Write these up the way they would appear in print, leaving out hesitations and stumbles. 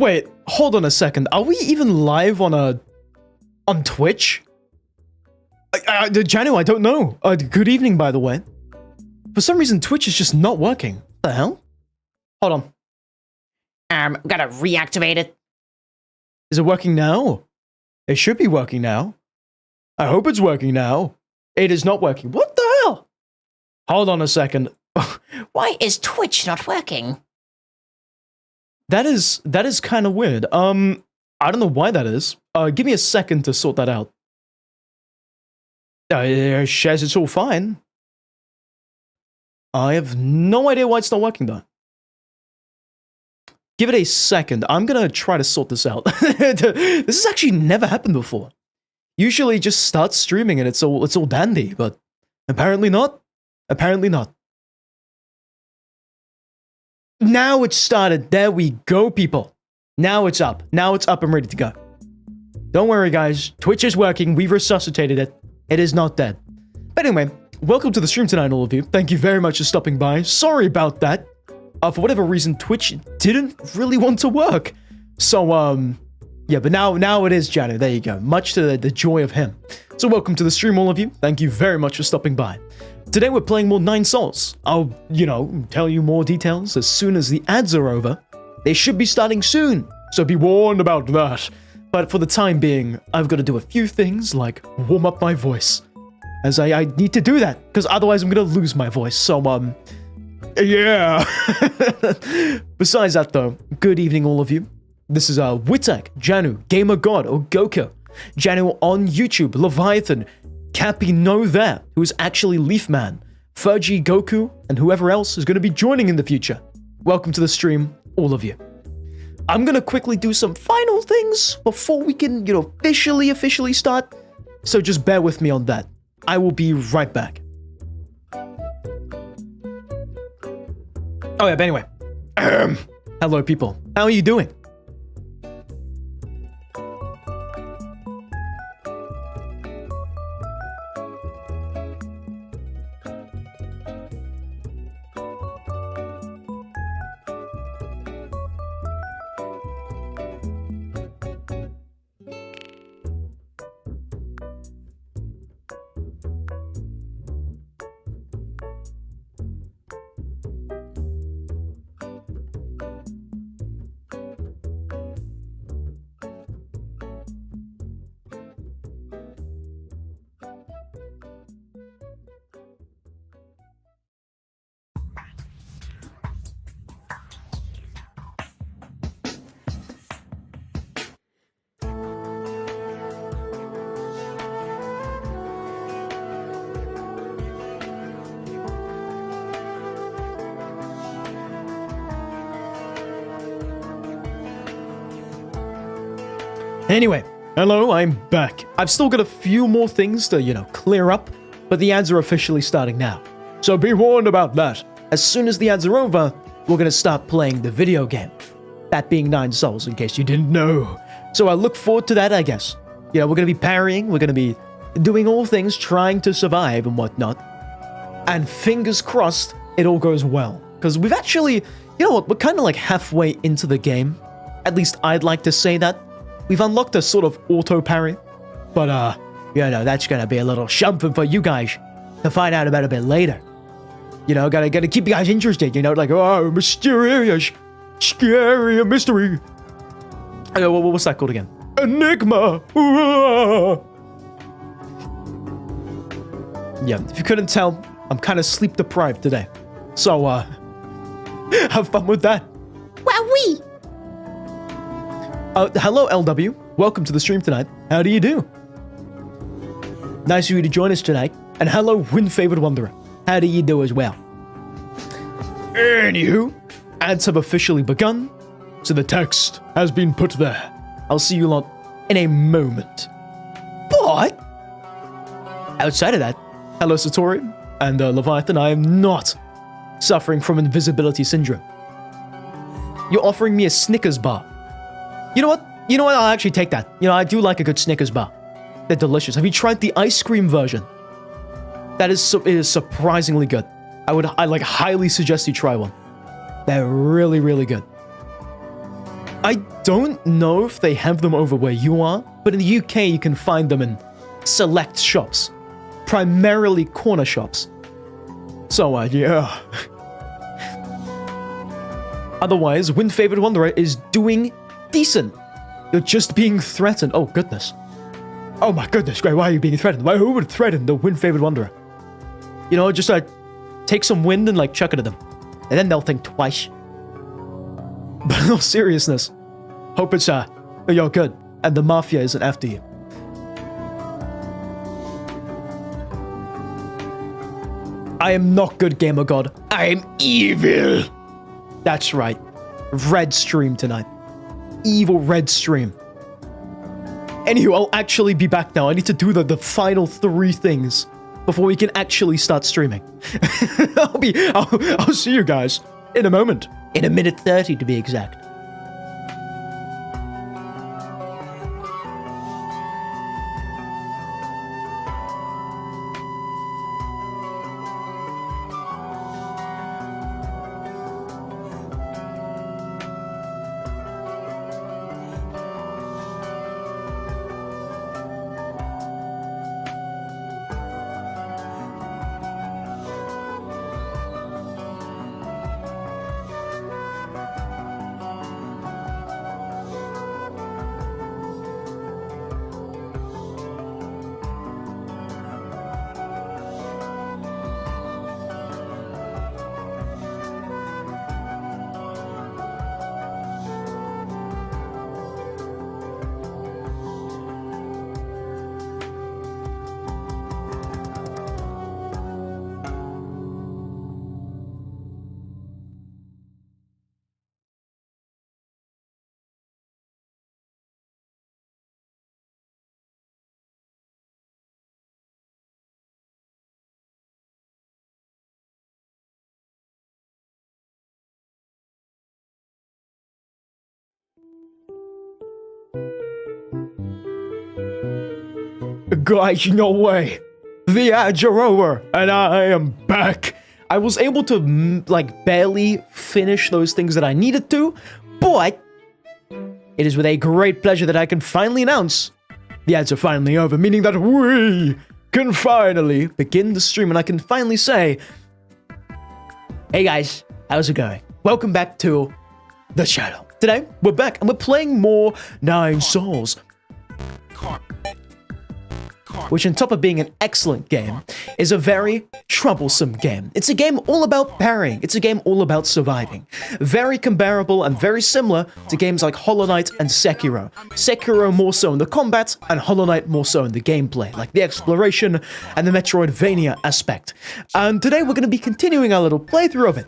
Wait, hold on a second. Are we even live on Twitch? Janu, I don't know. Good evening, by the way. For some reason, Twitch is just not working. What the hell? Hold on. Gotta reactivate it. Is it working now? It should be working now. I hope it's working now. It is not working. What the hell? Hold on a second. Why is Twitch not working? That is kind of weird. I don't know why that is. Give me a second to sort that out. Shares, it's all fine. I have no idea why it's not working though. Give it a second. I'm gonna try to sort this out. This has actually never happened before. Usually just start streaming and it's all dandy, but apparently not. Apparently not. Now it's started. There we go, people. Now it's up. Now it's up and ready to go. Don't worry, guys. Twitch is working. We've resuscitated it. It is not dead. But anyway, welcome to the stream tonight, all of you. Thank you very much for stopping by. Sorry about that. For whatever reason, Twitch didn't really want to work. So, yeah, but now it is, Janu. There you go. Much to the joy of him. So welcome to the stream, all of you. Thank you very much for stopping by. Today we're playing more 9 Souls. I'll, tell you more details as soon as the ads are over. They should be starting soon, so be warned about that. But for the time being, I've got to do a few things like warm up my voice. As I need to do that, because otherwise I'm going to lose my voice. So, yeah. Besides that though, good evening all of you. This is Witek, Janu, Gamer God, or Goku. Janu on YouTube, Leviathan, Cappy No There, who is actually Leafman, Fergie Goku, and whoever else is going to be joining in the future. Welcome to the stream, all of you. I'm going to quickly do some final things before we can, officially start. So just bear with me on that. I will be right back. Oh yeah, but anyway. Hello people. How are you doing? Anyway, hello, I'm back. I've still got a few more things to, clear up, but the ads are officially starting now. So be warned about that. As soon as the ads are over, we're going to start playing the video game. That being 9 Souls, in case you didn't know. So I look forward to that, I guess. We're going to be parrying, we're going to be doing all things, trying to survive and whatnot. And fingers crossed, it all goes well. Because we've actually, we're kind of like halfway into the game. At least I'd like to say that. We've unlocked a sort of auto parry, but that's gonna be a little something for you guys to find out about a bit later. Gotta keep you guys interested. Oh, mysterious, scary mystery. What's that called again? Enigma. Yeah, if you couldn't tell, I'm kind of sleep deprived today, so have fun with that. Wowee. Hello, LW. Welcome to the stream tonight. How do you do? Nice of you to join us tonight. And hello, Wind-Favored Wanderer. How do you do as well? Anywho, ads have officially begun, so the text has been put there. I'll see you lot in a moment. But, outside of that, hello, Satori and Leviathan. I am not suffering from invisibility syndrome. You're offering me a Snickers bar. You know what? I'll actually take that. I do like a good Snickers bar. They're delicious. Have you tried the ice cream version? It is surprisingly good. I highly suggest you try one. They're really, really good. I don't know if they have them over where you are, but in the UK you can find them in select shops. Primarily corner shops. So, yeah. Otherwise, Wind Favored Wanderer is doing decent. You're just being threatened. Oh, goodness. Oh my goodness, great. Why are you being threatened? Who would threaten the Wind Favored Wanderer? You know, just take some wind and chuck it at them. And then they'll think twice. But in all seriousness, hope it's you're good and the mafia isn't after you. I am not good, Gamer God. I am evil. That's right. Red stream tonight. Evil red stream. Anywho, I'll actually be back now. I need to do the final 3 things before we can actually start streaming. I'll see you guys in a moment. In 1:30 to be exact. Guys, no way. The ads are over, and I am back. I was able to, barely finish those things that I needed to, but it is with a great pleasure that I can finally announce the ads are finally over, meaning that we can finally begin the stream, and I can finally say, hey guys, how's it going? Welcome back to the channel. Today, we're back, and we're playing more Nine Souls, which on top of being an excellent game, is a very troublesome game. It's a game all about parrying. It's a game all about surviving. Very comparable and very similar to games like Hollow Knight and Sekiro. Sekiro more so in the combat, and Hollow Knight more so in the gameplay, like the exploration and the Metroidvania aspect. And today we're going to be continuing our little playthrough of it.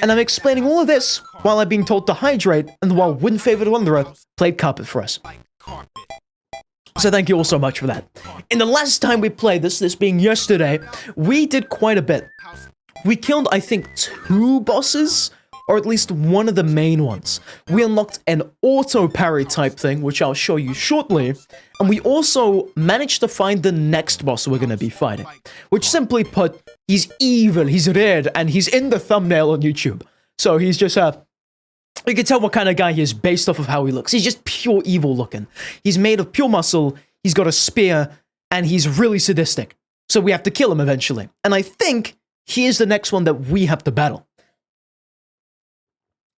And I'm explaining all of this while I'm being told to hydrate, and while Wind Favored Wanderer played carpet for us. So thank you all so much for that. In the last time we played this being yesterday, we did quite a bit. We killed, I think, 2 bosses, or at least one of the main ones. We unlocked an auto parry type thing, which I'll show you shortly, and we also managed to find the next boss we're going to be fighting, which simply put, he's evil, he's red, and he's in the thumbnail on YouTube. So he's just you can tell what kind of guy he is based off of how he looks. He's just pure evil looking. He's made of pure muscle, he's got a spear, and he's really sadistic. So we have to kill him eventually. And I think he is the next one that we have to battle.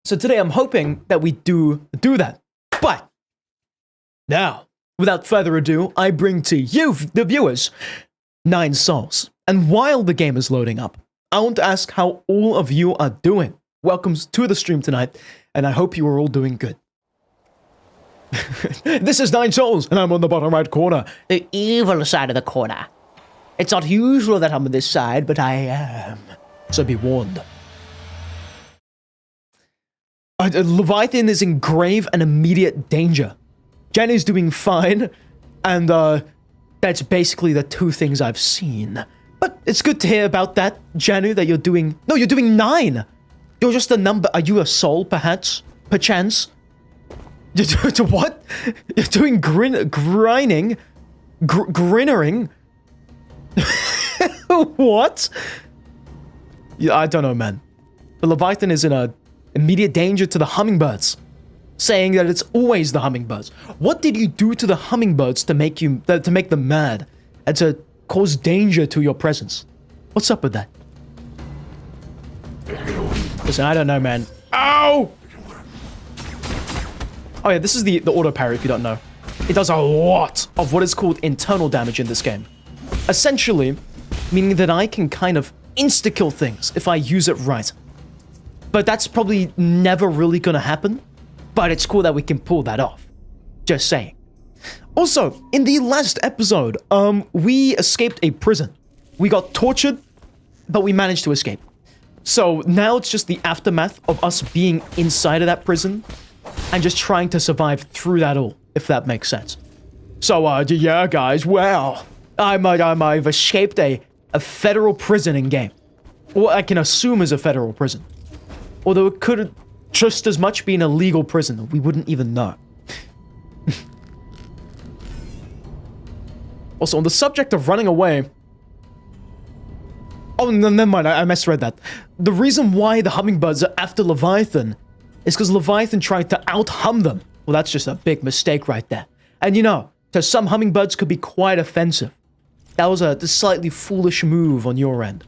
So today I'm hoping that we do that. But now, without further ado, I bring to you, the viewers, Nine Souls. And while the game is loading up, I want to ask how all of you are doing. Welcome to the stream tonight, and I hope you are all doing good. This is Nine Souls, and I'm on the bottom right corner. The evil side of the corner. It's not usual that I'm on this side, but I am. So be warned. Leviathan is in grave and immediate danger. Jenny's doing fine, and that's basically the 2 things I've seen. But it's good to hear about that, Janu, that you're doing... No, you're doing 9! You're just a number. Are you a soul, perhaps? Perchance? To what? You're doing grinnering? What? Yeah, I don't know, man. The Leviathan is in immediate danger to the hummingbirds. saying that it's always the hummingbirds. What did you do to the hummingbirds to make them mad and to cause danger to your presence? What's up with that? Listen, I don't know, man. Ow! Oh yeah, this is the auto parry if you don't know. It does a lot of what is called internal damage in this game. Essentially, meaning that I can kind of insta-kill things if I use it right. But that's probably never really gonna happen. But it's cool that we can pull that off. Just saying. Also, in the last episode, we escaped a prison. We got tortured, but we managed to escape. So now it's just the aftermath of us being inside of that prison and just trying to survive through that all, if that makes sense. So, yeah, guys, well, I've escaped a federal prison in game. Or I can assume is a federal prison. Although it could just as much be an illegal prison. We wouldn't even know. Also, on the subject of running away... Oh, no, never mind, I misread that. The reason why the hummingbirds are after Leviathan is because Leviathan tried to out-hum them. Well, that's just a big mistake right there. And you know, to some hummingbirds could be quite offensive. That was a slightly foolish move on your end.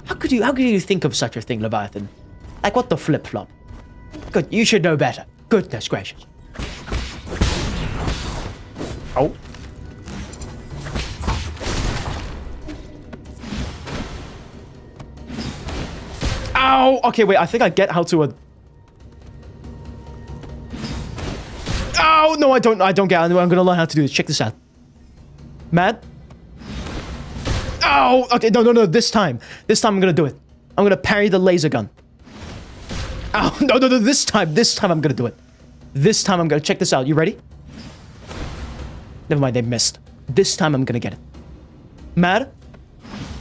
How could you think of such a thing, Leviathan? Like, what the flip-flop? Good, you should know better. Goodness gracious. Oh. Ow! Okay, wait, I think I get how to... Ow! No, I don't get it. I'm gonna learn how to do this. Check this out. Mad? Ow! Okay, no, this time. This time I'm gonna do it. I'm gonna parry the laser gun. Ow, no, this time I'm gonna do it. This time I'm gonna... Check this out. You ready? Never mind, they missed. This time I'm gonna get it. Mad?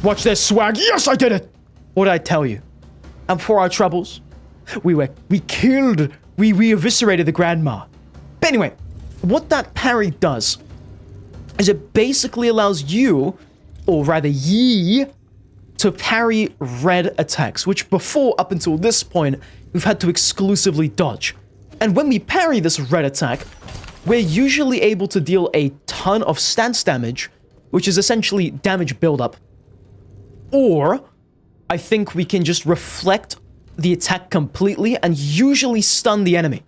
Watch this swag. Yes, I did it! What did I tell you? And for our troubles, we eviscerated the grandma. But anyway, what that parry does is it basically allows you, or rather ye, to parry red attacks, which before, up until this point, we've had to exclusively dodge. And when we parry this red attack, we're usually able to deal a ton of stance damage, which is essentially damage buildup. Or I think we can just reflect the attack completely and usually stun the enemy.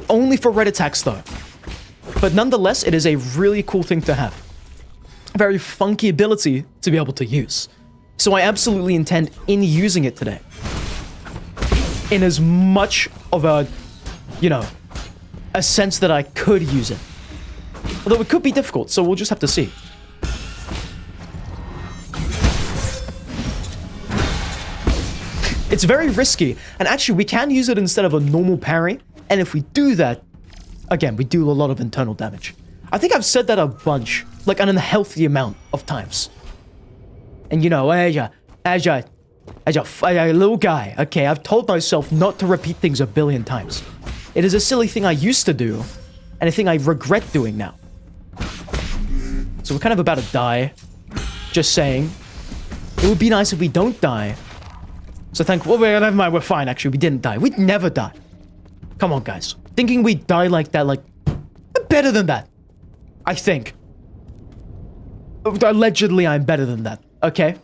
Only for red attacks though. But nonetheless, it is a really cool thing to have. A very funky ability to be able to use. So I absolutely intend in using it today. In as much of a, you know, a sense that I could use it. Although it could be difficult, so we'll just have to see. It's very risky, and actually we can use it instead of a normal parry, and if we do that, again, we do a lot of internal damage. I think I've said that a bunch, like an unhealthy amount of times. And you know, as a little guy, okay, I've told myself not to repeat things a billion times. It is a silly thing I used to do, and a thing I regret doing now. So we're kind of about to die. Just saying. It would be nice if we don't die. So well, never mind, we're fine, actually. We didn't die. We'd never die. Come on, guys. Thinking we'd die like that, like... better than that. I think. Allegedly, I'm better than that. Okay?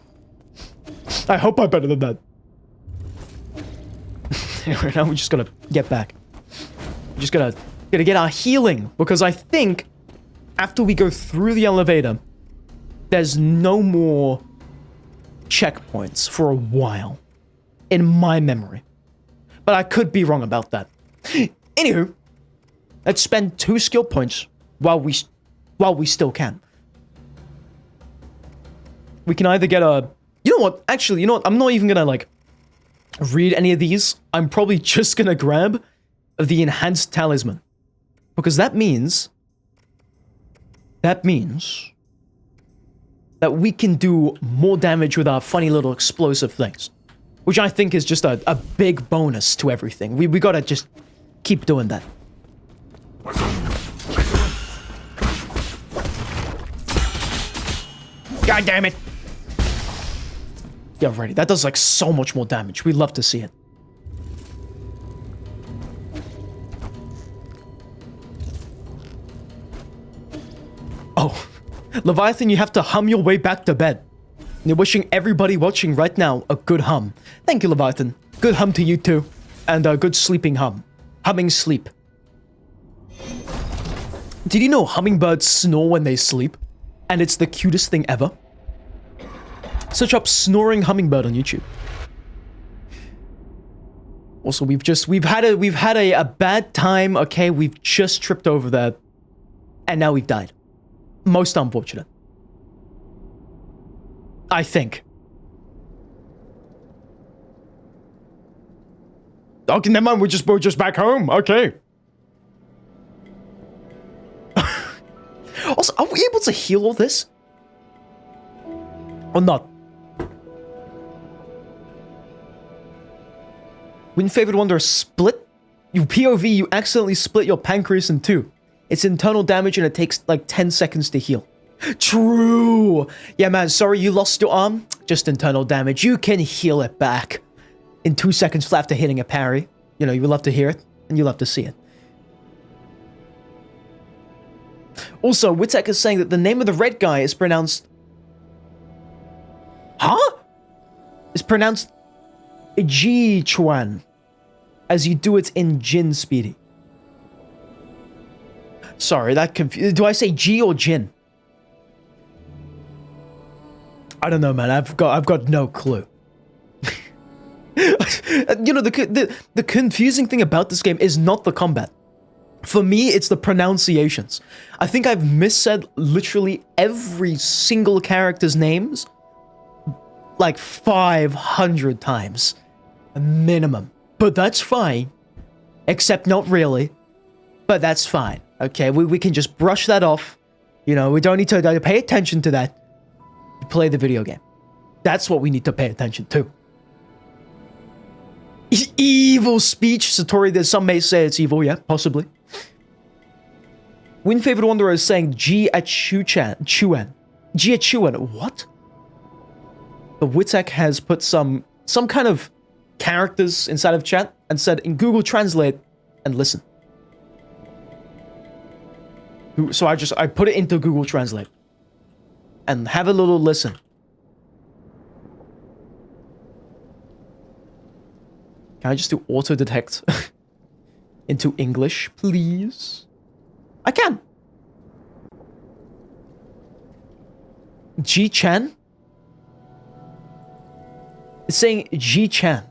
I hope I'm better than that. Anyway, now we're just gonna get back. We're just gonna get our healing. Because I think, after we go through the elevator, there's no more checkpoints for a while. In my memory. But I could be wrong about that. Anywho, let's spend 2 skill points while we still can. We can either get a... You know what? Actually, you know what? I'm not even gonna, like, read any of these. I'm probably just gonna grab the enhanced talisman. Because that means that we can do more damage with our funny little explosive things. Which I think is just a big bonus to everything. We gotta just keep doing that. God damn it! Yeah, alrighty. That does like so much more damage. We'd love to see it. Leviathan, you have to hum your way back to bed. You're wishing everybody watching right now a good hum. Thank you, Leviathan. Good hum to you too. And a good sleeping hum. Humming sleep. Did you know hummingbirds snore when they sleep? And it's the cutest thing ever. Search up snoring hummingbird on YouTube. Also, we've had a bad time, okay? We've just tripped over there. And now we've died. Most unfortunate. I think. Okay, never mind, we're just back home, okay. Also, are we able to heal all this? Or not? When Favored Wanderer split, you POV, you accidentally split your pancreas in two. It's internal damage and it takes like 10 seconds to heal. True! Yeah, man, sorry you lost your arm. Just internal damage. You can heal it back in 2 seconds after hitting a parry. You know, you love to hear it and you love to see it. Also, Witek is saying that the name of the red guy is pronounced... Huh? It's pronounced Ji Chuan, as you do it in Jin, Speedy. Sorry, that confused. Do I say G or Jin? I don't know, man. I've got no clue. You know, the confusing thing about this game is not the combat. For me, it's the pronunciations. I think I've missaid literally every single character's names like 500 times. A minimum. But that's fine. Except not really. But that's fine. Okay, we can just brush that off. You know, we don't need to pay attention to that. Play the video game. That's what we need to pay attention to. Evil speech, Satori. There's some may say it's evil, yeah, possibly. Wind Favored Wanderer is saying G at Chuan. G at Chuan. What? The Witek has put some kind of characters inside of chat and said in Google Translate and listen. So I put it into Google Translate and have a little listen. Can I just do auto detect into English, please? I can. Ji-chan? It's saying Ji-chan.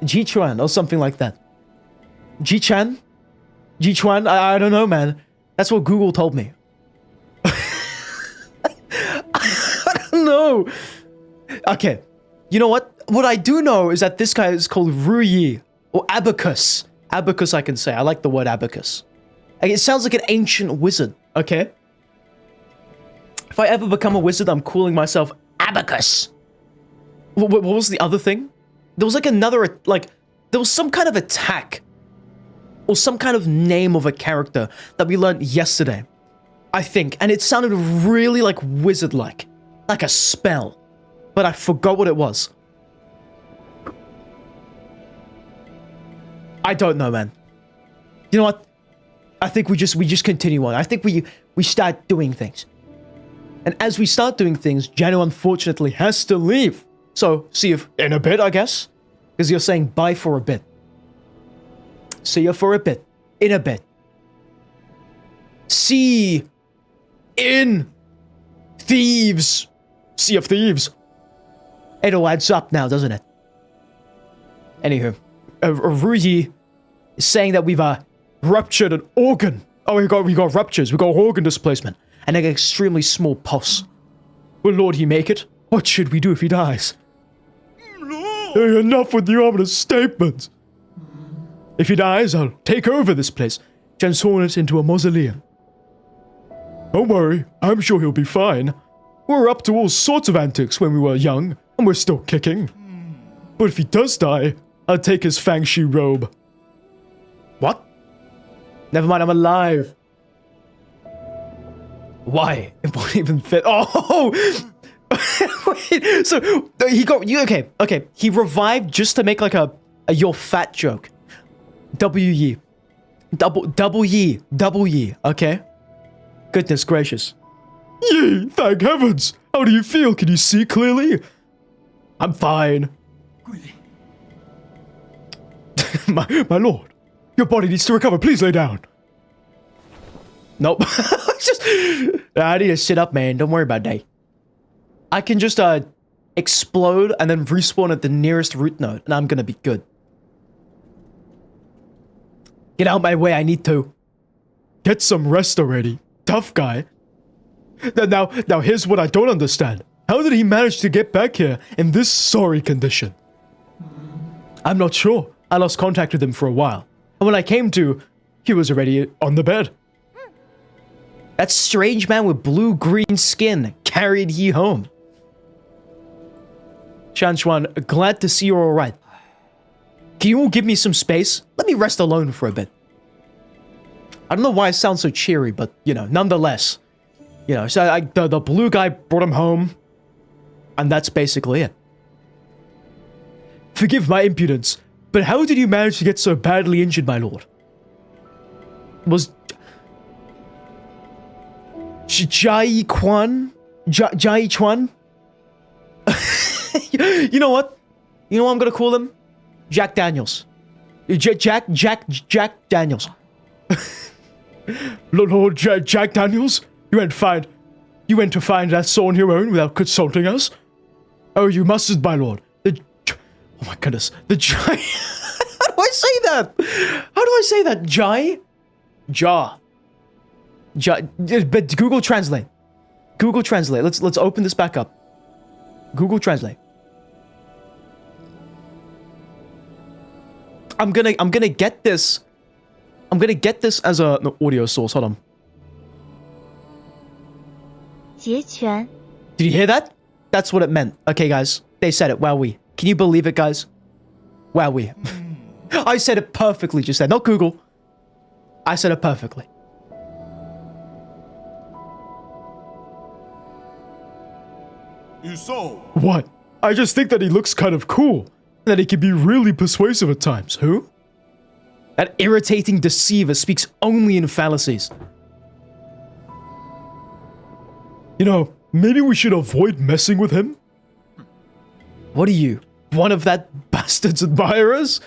Ji-chuan or something like that. Ji-chan? Ji-chuan? I don't know, man. That's what Google told me. I don't know. Okay. You know what? What I do know is that this guy is called Ruyi. Or Abacus. Abacus I can say. I like the word abacus. It sounds like an ancient wizard, okay? If I ever become a wizard, I'm calling myself Abacus. What was the other thing? There was like another, like, there was some kind of attack. Or some kind of name of a character that we learned yesterday. I think. And it sounded really like wizard-like. Like a spell. But I forgot what it was. I don't know, man. You know what? I think we just continue on. I think we start doing things. And as we start doing things, Jano unfortunately has to leave. So, see you in a bit, I guess. Because you're saying bye for a bit. See you for a bit. In a bit. See in thieves. Sea of Thieves. It all adds up now, doesn't it? Anywho, Ruyi is saying that we've ruptured an organ. Oh, we got ruptures. We got organ displacement. And an extremely small pulse. Will Lord he make it? What should we do if he dies? Hey, enough with the ominous statements. If he dies, I'll take over this place, transform it into a mausoleum. Don't worry, I'm sure he'll be fine. We were up to all sorts of antics when we were young, and we're still kicking. But if he does die, I'll take his Fangshi robe. What? Never mind, I'm alive. Why? It won't even fit. Oh! Wait, so he got you. Okay. He revived just to make like a you're fat joke. W-ye. Double ye. Okay? Goodness gracious. Yay, thank heavens! How do you feel? Can you see clearly? I'm fine. my lord, your body needs to recover. Please lay down. Nope. I need to sit up, man. Don't worry about that. I can just explode and then respawn at the nearest root node, and I'm gonna be good. Get out my way, I need to. Get some rest already. Tough guy. Now here's what I don't understand. How did he manage to get back here in this sorry condition? I'm not sure. I lost contact with him for a while. And when I came to, he was already on the bed. That strange man with blue-green skin carried he home. Shanchuan, glad to see you're alright. Can you all give me some space? Let me rest alone for a bit. I don't know why I sound so cheery, but, you know, nonetheless. You know, so the blue guy brought him home. And that's basically it. Forgive my impudence, but how did you manage to get so badly injured, my lord? Was... Jai Chuan? You know what? You know what I'm gonna call him? Jack Daniels. Jack Daniels. Lord Jack Daniels? You went to find that soul on your own without consulting us? Oh, you mustn't, my lord. Oh my goodness. The Jai... How do I say that? How do I say that? Jai? But Google Translate. Google Translate. Let's open this back up. Google Translate. I'm gonna get this. I'm gonna get this as an audio source. Hold on. 截拳. Did you hear that? That's what it meant. Okay, guys. They said it. Wowee. Can you believe it, guys? Wowee. I said it perfectly just then. Not Google. I said it perfectly. What? I just think that he looks kind of cool. And that he can be really persuasive at times. Who? That irritating deceiver speaks only in fallacies. You know, maybe we should avoid messing with him? What are you? One of that bastard's admirers?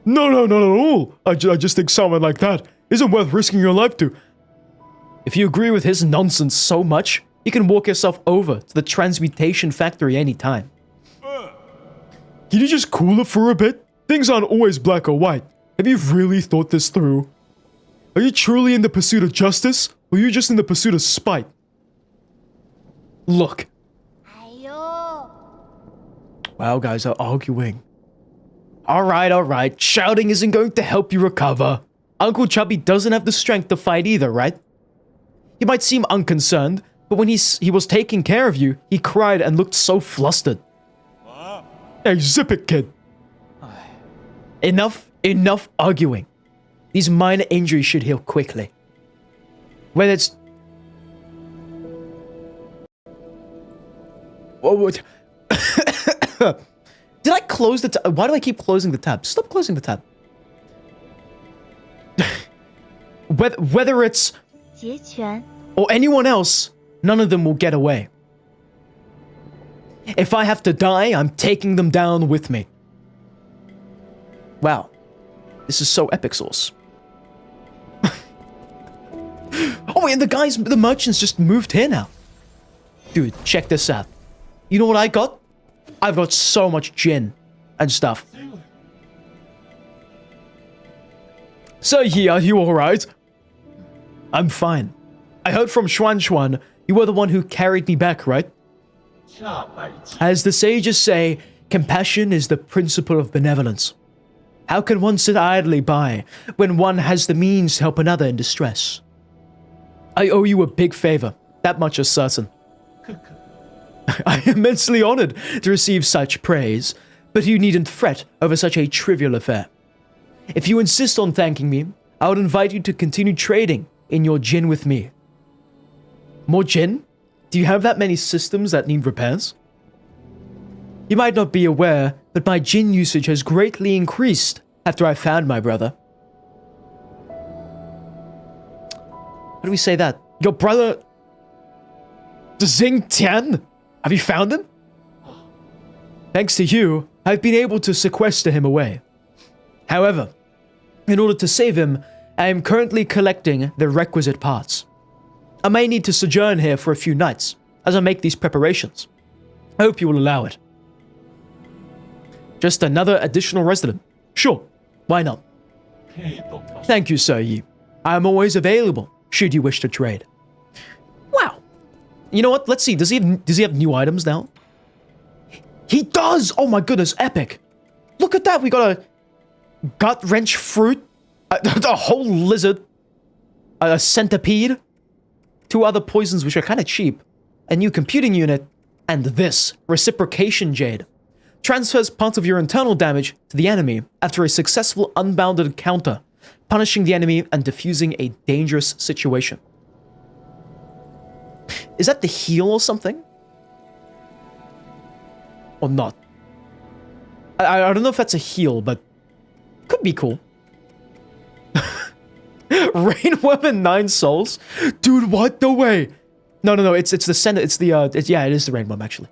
No, not at all. I just think someone like that isn't worth risking your life to. If you agree with his nonsense so much, you can walk yourself over to the transmutation factory anytime. Can you just cool it for a bit? Things aren't always black or white. Have you really thought this through? Are you truly in the pursuit of justice, or are you just in the pursuit of spite? Look. Wow, guys are arguing. Alright. Shouting isn't going to help you recover. Uncle Chubby doesn't have the strength to fight either, right? He might seem unconcerned, but when he was taking care of you, he cried and looked so flustered. Hey, zip it, kid. Enough arguing. These minor injuries should heal quickly. Whether it's... Did I close the tab? Why do I keep closing the tab? Stop closing the tab. Whether it's... 截拳. or anyone else, none of them will get away. If I have to die, I'm taking them down with me. Wow. This is so epic sauce. Oh wait, and the merchants just moved here now. Dude, check this out. You know what I got? I've got so much gin and stuff. So yeah, you alright? I'm fine. I heard from Xuan you were the one who carried me back, right? As the sages say, compassion is the principle of benevolence. How can one sit idly by when one has the means to help another in distress? I owe you a big favor, that much is certain. I am immensely honored to receive such praise, but you needn't fret over such a trivial affair. If you insist on thanking me, I would invite you to continue trading in your gin with me. More gin? Do you have that many systems that need repairs? You might not be aware, but my gin usage has greatly increased after I found my brother. How do we say that? Your brother... Zing Tian? Have you found him? Thanks to you, I've been able to sequester him away. However, in order to save him, I am currently collecting the requisite parts. I may need to sojourn here for a few nights as I make these preparations. I hope you will allow it. Just another additional resident. Sure, why not? Thank you, Sir Yi. I am always available should you wish to trade. Wow. You know what? Let's see. Does he have new items now? He does! Oh my goodness, epic. Look at that. We got a gut wrench fruit, a whole lizard, a centipede, 2 other poisons which are kind of cheap, a new computing unit, and this reciprocation jade. Transfers part of your internal damage to the enemy after a successful unbounded encounter, punishing the enemy and diffusing a dangerous situation. Is that the heal or something? Or not? I don't know if that's a heal, but could be cool. Rainworm and 9 souls? Dude, what? No way. No, it's the yeah, it is the rainworm, actually.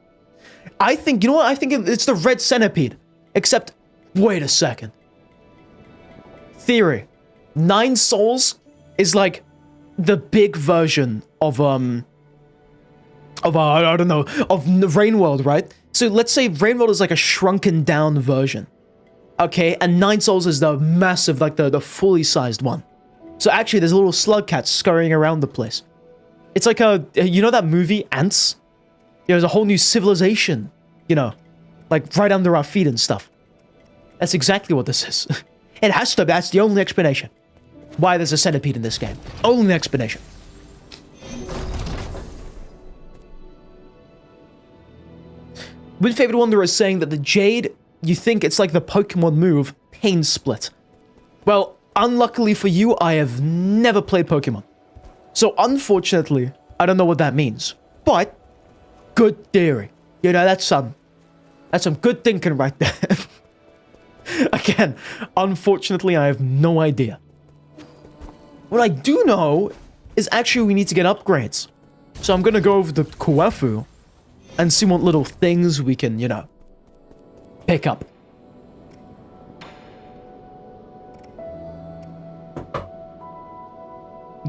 I think, you know what? I think it's the red centipede. Except, wait a second. Theory. 9 souls is like the big version of I don't know, of Rainworld, right? So let's say Rainworld is like a shrunken down version. Okay, and 9 souls is the massive, like the fully sized one. So actually there's a little slug cat scurrying around the place. It's like you know that movie, Ants? There's a whole new civilization, you know, like right under our feet and stuff. That's exactly what this is. It has to be. That's the only explanation. Why there's a centipede in this game. Only explanation. Wind Favored Wanderer is saying that the Jade, you think it's like the Pokemon move, Pain Split. Well, unluckily for you, I have never played Pokemon. So unfortunately, I don't know what that means. But, good theory. You know, that's some good thinking right there. Again, unfortunately, I have no idea. What I do know is actually we need to get upgrades. So I'm going to go over to Kuefu and see what little things we can, you know, pick up.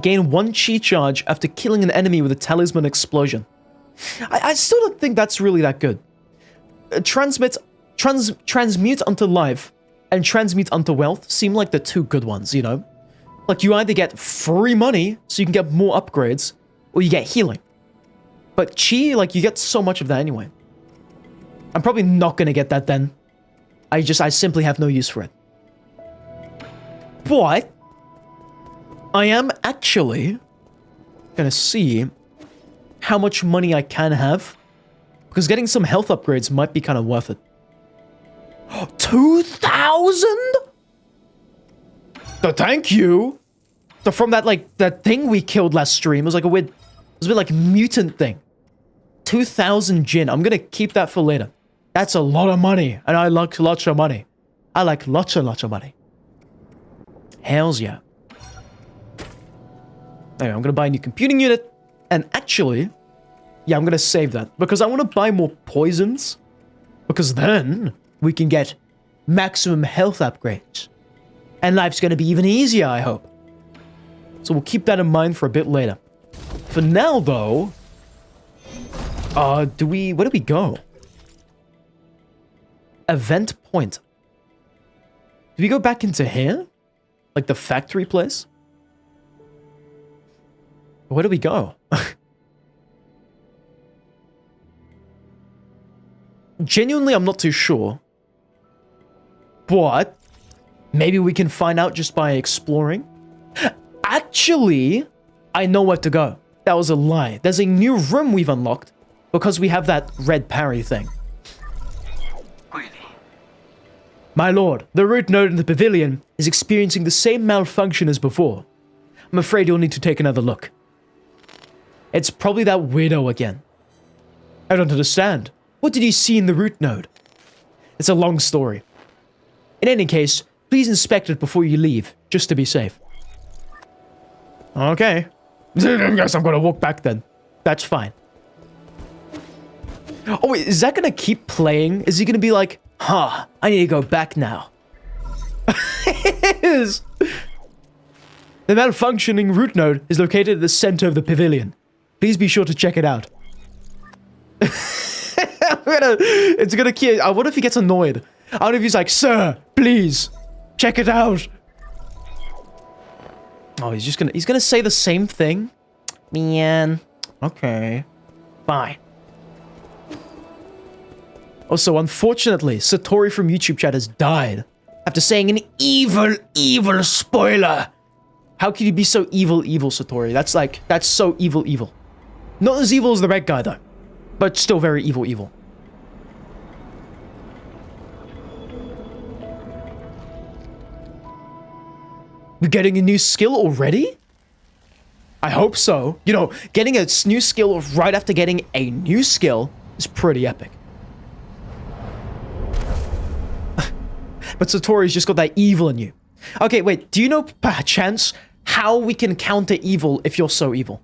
Gain 1 chi charge after killing an enemy with a talisman explosion. I still don't think that's really that good. Transmute unto life and transmute unto wealth seem like the 2 good ones, you know? Like you either get free money so you can get more upgrades, or you get healing. But chi, like you get so much of that anyway. I'm probably not gonna get that then. I simply have no use for it. But I am actually gonna see how much money I can have, because getting some health upgrades might be kind of worth it. 2,000? Thank you. So from that, like, that thing we killed last stream, it was like a weird, it was a bit like mutant thing. 2,000 Jin. I'm gonna keep that for later. That's a lot of money, and I like lots of money. I like lots of money. Hells yeah. Anyway, I'm gonna buy a new computing unit, and actually, yeah, I'm gonna save that, because I want to buy more poisons, because then we can get maximum health upgrades. And life's gonna be even easier, I hope. So we'll keep that in mind for a bit later. For now, though, where do we go? Event point. Do we go back into here? Like the factory place? Where do we go? Genuinely, I'm not too sure. But maybe we can find out just by exploring. Actually, I know where to go. That was a lie. There's a new room we've unlocked because we have that red parry thing. My lord, the root node in the pavilion is experiencing the same malfunction as before. I'm afraid you'll need to take another look. It's probably that weirdo again. I don't understand. What did you see in the root node? It's a long story. In any case, please inspect it before you leave, just to be safe. Okay. I guess I'm gonna walk back then. That's fine. Oh, wait, is that gonna keep playing? Is he gonna be like, huh, I need to go back now? It is! The malfunctioning root node is located at the center of the pavilion. Please be sure to check it out. It's gonna keep. I wonder if he gets annoyed. I wonder if he's like, sir, please, check it out. Oh, he's gonna say the same thing? Man. Okay. Fine. Also, unfortunately, Satori from YouTube chat has died after saying an evil, evil spoiler. How could you be so evil, evil, Satori? That's so evil, evil. Not as evil as the red guy, though. But still very evil, evil. You're getting a new skill already? I hope so. You know, getting a new skill right after getting a new skill is pretty epic. But Satori's just got that evil in you. Okay, wait, do you know, perchance, how we can counter evil if you're so evil?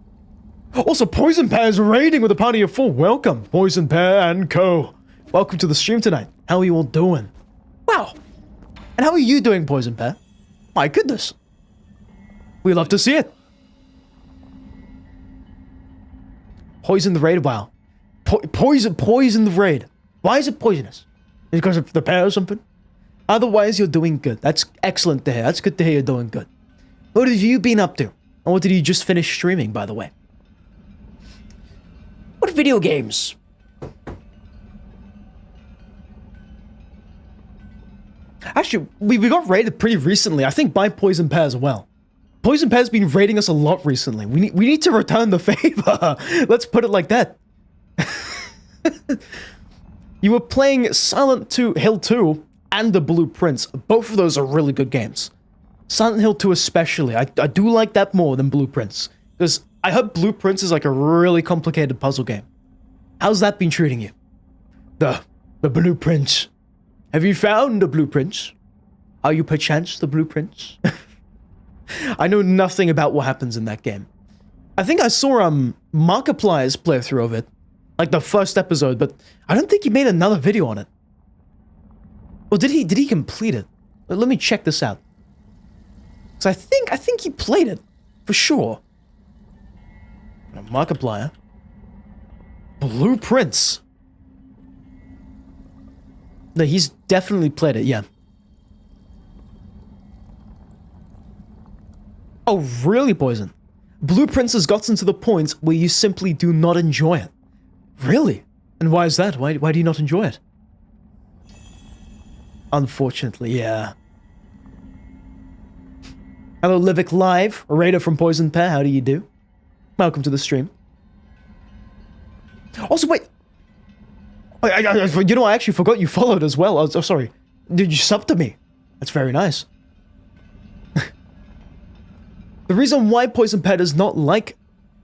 Also, Poison Pear is raiding with a party of 4. Welcome, Poison Pear and co. Welcome to the stream tonight. How are you all doing? Wow. And how are you doing, Poison Pear? My goodness. We love to see it. Poison the raid, wow. Poison the raid. Why is it poisonous? Because of the pear or something? Otherwise, you're doing good. That's excellent to hear. That's good to hear you're doing good. What have you been up to? And what did you just finish streaming, by the way? What video games? Actually, we got raided pretty recently. I think by Poison Pear as well. Poison Pear's been raiding us a lot recently. We need to return the favor. Let's put it like that. You were playing Silent Hill 2 and The Blueprints. Both of those are really good games. Silent Hill 2 especially. I do like that more than Blueprints. Because I heard Blueprints is like a really complicated puzzle game. How's that been treating you? The Blueprints. Have you found the Blueprints? Are you perchance the Blueprints? I know nothing about what happens in that game. I think I saw Markiplier's playthrough of it. Like the first episode, but I don't think he made another video on it. Or did he complete it? Let me check this out. Cause I think he played it. For sure. Markiplier. Blueprints. No, he's definitely played it, yeah. Oh, really, Poison? Blueprints has gotten to the point where you simply do not enjoy it. Really? And why is that? Why do you not enjoy it? Unfortunately, yeah. Hello, Livic Live, a raider from Poison Pear, how do you do? Welcome to the stream. Also, wait. You know, I actually forgot you followed as well. Oh, sorry. Did you sub to me? That's very nice. The reason why Poison Pear does not like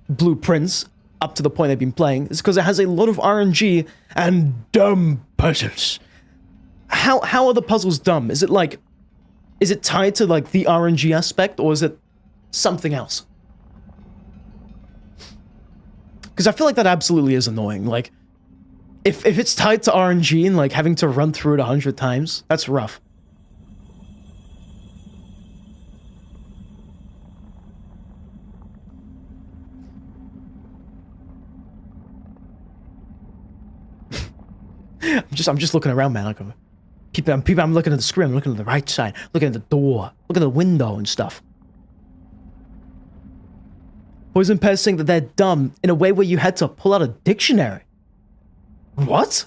Blueprints, up to the point they've been playing, is because it has a lot of RNG and dumb puzzles. How are the puzzles dumb? Is it tied to like the RNG aspect, or is it something else? Because I feel like that absolutely is annoying. Like, if it's tied to RNG and like having to run through it 100 times, that's rough. I'm just looking around, man. Like, I'm looking at the screen. I'm looking at the right side. Looking at the door. Looking at the window and stuff. Poison Pear saying that they're dumb in a way where you had to pull out a dictionary. What?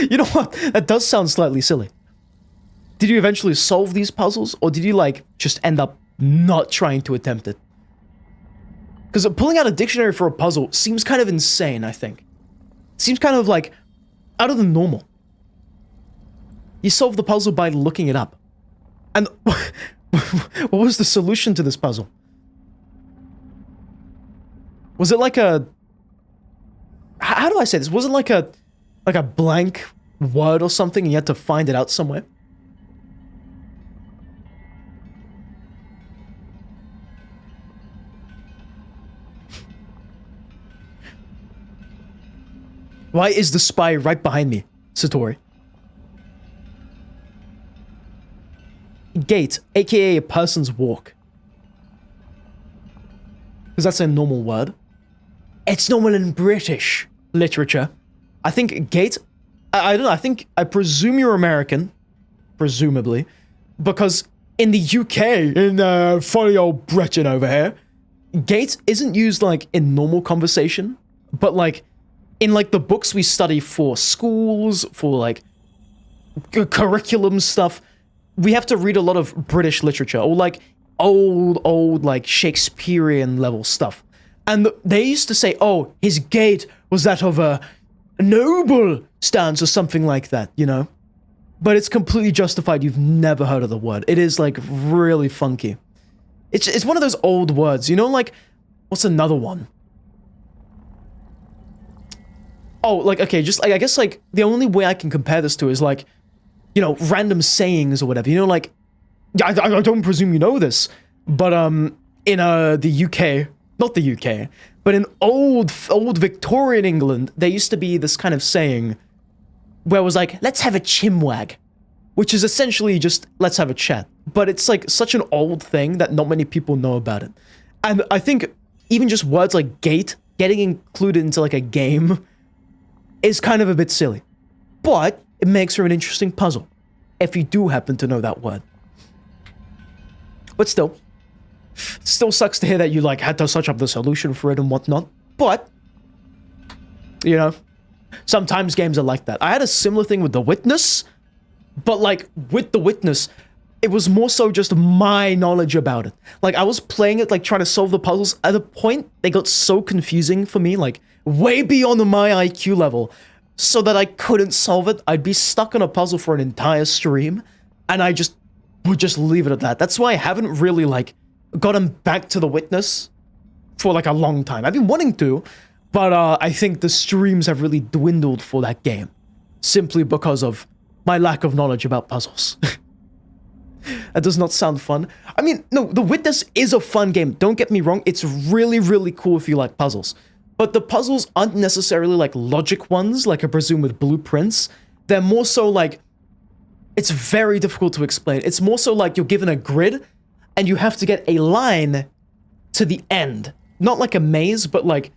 You know what? That does sound slightly silly. Did you eventually solve these puzzles, or did you, like, just end up not trying to attempt it? Because pulling out a dictionary for a puzzle seems kind of insane, I think. Seems kind of, like, out of the normal. You solve the puzzle by looking it up. And what was the solution to this puzzle? Was it like a... How do I say this? Was it like a blank word or something and you had to find it out somewhere? Why is the spy right behind me, Satori? Gait, aka a person's walk. Because that's a normal word. It's normal in British literature. I think gait, I don't know, I presume you're American, presumably, because in the UK, in funny old Britain over here, gait isn't used like in normal conversation, but like in like the books we study for schools, for like curriculum stuff, we have to read a lot of British literature or like old like Shakespearean level stuff. And they used to say, oh, his gait was that of a noble stance or something like that, you know? But it's completely justified. You've never heard of the word. It is like really funky. It's one of those old words, you know, like, what's another one? Oh, like, okay, just like, I guess like the only way I can compare this to is like, you know, random sayings or whatever, you know, like, I don't presume you know this, but in the UK, not the UK, but in old Victorian England, there used to be this kind of saying where it was like, let's have a chimwag, which is essentially just, let's have a chat. But it's like such an old thing that not many people know about it. And I think even just words like gate, getting included into like a game is kind of a bit silly. But it makes for an interesting puzzle, if you do happen to know that word. But still sucks to hear that you like had to search up the solution for it and whatnot. But, you know, sometimes games are like that. I had a similar thing with The Witness, but like with The Witness, it was more so just my knowledge about it. Like I was playing it, like trying to solve the puzzles. At a point, they got so confusing for me, like way beyond my IQ level, so that I couldn't solve it. I'd be stuck on a puzzle for an entire stream, and I just would just leave it at that. That's why I haven't really like gotten back to The Witness for like a long time. I've been wanting to, but I think the streams have really dwindled for that game, simply because of my lack of knowledge about puzzles. That does not sound fun. I mean, no, The Witness is a fun game. Don't get me wrong. It's really, really cool if you like puzzles. But the puzzles aren't necessarily like logic ones, like I presume with blueprints. They're more so like, it's very difficult to explain. It's more so like you're given a grid and you have to get a line to the end. Not like a maze, but like,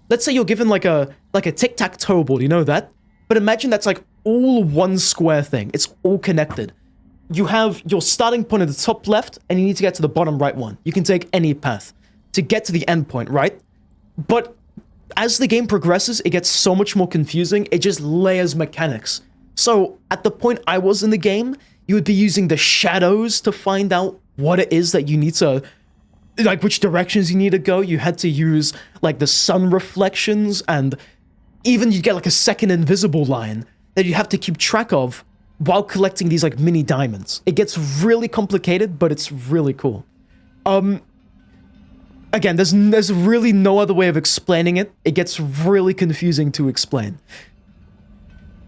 let's say you're given like a tic-tac-toe board, you know that? But imagine that's like all one square thing. It's all connected. You have your starting point at the top left, and you need to get to the bottom right one. You can take any path to get to the end point, right? But as the game progresses, it gets so much more confusing. It just layers mechanics. So at the point I was in the game, you would be using the shadows to find out what it is that you need to, like which directions you need to go. You had to use like the sun reflections, and even you get like a second invisible line that you have to keep track of while collecting these like mini diamonds. It gets really complicated, but it's really cool. Again, there's really no other way of explaining it. It gets really confusing to explain.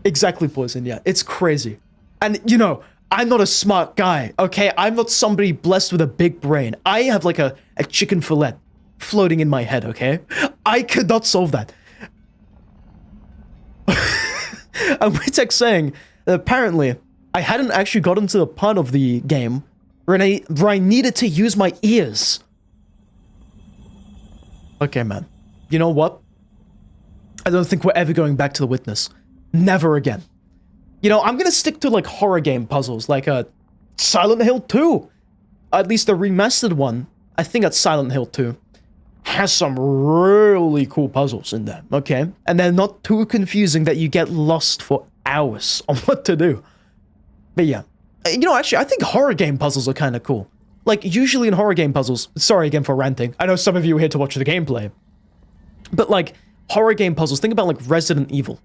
Exactly, Poison, yeah. It's crazy. And, you know, I'm not a smart guy, okay? I'm not somebody blessed with a big brain. I have like a chicken fillet floating in my head, okay? I could not solve that. And Witek saying that apparently I hadn't actually gotten to the part of the game where I needed to use my ears. Okay, man. You know what? I don't think we're ever going back to The Witness. Never again. You know, I'm gonna stick to like horror game puzzles, like Silent Hill 2. At least the remastered one, I think that's Silent Hill 2, has some really cool puzzles in there, okay? And they're not too confusing that you get lost for hours on what to do. But yeah. You know, actually, I think horror game puzzles are kind of cool. Like, usually in horror game puzzles, sorry again for ranting, I know some of you are here to watch the gameplay, but like, horror game puzzles, think about like Resident Evil.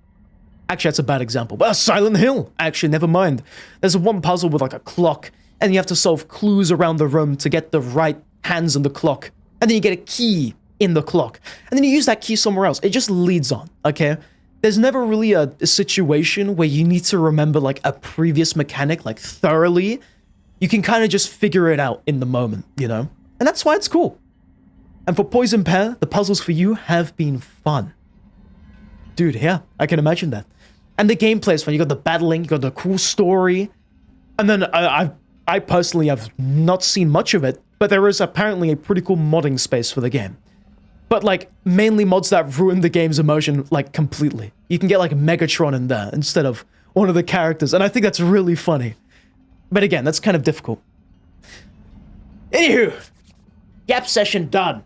Actually, that's a bad example. Well, Silent Hill! Actually, never mind. There's one puzzle with like a clock, and you have to solve clues around the room to get the right hands on the clock, and then you get a key in the clock, and then you use that key somewhere else. It just leads on, okay? There's never really a situation where you need to remember like a previous mechanic like thoroughly. You can kind of just figure it out in the moment, you know? And that's why it's cool. And for Poison Pear, the puzzles for you have been fun. dude, yeah, I can imagine that. And the gameplay is fun. You got the battling, you got the cool story. And then I personally have not seen much of it, but there is apparently a pretty cool modding space for the game. But like, mainly mods that ruin the game's immersion, like, completely. You can get like Megatron in there instead of one of the characters, and I think that's really funny. But again, that's kind of difficult. Anywho, Gap session done.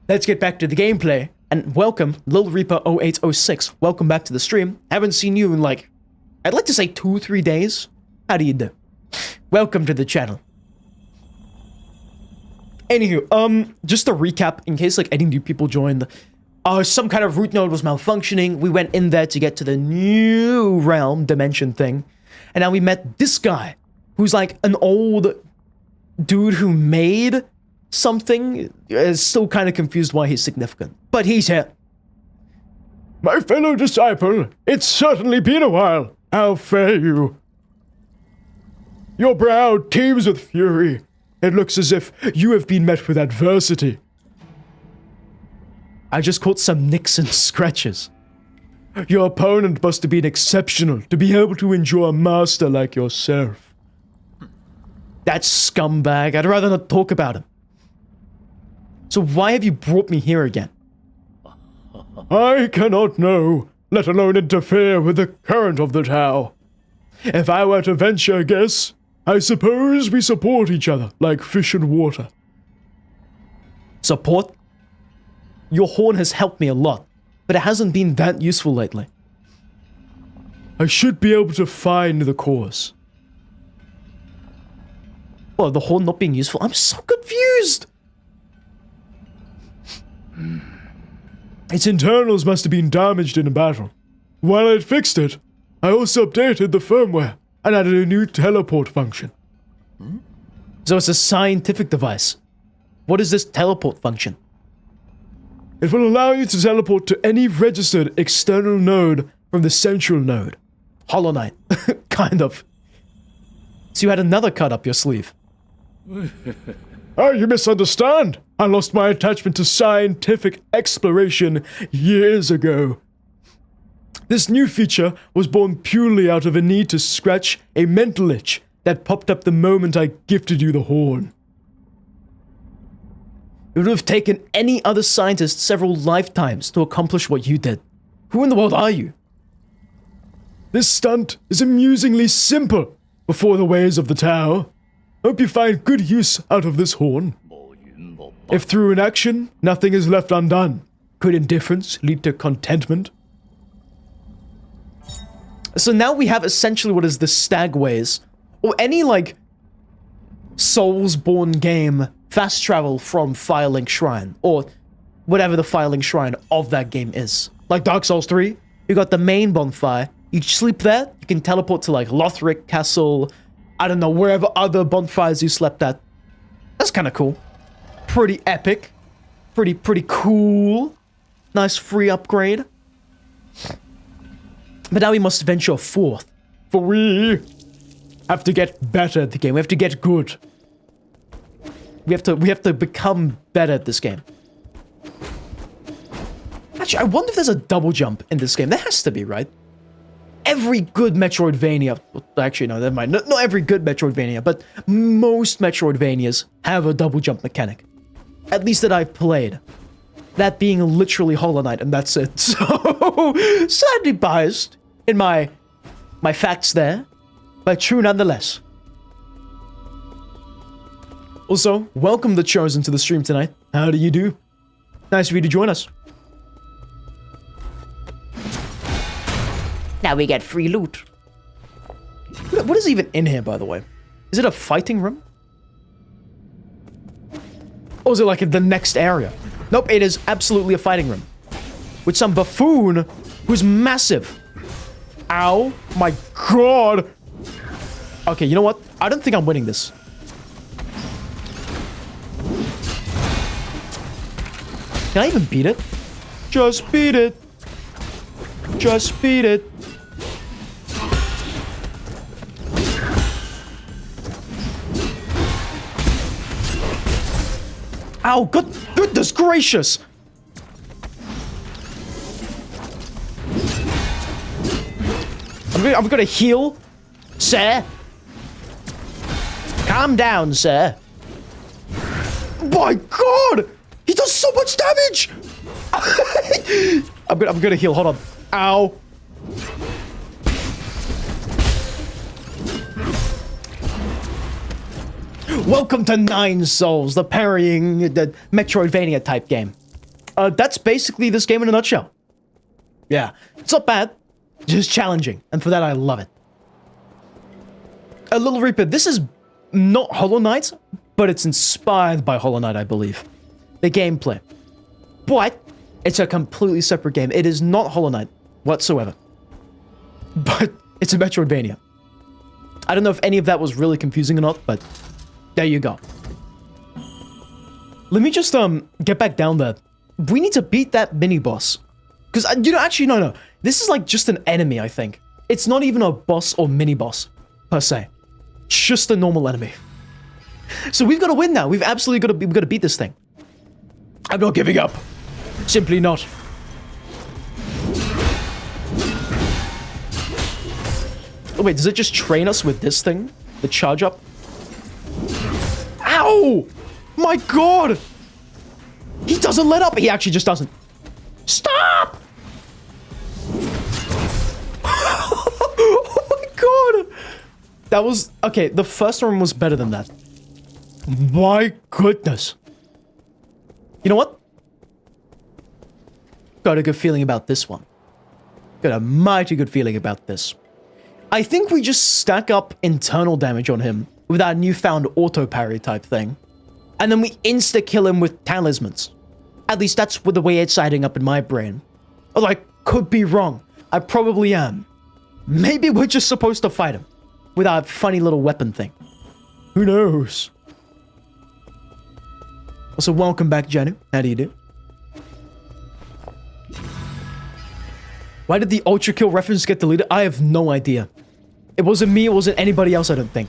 Let's get back to the gameplay. And welcome, Lil Reaper 0806. Welcome back to the stream. Haven't seen you in like, I'd like to say 2-3 days. How do you do? Welcome to the channel. Anywho, just to recap, in case like any new people joined, some kind of root node was malfunctioning. We went in there to get to the new realm dimension thing. And now we met this guy, who's like an old dude who made something. Is still kind of confused why he's significant, but he's here. My fellow disciple, it's certainly been a while. How fare you? Your brow teems with fury. It looks as if you have been met with adversity. I just caught some nicks and scratches. Your opponent must have been exceptional to be able to endure a master like yourself. That scumbag, I'd rather not talk about him. So why have you brought me here again? I cannot know, let alone interfere with the current of the Tao. If I were to venture a guess, I suppose we support each other like fish and water. Support? Your horn has helped me a lot, but it hasn't been that useful lately. I should be able to find the cause. Oh, the horn not being useful? I'm so confused! Its internals must have been damaged in a battle. While I'd fixed it, I also updated the firmware and added a new teleport function. So it's a scientific device. What is this teleport function? It will allow you to teleport to any registered external node from the central node. Hollow Knight. Kind of. So you had another cut up your sleeve. Oh, you misunderstand. I lost my attachment to scientific exploration years ago. This new feature was born purely out of a need to scratch a mental itch that popped up the moment I gifted you the horn. It would have taken any other scientist several lifetimes to accomplish what you did. Who in the world are you? This stunt is amusingly simple before the ways of the Tao. Hope you find good use out of this horn. If through inaction, nothing is left undone, could indifference lead to contentment? So now we have essentially what is the Stagways, or any like Souls-born game fast travel from Firelink Shrine, or whatever the Firelink Shrine of that game is. Like Dark Souls 3, you got the main bonfire, you sleep there, you can teleport to like Lothric Castle, I don't know, wherever other bonfires you slept at. That's kind of cool. Pretty epic. Pretty cool. Nice free upgrade. But now we must venture forth. For we have to get better at the game. We have to get good. We have to become better at this game. Actually, I wonder if there's a double jump in this game. There has to be, right? Every good Metroidvania... Actually, no, never mind. Not every good Metroidvania, but most Metroidvanias have a double jump mechanic. At least that I've played. That being literally Hollow Knight, and that's it. So, sadly biased in my facts there, but true nonetheless. Also, welcome the Chosen to the stream tonight. How do you do? Nice of you to join us. Now we get free loot. What is even in here, by the way? Is it a fighting room? Or is it like in the next area? Nope, it is absolutely a fighting room. With some buffoon who's massive. Ow. My god. Okay, you know what? I don't think I'm winning this. Can I even beat it? Just beat it. Just beat it. Ow, goodness gracious! I'm gonna heal. Sir. Calm down, sir. My god! He does so much damage! I'm gonna heal, hold on. Ow. Welcome to Nine Souls, the parrying, the Metroidvania type game. That's basically this game in a nutshell. Yeah, it's not bad, just challenging, and for that I love it. A Little Reaper, this is not Hollow Knight, but it's inspired by Hollow Knight, I believe. The gameplay. But it's a completely separate game. It is not Hollow Knight whatsoever. But it's a Metroidvania. I don't know if any of that was really confusing or not, but there you go. Let me just get back down there. We need to beat that mini-boss. Because, you know, actually, no. This is like just an enemy, I think. It's not even a boss or mini-boss, per se. Just a normal enemy. So we've got to win now. We've absolutely got to beat this thing. I'm not giving up. Simply not. Oh, wait, does it just train us with this thing? The charge up? Ow! My god! He doesn't let up. He actually just doesn't. Stop! Oh my god! That was... Okay, the first one was better than that. My goodness. You know what? Got a good feeling about this one. Got a mighty good feeling about this. I think we just stack up internal damage on him with our newfound auto parry type thing. And then we insta-kill him with talismans. At least that's the way it's adding up in my brain. Although I could be wrong. I probably am. Maybe we're just supposed to fight him with our funny little weapon thing. Who knows? Also, welcome back, Janu. How do you do? Why did the Ultra Kill reference get deleted? I have no idea. It wasn't me, it wasn't anybody else, I don't think.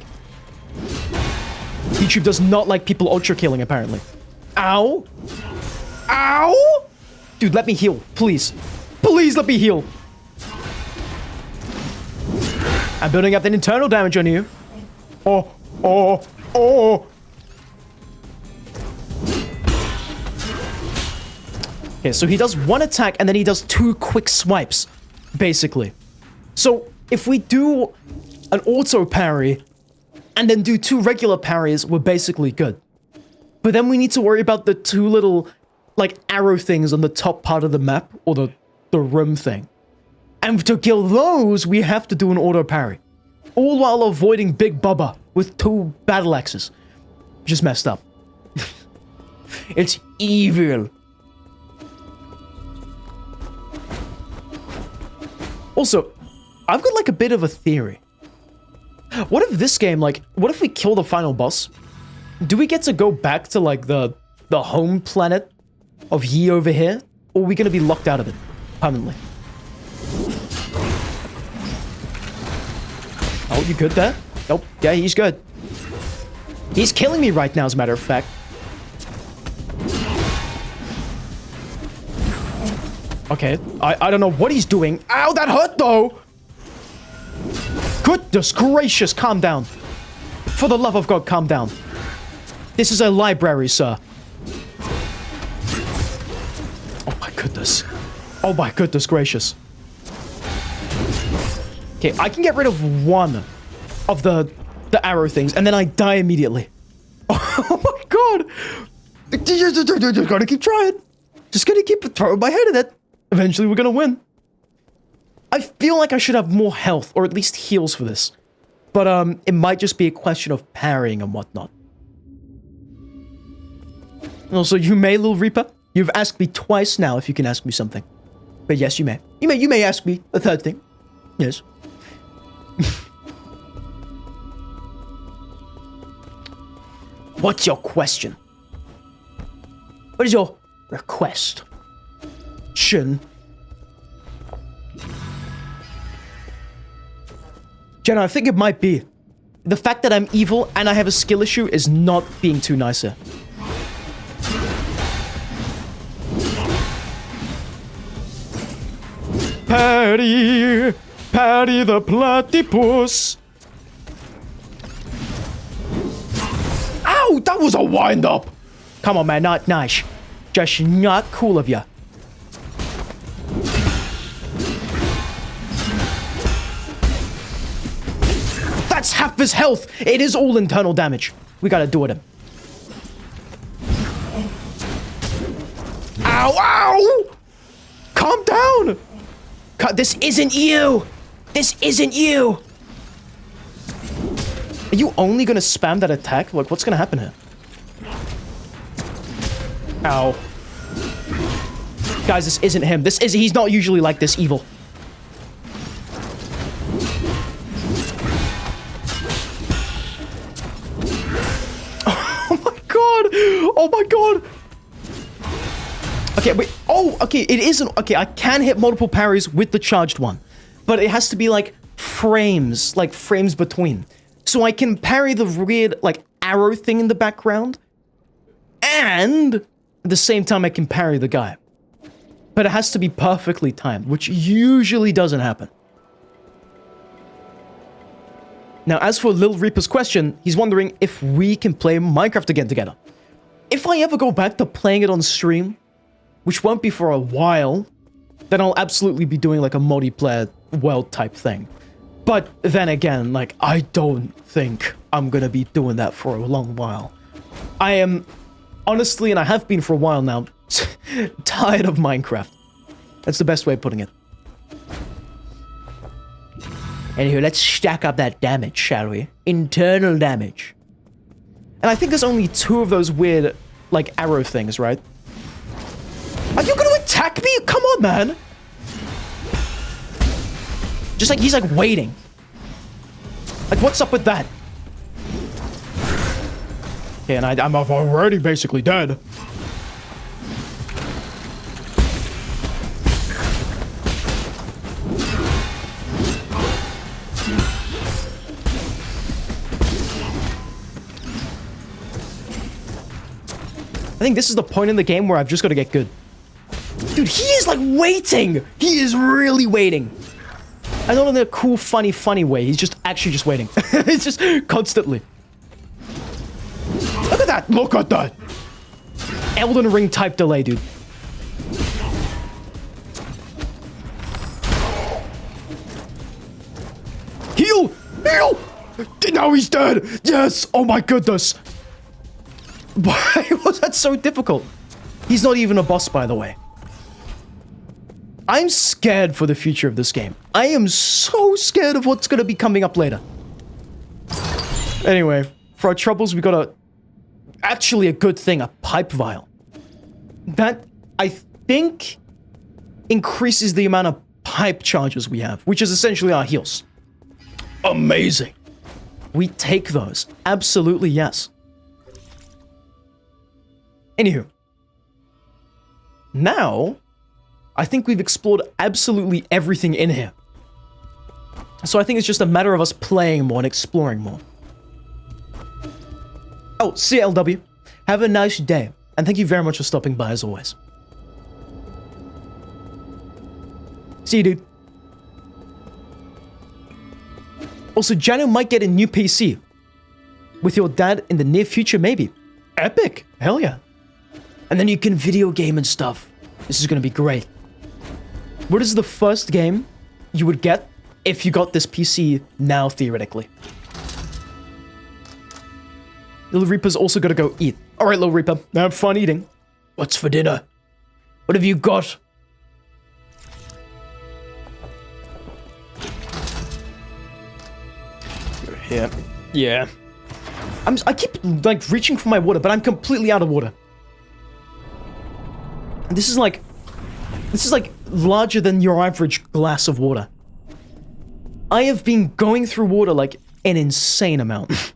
YouTube does not like people Ultra Killing, apparently. Ow! Ow! Dude, let me heal, please. Please let me heal. I'm building up that internal damage on you. Oh. Okay, so he does one attack and then he does 2 quick swipes, basically. So if we do an auto parry and then do 2 regular parries, we're basically good. But then we need to worry about the 2 little, like, arrow things on the top part of the map, or the room thing. And to kill those, we have to do an auto parry. All while avoiding Big Bubba with 2 battle axes. Just messed up. It's evil. Also, I've got like a bit of a theory. What if this game, like, what if we kill the final boss? Do we get to go back to like the home planet of Yi over here? Or are we gonna be locked out of it permanently? Oh, you good there? Nope. Yeah, he's good. He's killing me right now, as a matter of fact. Okay, I don't know what he's doing. Ow, that hurt though! Goodness gracious, calm down. For the love of God, calm down. This is a library, sir. Oh my goodness. Oh my goodness gracious. Okay, I can get rid of 1 of the arrow things, and then I die immediately. Oh my god! Just gotta keep trying. Just gonna keep throwing my head at it. Eventually we're gonna win. I feel like I should have more health, or at least heals for this. But it might just be a question of parrying and whatnot. And also, you may, Little Reaper. You've asked me twice now if you can ask me something. But yes, you may. You may ask me a 3rd thing. Yes. What's your question? What is your request? Jenna, I think it might be. The fact that I'm evil and I have a skill issue is not being too nice here. Party! Patty the platypus. Ow, that was a wind-up. Come on, man, not nice. Just not cool of you. That's half his health. It is all internal damage. We gotta do it. Ow, ow! Calm down. This isn't you. This isn't you. Are you only gonna spam that attack? Like, what's gonna happen here? Ow. Guys, this isn't him. He's not usually like this evil. Oh my god! Oh my god! Okay, wait. Oh, okay, it isn't. Okay, I can hit multiple parries with the charged one, but it has to be like frames between. So I can parry the weird, like, arrow thing in the background, and at the same time I can parry the guy. But it has to be perfectly timed, which usually doesn't happen. Now, as for Lil Reaper's question, he's wondering if we can play Minecraft again together. If I ever go back to playing it on stream, which won't be for a while, then I'll absolutely be doing like a multiplayer world type thing. But then again, like, I don't think I'm gonna be doing that for a long while. I am, honestly, and I have been for a while now, tired of Minecraft. That's the best way of putting it. Anywho, let's stack up that damage, shall we? Internal damage. And I think there's only 2 of those weird, like, arrow things, right? Are you gonna attack me? Come on, man! Just like, he's like waiting. Like, what's up with that? Okay, and I'm already basically dead. I think this is the point in the game where I've just got to get good. Dude, he is like waiting. He is really waiting. I don't know in a cool, funny way. He's just actually just waiting. It's just constantly. Look at that. Look at that. Elden Ring type delay, dude. Heal! Heal! Now he's dead. Yes. Oh my goodness. Why was that so difficult? He's not even a boss, by the way. I'm scared for the future of this game. I am so scared of what's going to be coming up later. Anyway, for our troubles, we got actually a good thing, a pipe vial. That, I think, increases the amount of pipe charges we have, which is essentially our heals. Amazing. We take those. Absolutely, yes. Anywho. Now, I think we've explored absolutely everything in here. So I think it's just a matter of us playing more and exploring more. Oh, see you, LW. Have a nice day. And thank you very much for stopping by, as always. See you, dude. Also, Jano might get a new PC. With your dad in the near future, maybe. Epic. Hell yeah. And then you can video game and stuff. This is going to be great. What is the first game you would get if you got this PC now, theoretically? Little Reaper's also got to go eat. All right, Little Reaper, have fun eating. What's for dinner? What have you got? You're here. Yeah. I keep, like, reaching for my water, but I'm completely out of water. This is like larger than your average glass of water. I have been going through water like an insane amount.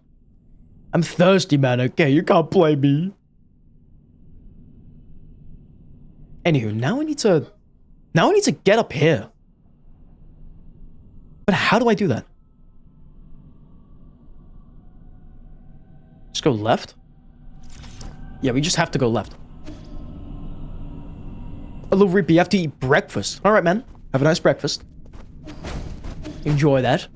I'm thirsty, man, okay? You can't play me. Anywho, now I need to get up here. But how do I do that? Just go left? Yeah, we just have to go left. A little Reaper, you have to eat breakfast. Alright, man. Have a nice breakfast. enjoy that.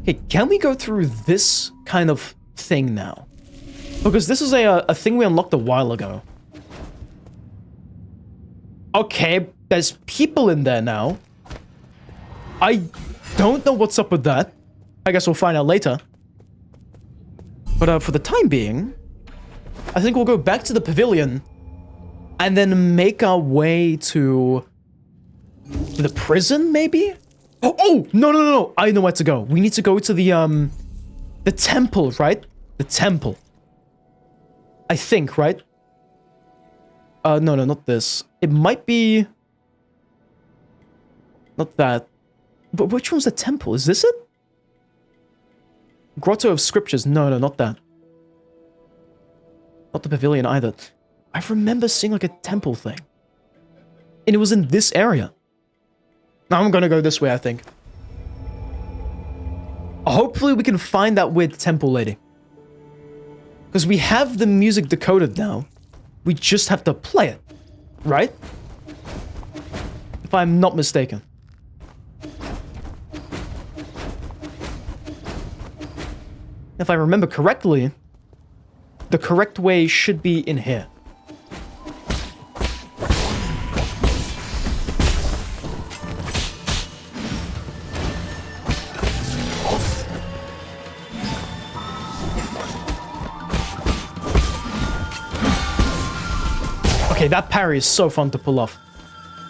Okay, can we go through this kind of thing now? Because this is a thing we unlocked a while ago. Okay, there's people in there now. I don't know what's up with that. I guess we'll find out later. But for the time being, I think we'll go back to the pavilion and then make our way to the prison, maybe? Oh, no. I know where to go. We need to go to the temple, right? The temple. I think, right? No, not this. It might be... Not that. But which one's the temple? Is this it? Grotto of Scriptures. No, not that. Not the pavilion either. I remember seeing like a temple thing. And it was in this area. Now I'm gonna go this way, I think. Hopefully we can find that weird temple lady. Because we have the music decoded now. We just have to play it. Right? If I'm not mistaken. If I remember correctly, the correct way should be in here. Okay, that parry is so fun to pull off.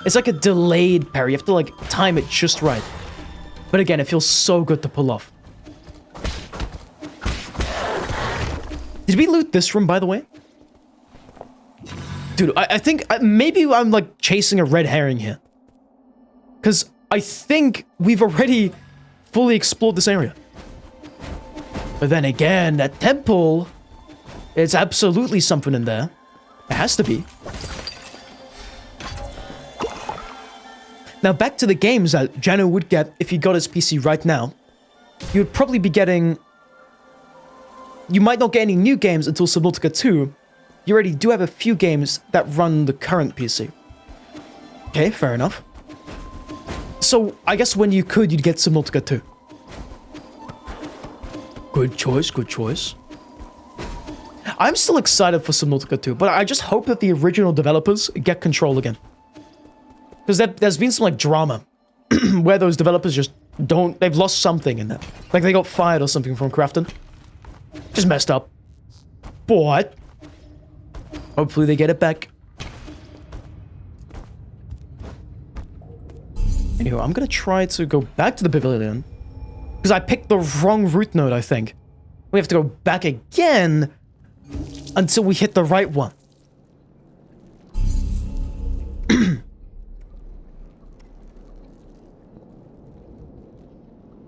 It's like a delayed parry. You have to like time it just right. But again, it feels so good to pull off. Did we loot this room, by the way? Dude, I think maybe I'm like chasing a red herring here. Because I think we've already fully explored this area. But then again, that temple, it's absolutely something in there. It has to be. Now back to the games that Jano would get if he got his PC right now. You would probably be getting... You might not get any new games until Subnautica 2. You already do have a few games that run the current PC. Okay, fair enough. So, I guess when you could, you'd get Subnautica 2. Good choice, good choice. I'm still excited for Subnautica 2, but I just hope that the original developers get control again. Because there's been some, like, drama where those developers just don't... They've lost something in that. Like, they got fired or something from crafting. Just messed up. But hopefully they get it back. Anyway, I'm gonna try to go back to the pavilion. Because I picked the wrong route node, I think. We have to go back again until we hit the right one.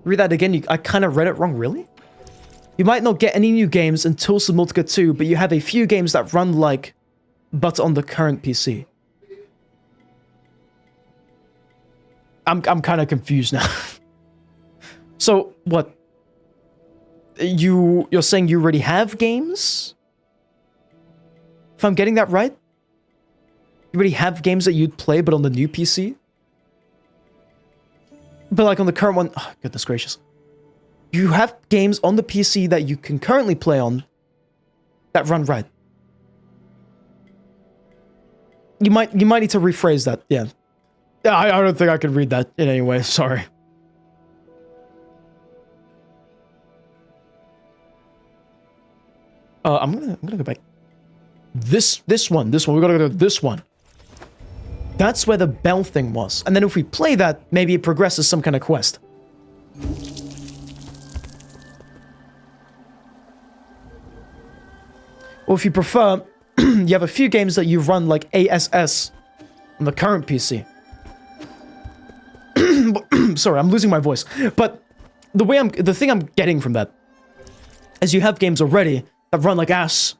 Read that again. I kind of read it wrong, really? You might not get any new games until Subnautica 2, but you have a few games that run like, but on the current PC. I'm kind of confused now. So, what? You're saying you already have games? If I'm getting that right? You already have games that you'd play, but on the new PC? But like on the current one... Oh, goodness gracious. You have games on the PC that you can currently play on that run right. You might need to rephrase that, yeah. Yeah, I don't think I could read that in any way, sorry. I'm gonna go back. This one, we gotta go to this one. That's where the bell thing was. And then if we play that, maybe it progresses some kind of quest. Or if you prefer, you have a few games that you run like ASS on the current PC. Sorry, I'm losing my voice. But the thing I'm getting from that is you have games already that run like ass.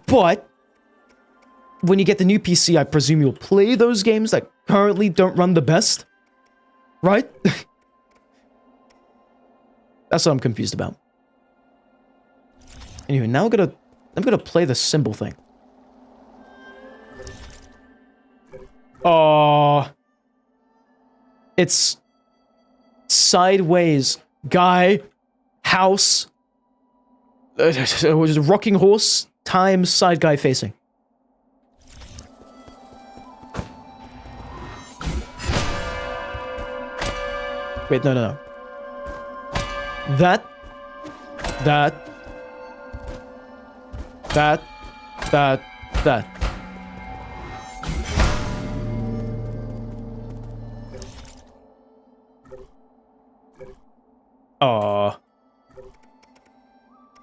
But when you get the new PC, I presume you'll play those games that currently don't run the best. Right? That's what I'm confused about. Anyway, now I'm gonna play the symbol thing. It's sideways. Guy. House. Was it rocking horse times side guy facing? Wait, no. That.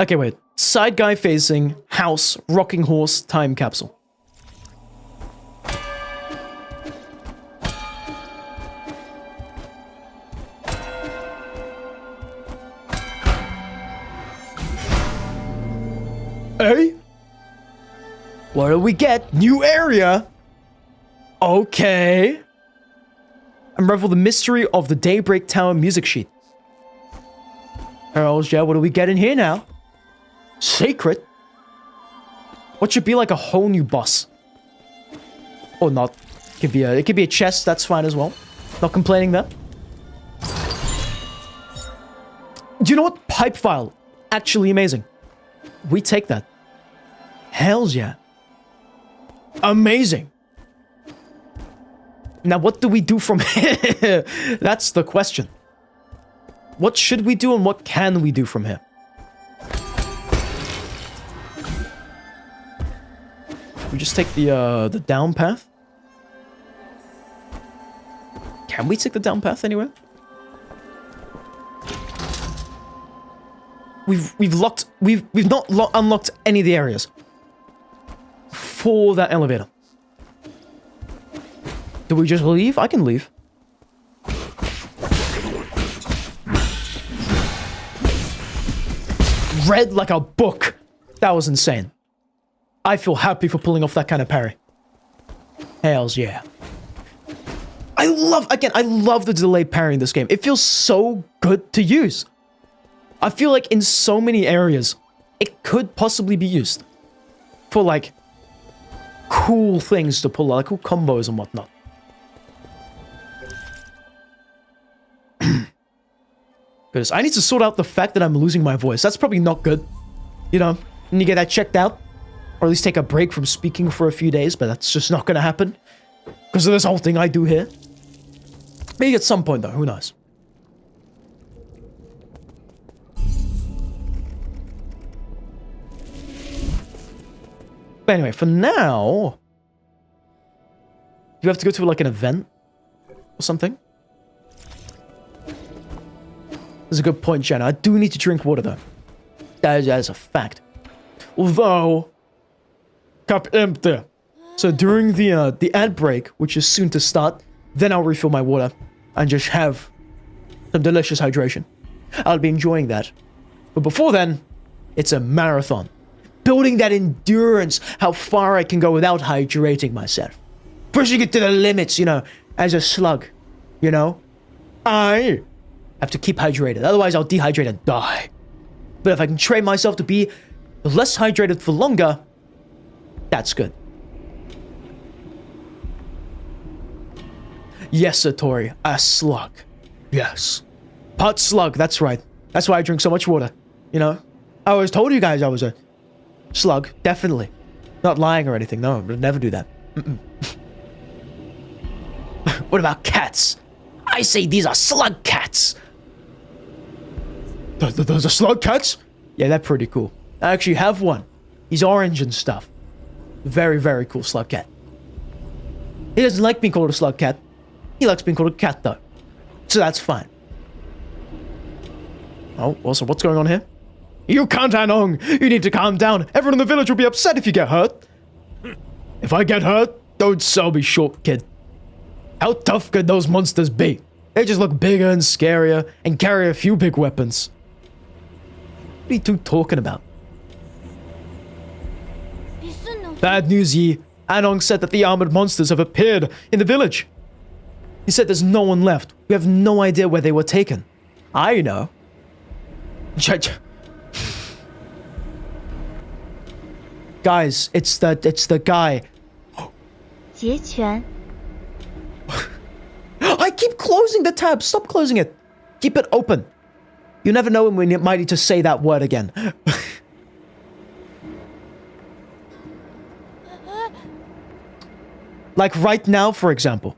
Okay, wait. Side guy facing, house, rocking horse, time capsule. Hey? What do we get? New area? Okay. Unravel the mystery of the Daybreak Tower music sheet. Hells yeah, what do we get in here now? Secret? What should be like a whole new boss? Or not. It could be a chest, that's fine as well. Not complaining there. Do you know what? Pipe file. Actually amazing. We take that. Hells yeah. Amazing. Now what do we do from here? That's the question. What should we do and what can we do from here? We just take the down path? Can we take the down path anywhere? We've not unlocked any of the areas for that elevator. Do we just leave? I can leave. Read like a book. That was insane. I feel happy for pulling off that kind of parry. Hells yeah. I love the delayed parry in this game. It feels so good to use. I feel like in so many areas, it could possibly be used for like cool things to pull out, like cool combos and whatnot. Because I need to sort out the fact that I'm losing my voice. That's probably not good. You know, need to get that checked out. Or at least take a break from speaking for a few days, but that's just not gonna happen. Because of this whole thing I do here. Maybe at some point though, who knows? But anyway, for now... You have to go to like an event? Or something? That's a good point, Jenna. I do need to drink water though. That is a fact. Although... Cup empty. So during the ad break, which is soon to start, then I'll refill my water and just have some delicious hydration. I'll be enjoying that. But before then, it's a marathon. Building that endurance, how far I can go without hydrating myself. Pushing it to the limits, you know, as a slug, you know? I have to keep hydrated, otherwise I'll dehydrate and die. But if I can train myself to be less hydrated for longer, that's good. Yes, Satori, a slug. Yes. Pot slug, that's right. That's why I drink so much water, you know? I always told you guys I was a slug, definitely. Not lying or anything, no, I'd never do that. What about cats? I say these are slug cats. Those are slug cats? Yeah, they're pretty cool. I actually have one. He's orange and stuff. Very, very cool slug cat. He doesn't like being called a slug cat. He likes being called a cat, though. So that's fine. Oh, also, what's going on here? You can't, Anong! You need to calm down. Everyone in the village will be upset if you get hurt. If I get hurt, don't sell me short, kid. How tough could those monsters be? They just look bigger and scarier and carry a few big weapons. What are you two talking about? Bad news, Yi. Anong said that the armored monsters have appeared in the village. He said there's no one left. We have no idea where they were taken. I know. Guys, it's the guy. 截拳 keep closing the tab. Stop closing it. Keep it open. You never know when you might need to say that word again. Like right now, for example.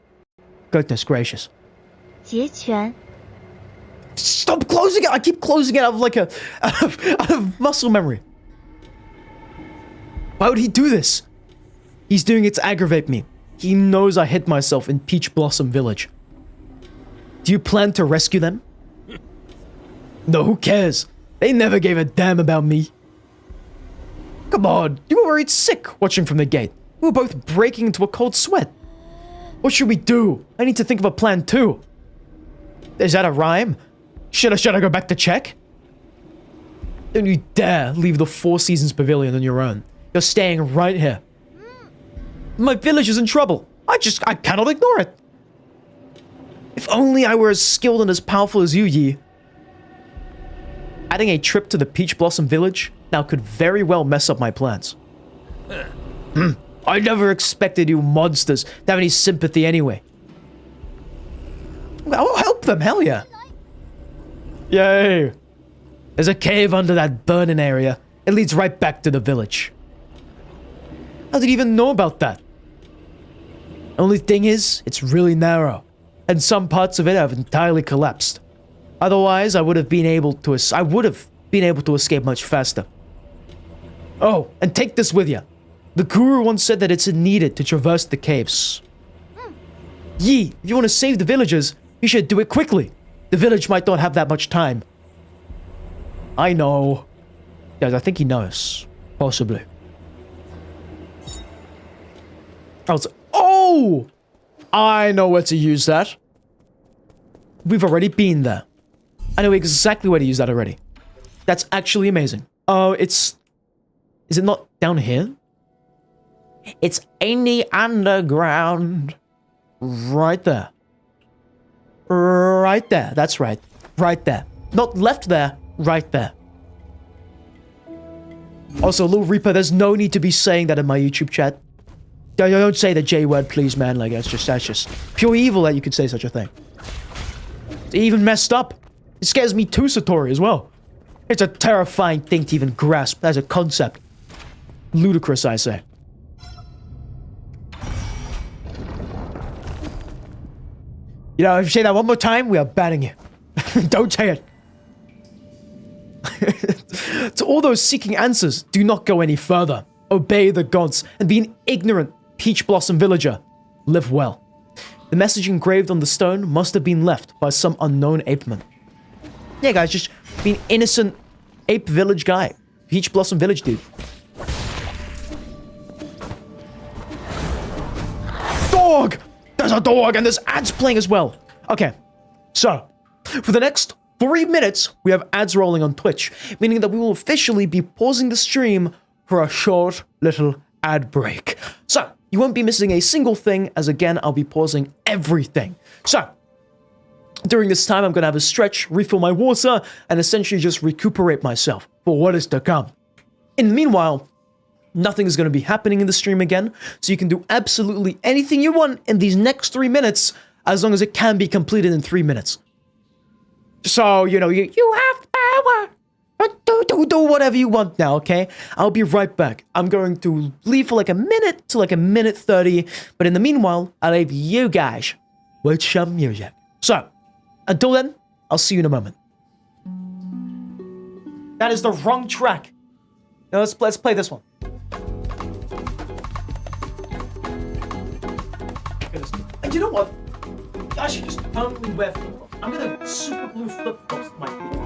Goodness gracious. 截拳 Stop closing it! I keep closing it out of like out of muscle memory. Why would he do this? He's doing it to aggravate me. He knows I hid myself in Peach Blossom Village. Do you plan to rescue them? No, who cares? They never gave a damn about me. Come on, you were worried sick watching from the gate. We were both breaking into a cold sweat. What should we do? I need to think of a plan too. Is that a rhyme? Should I go back to check? Don't you dare leave the Four Seasons Pavilion on your own. You're staying right here. My village is in trouble. I cannot ignore it. If only I were as skilled and as powerful as you, Yi. Adding a trip to the Peach Blossom Village now could very well mess up my plans. I never expected you monsters to have any sympathy anyway. I'll help them, hell yeah. Yay. There's a cave under that burning area. It leads right back to the village. How did you even know about that? Only thing is, it's really narrow, and some parts of it have entirely collapsed. Otherwise, I would have been able to escape much faster. Oh, and take this with you. The guru once said that it's needed to traverse the caves. Yi, if you want to save the villagers, you should do it quickly. The village might not have that much time. I know. Guys, I think he knows. Possibly. Oh! I know where to use that. We've already been there. I know exactly where to use that already. That's actually amazing. Oh, is it not down here? It's in the underground. Right there. Right there. That's right. Right there. Not left there. Right there. Also, Lil Reaper, there's no need to be saying that in my YouTube chat. Don't say the J word, please, man. Like, that's just pure evil that you could say such a thing. It's even messed up. It scares me too, Satori, as well. It's a terrifying thing to even grasp as a concept. Ludicrous, I say. You know, if you say that one more time, we are banning you. Don't say it. To all those seeking answers, do not go any further. Obey the gods and be an ignorant Peach Blossom villager. Live well. The message engraved on the stone must have been left by some unknown ape man. Yeah, guys, just be an innocent ape village guy. Peach Blossom village dude. Dog! There's a dog and there's ads playing as well. Okay, so for the next 3 minutes, we have ads rolling on Twitch, meaning that we will officially be pausing the stream for a short little ad break. So, you won't be missing a single thing, as again, I'll be pausing everything. So, during this time, I'm going to have a stretch, refill my water, and essentially just recuperate myself for what is to come. In the meanwhile, nothing is going to be happening in the stream again, so you can do absolutely anything you want in these next 3 minutes, as long as it can be completed in 3 minutes. So, you know, you have power. Do whatever you want now, okay? I'll be right back. I'm going to leave for like a minute to like a minute 30, but in the meanwhile, I'll leave you guys with some music. So, until then, I'll see you in a moment. That is the wrong track. Now let's play this one. And you know what? I should just permanently wear flip-flops. I'm gonna super glue flip-flops to my feet.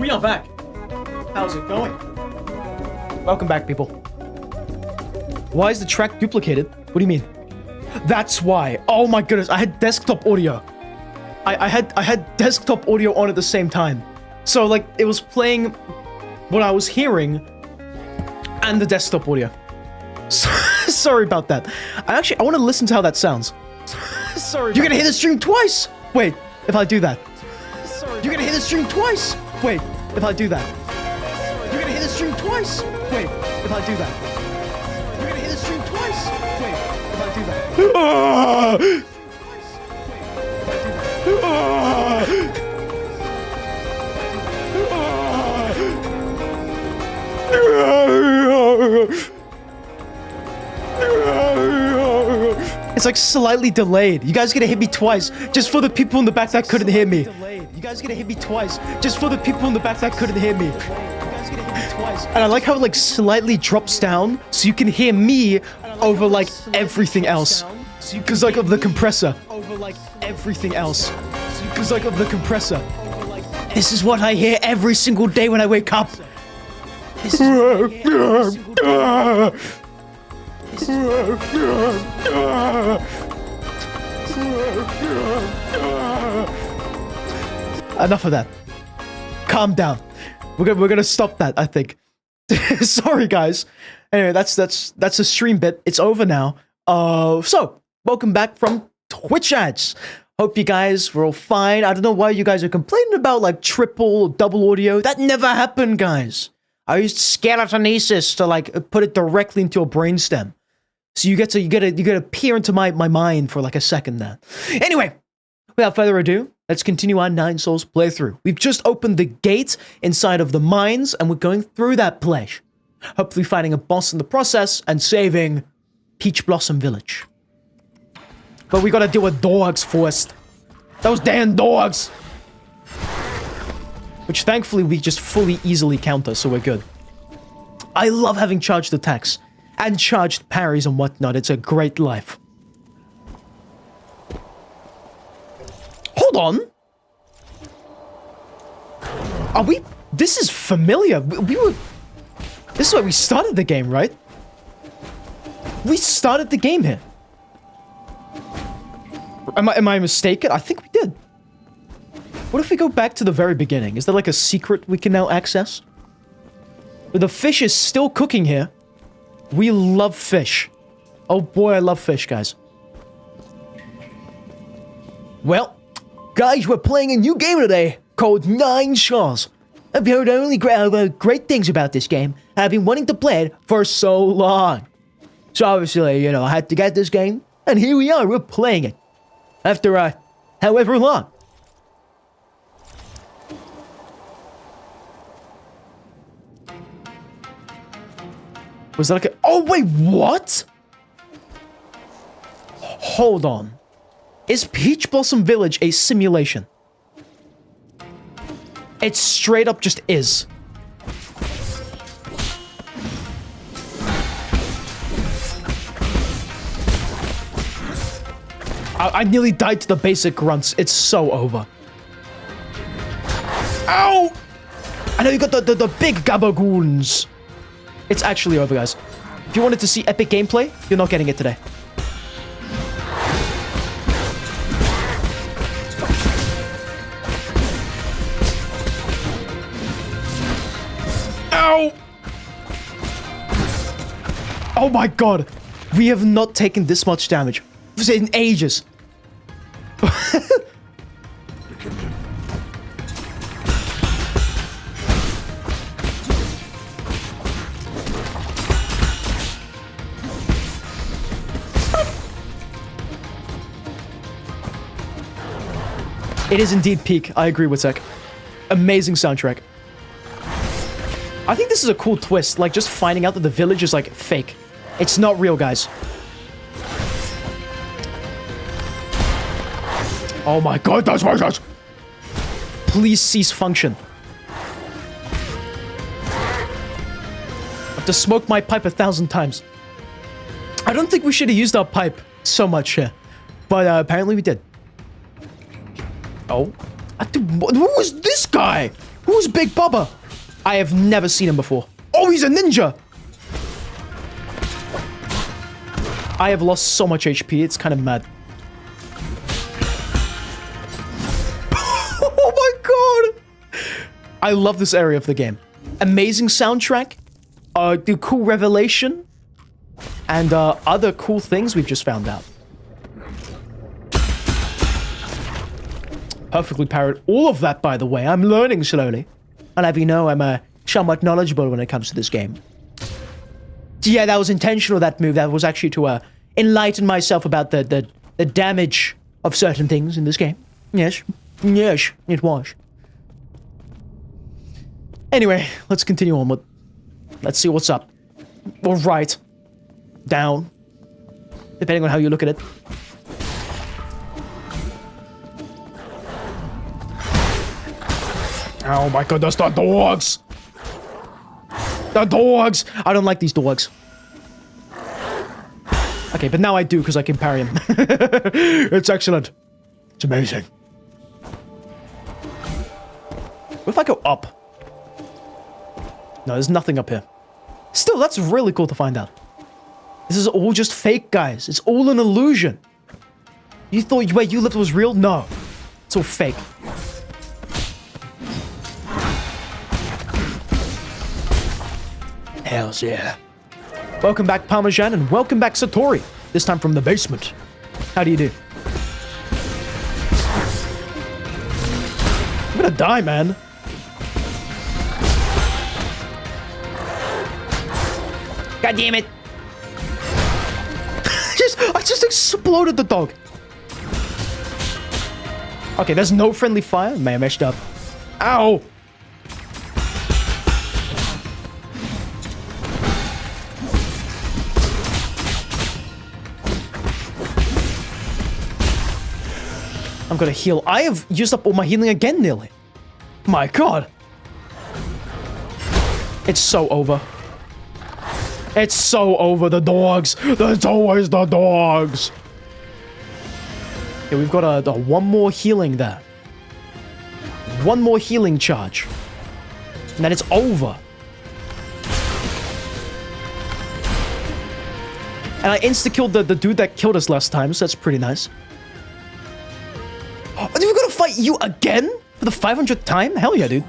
We are back. How's it going? Welcome back, people. Why is the track duplicated? What do you mean? That's why. Oh my goodness, I had desktop audio. I had desktop audio on at the same time. So like it was playing what I was hearing and the desktop audio. Sorry about that. I want to listen to how that sounds. Sorry. You're gonna hear the stream twice. Wait, if I do that. Sorry. You're gonna hear the stream twice. Wait, if I do that. You're gonna hear the stream twice. Wait, if I do that. You're gonna hear the stream twice. Wait, if I do that. It's like slightly delayed. You guys gonna hit me twice just for the people in the back that couldn't hear me. You guys gonna hit me twice just for the people in the back that couldn't hear me. And I like how it like slightly drops down so you can hear me over like everything else. Because like of the compressor. Over like everything else. Because like of the compressor. This is what I hear every single day when I wake up. This is what I hear every single day. Enough of that. Calm down. We're gonna stop that, I think. Sorry, guys. Anyway, that's a stream bit. It's over now. So welcome back from Twitch ads. Hope you guys were all fine. I don't know why you guys are complaining about like triple or double audio. That never happened, guys. I used skeletonesis to like put it directly into your brainstem. So you get to peer into my mind for like a second there. Anyway, without further ado, let's continue our Nine Souls playthrough. We've just opened the gate inside of the mines, and we're going through that place. Hopefully finding a boss in the process and saving Peach Blossom Village. But we gotta deal with dogs first. Those damn dogs! Which thankfully we just fully easily counter, so we're good. I love having charged attacks. And charged parries and whatnot. It's a great life. Hold on. Are we... This is familiar. We were... This is where we started the game, right? We started the game here. Am I mistaken? I think we did. What if we go back to the very beginning? Is there like a secret we can now access? But the fish is still cooking here. We love fish. Oh boy, I love fish, guys. Well, guys, we're playing a new game today called Nine Souls. I've heard only great things about this game. I've been wanting to play it for so long. So obviously, you know, I had to get this game, and here we are, we're playing it. After, however long. Was that like a... Oh, wait, what? Hold on. Is Peach Blossom Village a simulation? It straight up just is. I nearly died to the basic grunts. It's so over. Ow! I know you got the big gabagoons. It's actually over, guys. If you wanted to see epic gameplay, you're not getting it today. Ow! Oh my god. We have not taken this much damage in ages. It is indeed peak. I agree with Zek. Amazing soundtrack. I think this is a cool twist. Like, just finding out that the village is, like, fake. It's not real, guys. Oh my god, that's voices! Please cease function. I have to smoke my pipe 1,000 times. I don't think we should have used our pipe so much here. But apparently we did. Oh. Who was this guy? Who's Big Bubba? I have never seen him before. Oh, he's a ninja! I have lost so much HP, it's kind of mad. Oh my god! I love this area of the game. Amazing soundtrack, the cool revelation, and other cool things we've just found out. Perfectly parried all of that, by the way. I'm learning slowly. I'll have you know I'm somewhat knowledgeable when it comes to this game. So yeah, that was intentional, that move. That was actually to enlighten myself about the damage of certain things in this game. Yes. Yes, it was. Anyway, let's continue on with... Let's see what's up. Or right. Down. Depending on how you look at it. Oh my goodness, the dogs! The dogs! I don't like these dogs. Okay, but now I do because I can parry him. It's excellent. It's amazing. What if I go up? No, there's nothing up here. Still, that's really cool to find out. This is all just fake, guys. It's all an illusion. You thought where you lived was real? No. It's all fake. Hells yeah. Welcome back, Parmesan, and welcome back, Satori. This time from the basement. How do you do? I'm gonna die, man. God damn it. I just exploded the dog. Okay, there's no friendly fire. Man, I messed up. Ow! I'm gonna heal. I have used up all my healing again, nearly. My god. It's so over. It's so over, the dogs. There's always the dogs. Yeah, we've got a one more healing there. One more healing charge. And then it's over. And I insta-killed the dude that killed us last time, so that's pretty nice. Oh, we're gonna fight you again? For the 500th time? Hell yeah, dude.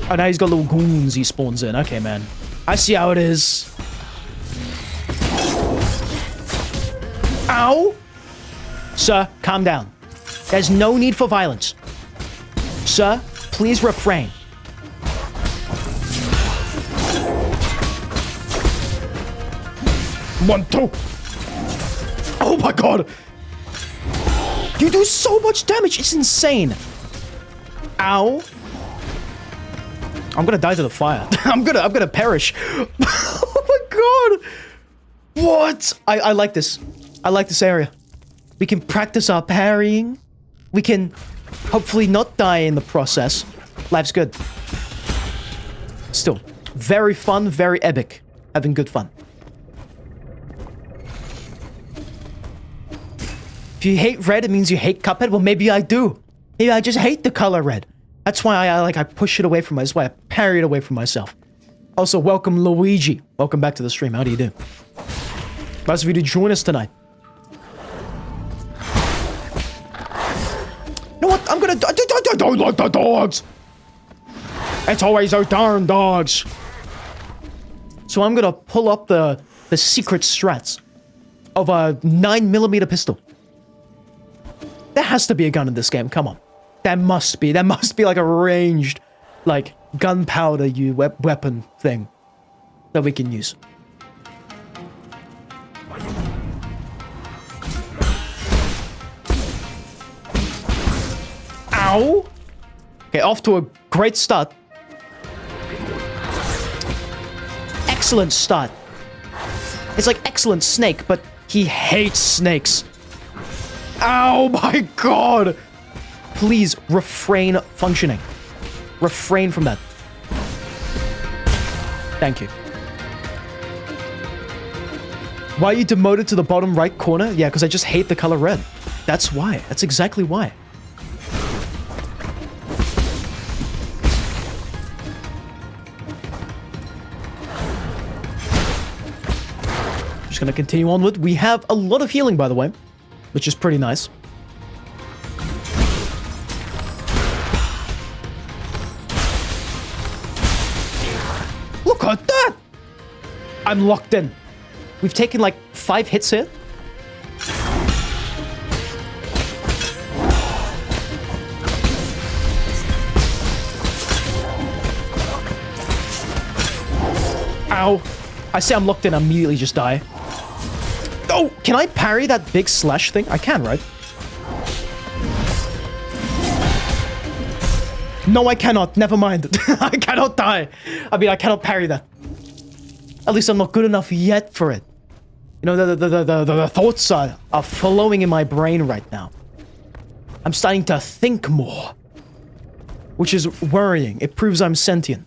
Oh, now he's got little goons he spawns in. Okay, man. I see how it is. Ow! Sir, calm down. There's no need for violence. Sir, please refrain. One, two. Oh my god. You do so much damage. It's insane. Ow. I'm gonna die to the fire. I'm gonna perish. Oh my god. What? I like this. I like this area. We can practice our parrying. We can hopefully not die in the process. Life's good. Still, very fun, very epic. Having good fun. If you hate red, it means you hate Cuphead. Well, maybe I do. Maybe I just hate the color red. That's why I push it away from myself. That's why I parry it away from myself. Also, welcome Luigi. Welcome back to the stream. How do you do? Nice of you to join us tonight. You know what? I'm gonna... I don't like the dogs. It's always those darn dogs. So I'm gonna pull up the secret strats of a 9mm pistol. There has to be a gun in this game. Come on. There must be. There must be like a ranged, like, gunpowder weapon thing that we can use. Ow! Okay, off to a great start. Excellent start. It's like excellent snake, but he hates snakes. Ow, my god! Please refrain functioning. Refrain from that. Thank you. Why are you demoted to the bottom right corner? Yeah, because I just hate the color red. That's why. That's exactly why. Just gonna continue onward. We have a lot of healing, by the way, which is pretty nice. Look at that! I'm locked in. We've taken like 5 hits here. Ow. I say I'm locked in, I immediately just die. Oh, can I parry that big slash thing? I can, right? No, I cannot. Never mind. I cannot die. I mean, I cannot parry that. At least I'm not good enough yet for it. You know, the thoughts are flowing in my brain right now. I'm starting to think more. Which is worrying. It proves I'm sentient.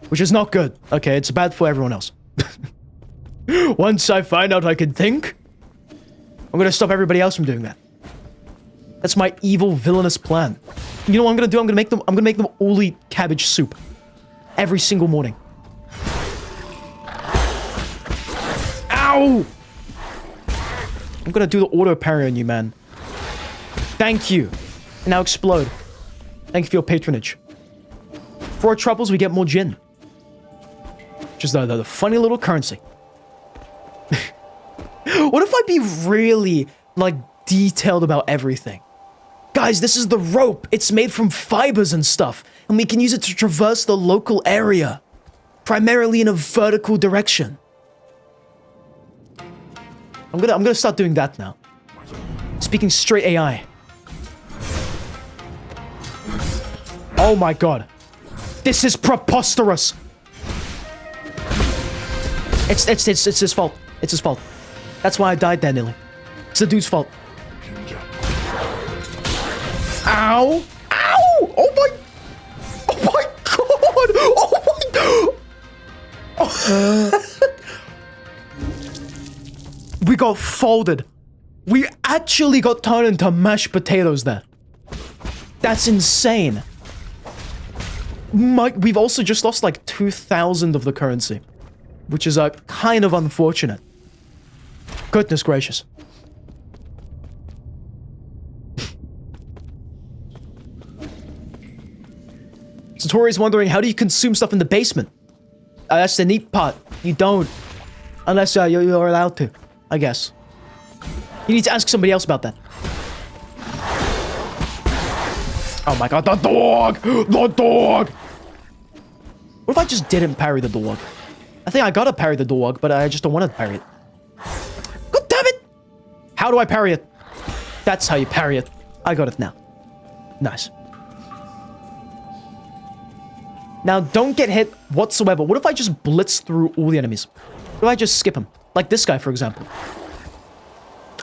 Which is not good. Okay, it's bad for everyone else. Once I find out I can think, I'm gonna stop everybody else from doing that. That's my evil, villainous plan. You know what I'm gonna do? I'm gonna make them all eat cabbage soup. Every single morning. Ow! I'm gonna do the auto parry on you, man. Thank you. And now explode. Thank you for your patronage. For our troubles, we get more gin. Just the funny little currency. What if I be really, like, detailed about everything? Guys, this is the rope. It's made from fibers and stuff. And we can use it to traverse the local area. Primarily in a vertical direction. I'm gonna start doing that now. Speaking straight AI. Oh my god. This is preposterous. It's his fault. It's his fault. That's why I died there, nearly. It's the dude's fault. Ow! Ow! Oh my... Oh my god! Oh my... Oh. We got folded. We actually got turned into mashed potatoes there. That's insane. We've also just lost like 2,000 of the currency. Which is kind of unfortunate. Goodness gracious. Satori's wondering, how do you consume stuff in the basement? That's the neat part. You don't. Unless you're allowed to, I guess. You need to ask somebody else about that. Oh my god, the dog! The dog! What if I just didn't parry the dog? I think I gotta parry the dog, but I just don't want to parry it. God damn it! How do I parry it? That's how you parry it. I got it now. Nice. Now, don't get hit whatsoever. What if I just blitz through all the enemies? What if I just skip them? Like this guy, for example.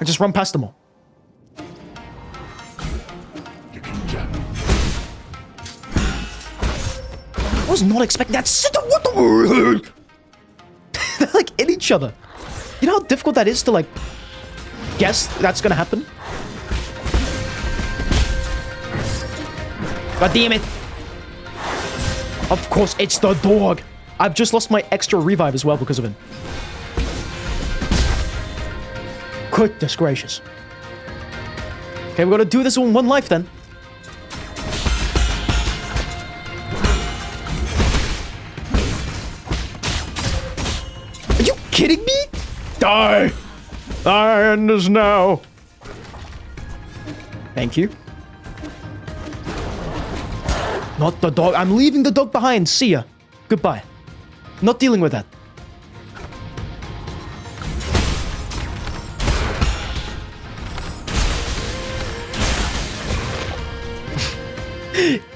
I just run past them all. I was not expecting that. What the... They're like in each other. You know how difficult that is to like guess that's gonna happen? God damn it. Of course, it's the dog. I've just lost my extra revive as well because of him. Goodness gracious. Okay, we're gonna do this in one life then. Are you kidding me? Die! Thy end is now. Thank you. Not the dog. I'm leaving the dog behind. See ya. Goodbye. Not dealing with that.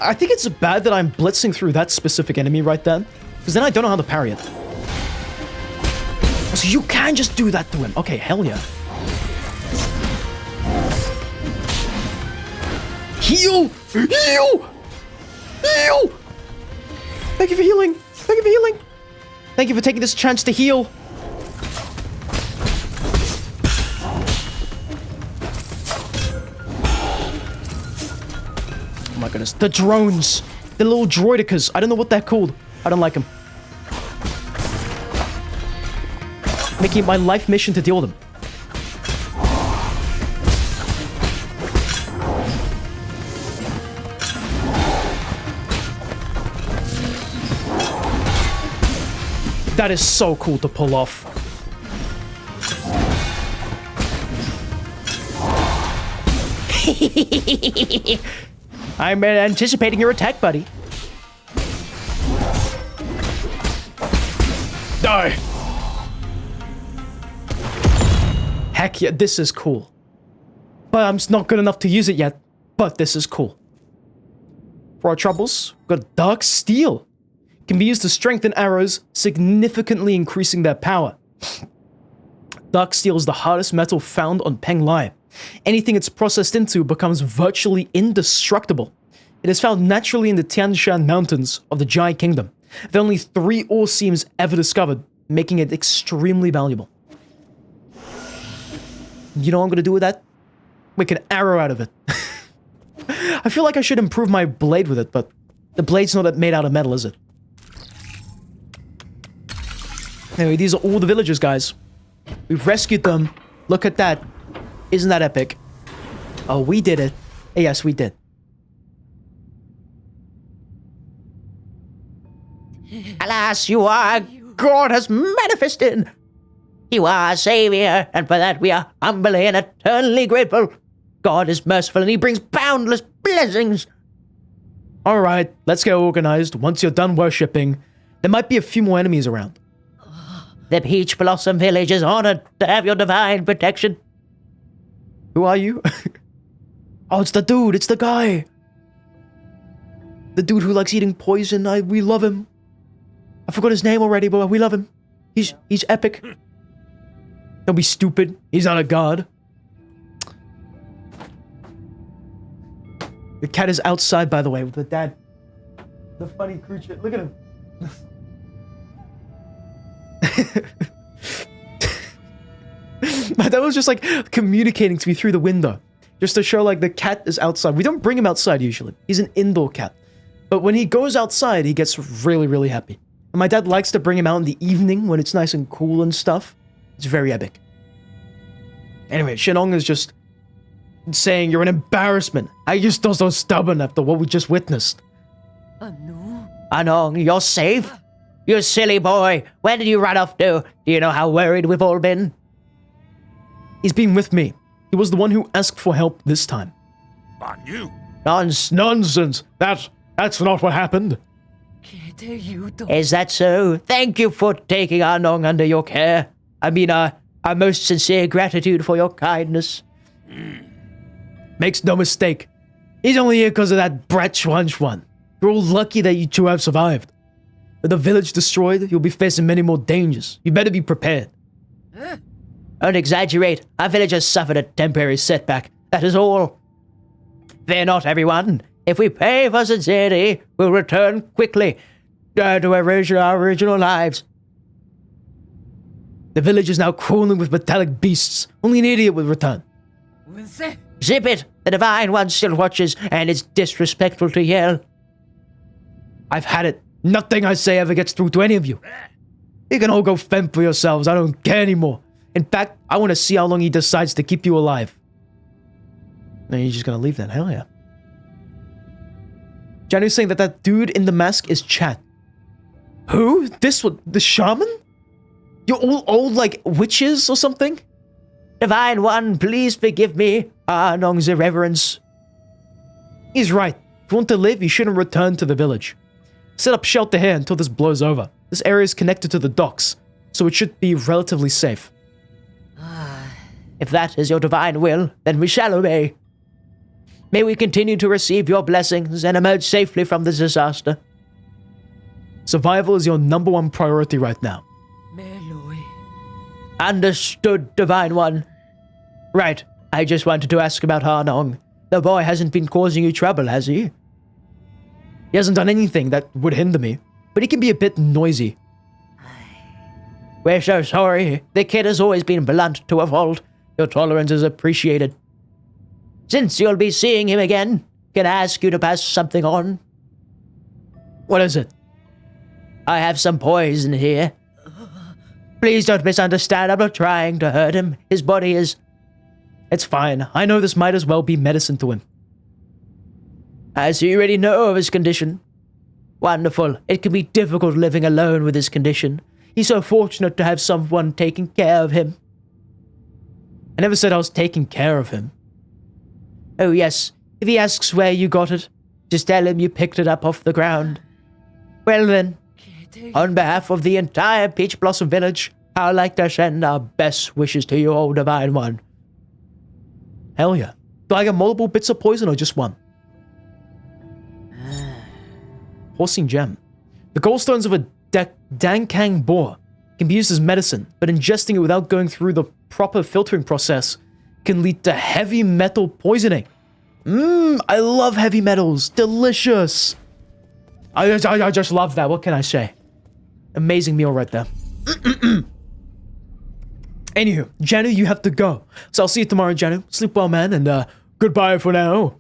I think it's bad that I'm blitzing through that specific enemy right then. Because then I don't know how to parry it. So you can just do that to him. Okay, hell yeah. Heal! Heal! Heal! Thank you for healing. Thank you for healing. Thank you for taking this chance to heal. my goodness. The drones. The little droidicas. I don't know what they're called. I don't like them. Making it my life mission to deal with them. That is so cool to pull off. I'm anticipating your attack, buddy. Die! Heck yeah, this is cool. But I'm not good enough to use it yet. But this is cool. For our troubles, we've got Dark Steel. Can be used to strengthen arrows, significantly increasing their power. Dark Steel is the hardest metal found on Peng Lai. Anything it's processed into becomes virtually indestructible. It is found naturally in the Tian Shan Mountains of the Jai Kingdom. There are only 3 ore seams ever discovered, making it extremely valuable. You know what I'm going to do with that? Make an arrow out of it. I feel like I should improve my blade with it, but the blade's not made out of metal, is it? Anyway, these are all the villagers, guys. We've rescued them. Look at that. Isn't that epic? Oh, we did it. Yes, we did. Alas, you are. God has manifested. You are our savior, and for that we are humbly and eternally grateful. God is merciful, and he brings boundless blessings. Alright, let's get organized. Once you're done worshipping, there might be a few more enemies around. The Peach Blossom Village is honored to have your divine protection. Who are you? Oh, it's the dude. It's the guy. The dude who likes eating poison. We love him. I forgot his name already, but we love him. He's epic. Don't be stupid. He's not a god. The cat is outside, by the way, with the dad. The funny creature. Look at him. My dad was just like communicating to me through the window. Just to show like the cat is outside. We don't bring him outside usually. He's an indoor cat. But when he goes outside, he gets really, really happy. And my dad likes to bring him out in the evening when it's nice and cool and stuff. It's very epic. Anyway, Shenong is just saying you're an embarrassment. How you still so stubborn after what we just witnessed? Anong, you're safe? You silly boy. Where did you run off to? Do you know how worried we've all been? He's been with me. He was the one who asked for help this time. Nonsense. That's not what happened. Is that so? Thank you for taking Anong under your care. I mean, our most sincere gratitude for your kindness. Makes no mistake. He's only here because of that brat Schwan. You're all lucky that you two have survived. With the village destroyed, you'll be facing many more dangers. You better be prepared. Don't exaggerate. Our village has suffered a temporary setback. That is all. Fear not, everyone. If we pray for sincerity, we'll return quickly to our original lives. The village is now crawling with metallic beasts. Only an idiot would return. Zip it! The Divine One still watches, and it's disrespectful to yell. I've had it. Nothing I say ever gets through to any of you. You can all go fend for yourselves. I don't care anymore. In fact, I want to see how long he decides to keep you alive. No, you're just gonna leave then. Hell yeah. Janu's saying that dude in the mask is Chat. Who? This one? The shaman? You're all old like witches or something? Divine One, please forgive me, Anong's irreverence. He's right. If you want to live, you shouldn't return to the village. Set up shelter here until this blows over. This area is connected to the docks, so it should be relatively safe. If that is your divine will, then we shall obey. May we continue to receive your blessings and emerge safely from this disaster. Survival is your #1 priority right now. Understood, Divine One. Right, I just wanted to ask about Hanong. The boy hasn't been causing you trouble, has he? He hasn't done anything that would hinder me, but he can be a bit noisy. We're so sorry. The kid has always been blunt to a fault. Your tolerance is appreciated. Since you'll be seeing him again, can I ask you to pass something on? What is it? I have some poison here. Please don't misunderstand. I'm not trying to hurt him. His body is... It's fine. I know this might as well be medicine to him. As you already know of his condition. Wonderful. It can be difficult living alone with his condition. He's so fortunate to have someone taking care of him. I never said I was taking care of him. Oh yes, if he asks where you got it, just tell him you picked it up off the ground. Well then, on behalf of the entire Peach Blossom Village, I'd like to send our best wishes to you, oh Divine One. Hell yeah. Do I get multiple bits of poison or just one? Horsing gem. The gallstones of a Dankang boar can be used as medicine, but ingesting it without going through the proper filtering process can lead to heavy metal poisoning. I love heavy metals. Delicious. I just love that. What can I say? Amazing meal right there. Anywho, Janu, you have to go. So I'll see you tomorrow, Janu. Sleep well, man, and goodbye for now.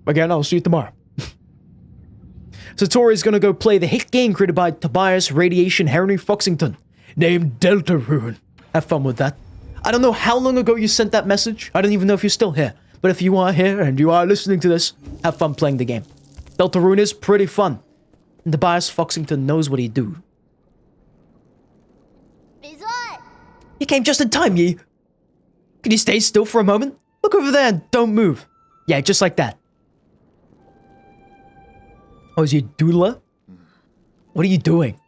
Again, I'll see you tomorrow. So Tori's gonna go play the hit game created by Tobias Radiation Henry Foxington, named Deltarune. Have fun with that. I don't know how long ago you sent that message. I don't even know if you're still here. But if you are here and you are listening to this, have fun playing the game. Deltarune is pretty fun. And Tobias Foxington knows what he do. You came just in time, Yi. Can you stay still for a moment? Look over there and don't move. Yeah, just like that. Oh, is he a doodler? What are you doing?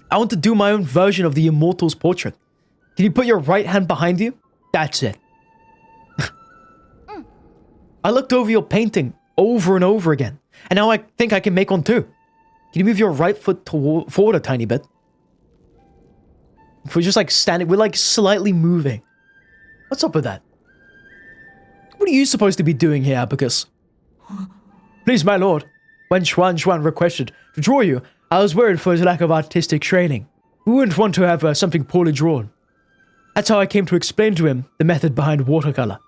I want to do my own version of the Immortal's portrait. Can you put your right hand behind you? That's it. I looked over your painting over and over again, and now I think I can make one too. Can you move your right foot forward a tiny bit? If we're just like standing, we're like slightly moving. What's up with that? What are you supposed to be doing here, Abacus? Please, my lord. When Xuan requested to draw you, I was worried for his lack of artistic training. We wouldn't want to have something poorly drawn. That's how I came to explain to him the method behind watercolor.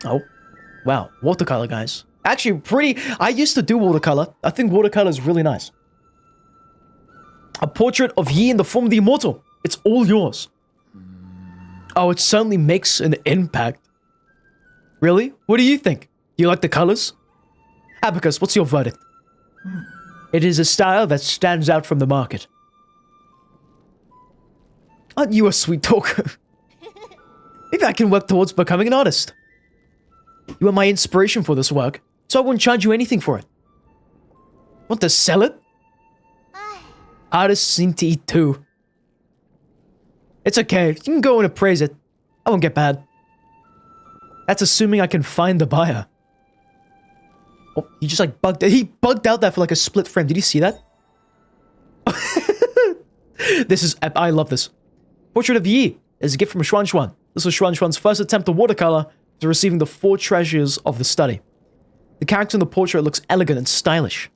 Oh, wow. Watercolor, guys. Actually, I used to do watercolor. I think watercolor is really nice. A portrait of Yi in the form of the Immortal. It's all yours. Oh, it certainly makes an impact. Really? What do you think? You like the colors? Abacus, what's your verdict? It is a style that stands out from the market. Aren't you a sweet talker? Maybe I can work towards becoming an artist. You are my inspiration for this work, so I wouldn't charge you anything for it. Want to sell it? Artists seem to eat too. It's okay, you can go and appraise it. I won't get mad. That's assuming I can find the buyer. Oh, he just like bugged it. He bugged out there for like a split frame. Did you see that? I love this. Portrait of Yi is a gift from Xuan. This was Xuan's first attempt at watercolor to receiving the 4 treasures of the study. The character in the portrait looks elegant and stylish.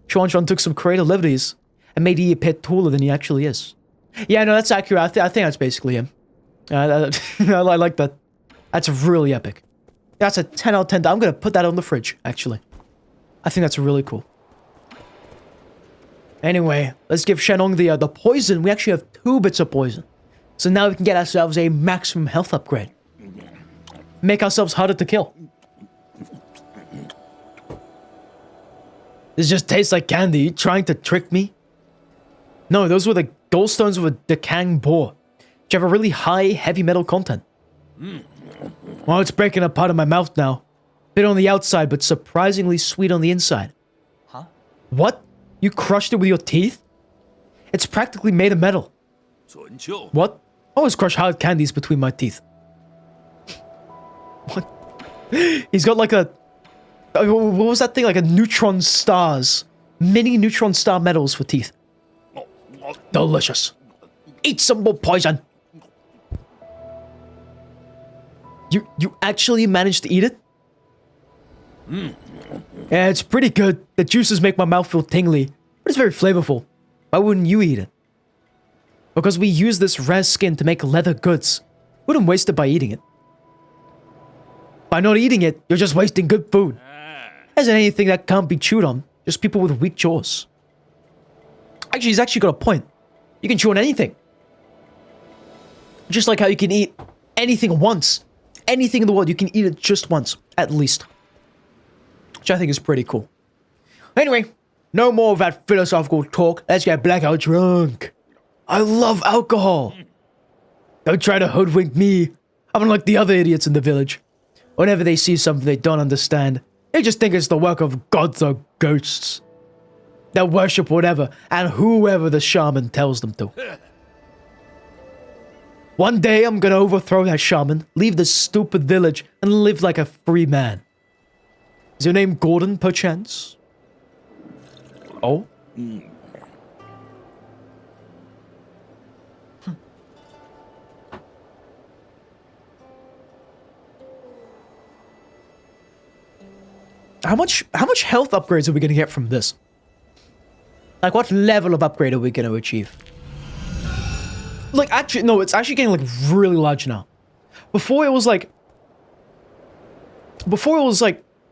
Xuan took some creative liberties and made Yi appear taller than he actually is. Yeah, no, that's accurate. I think that's basically him. I like that. That's really epic. That's a 10 out of 10. I'm going to put that on the fridge, actually. I think that's really cool. Anyway, let's give Shenong the poison. We actually have 2 bits of poison. So now we can get ourselves a maximum health upgrade. Make ourselves harder to kill. This just tastes like candy. You trying to trick me? No, those were the gallstones of a Dakang boar, which have a really high heavy metal content. Well, it's breaking apart in my mouth now. Bit on the outside, but surprisingly sweet on the inside. Huh? What? You crushed it with your teeth? It's practically made of metal. What? I always crush hard candies between my teeth. What? He's got like a... What was that thing? Like a neutron stars. Mini neutron star metals for teeth. Delicious. Eat some more poison. You actually managed to eat it? Yeah, it's pretty good. The juices make my mouth feel tingly, but it's very flavorful. Why wouldn't you eat it? Because we use this rare skin to make leather goods. Wouldn't waste it by eating it. By not eating it, you're just wasting good food. Isn't anything that can't be chewed on. Just people with weak jaws. Actually, he's actually got a point. You can chew on anything. Just like how you can eat anything once. Anything in the world, you can eat it just once, at least. Which I think is pretty cool. Anyway, no more of that philosophical talk. Let's get blackout drunk. I love alcohol. Don't try to hoodwink me. I'm unlike the other idiots in the village. Whenever they see something they don't understand, they just think it's the work of gods or ghosts. They'll worship whatever and whoever the shaman tells them to. One day I'm gonna overthrow that shaman, leave this stupid village, and live like a free man. Is your name Gordon, perchance? Oh? How much health upgrades are we gonna get from this? Like, what level of upgrade are we gonna achieve? Like, actually, no, it's actually getting, like, really large now. Before it was like,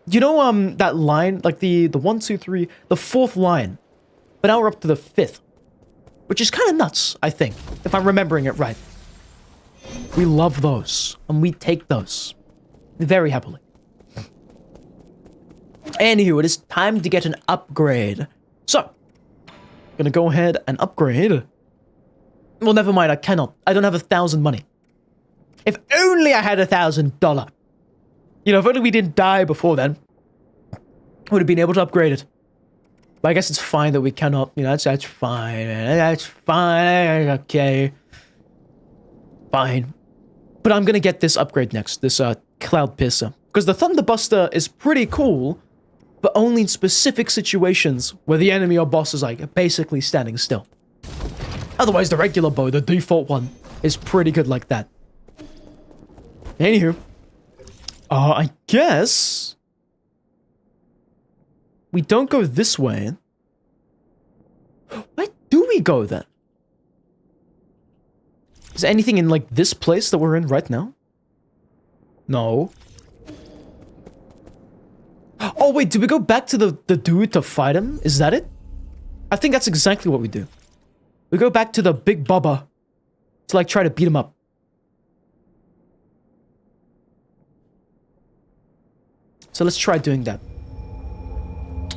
you know, that line, like the 1, 2, 3, the fourth line. But now we're up to the 5th. Which is kind of nuts, I think, if I'm remembering it right. We love those, and we take those very happily. Anywho, it is time to get an upgrade. So, gonna go ahead and upgrade. Well, never mind, I cannot. I don't have 1,000 money. If only I had $1,000. You know, if only we didn't die before then, I would have been able to upgrade it. But I guess it's fine that we cannot. You know, that's fine, man. That's fine. Okay. Fine. But I'm gonna get this upgrade next. This, Cloud Piercer. Because the Thunderbuster is pretty cool, but only in specific situations where the enemy or boss is, like, basically standing still. Otherwise, the regular bow, the default one, is pretty good like that. Anywho. I guess we don't go this way. Where do we go then? Is there anything in, like, this place that we're in right now? No. Oh, wait, do we go back to the dude to fight him? Is that it? I think that's exactly what we do. We go back to the big Bubba to, like, try to beat him up. So let's try doing that.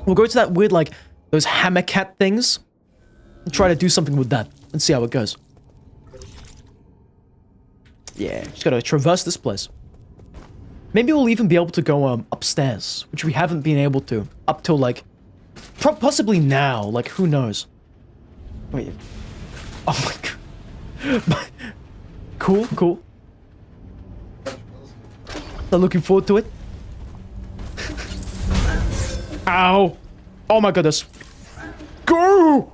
We'll go to that weird, like, those hammer cat things and try to do something with that and see how it goes. Yeah, just gotta traverse this place. Maybe we'll even be able to go upstairs, which we haven't been able to up till, like, possibly now. Like, who knows? Wait. Oh my god. Cool, cool. I'm looking forward to it. Ow. Oh my goodness. Go!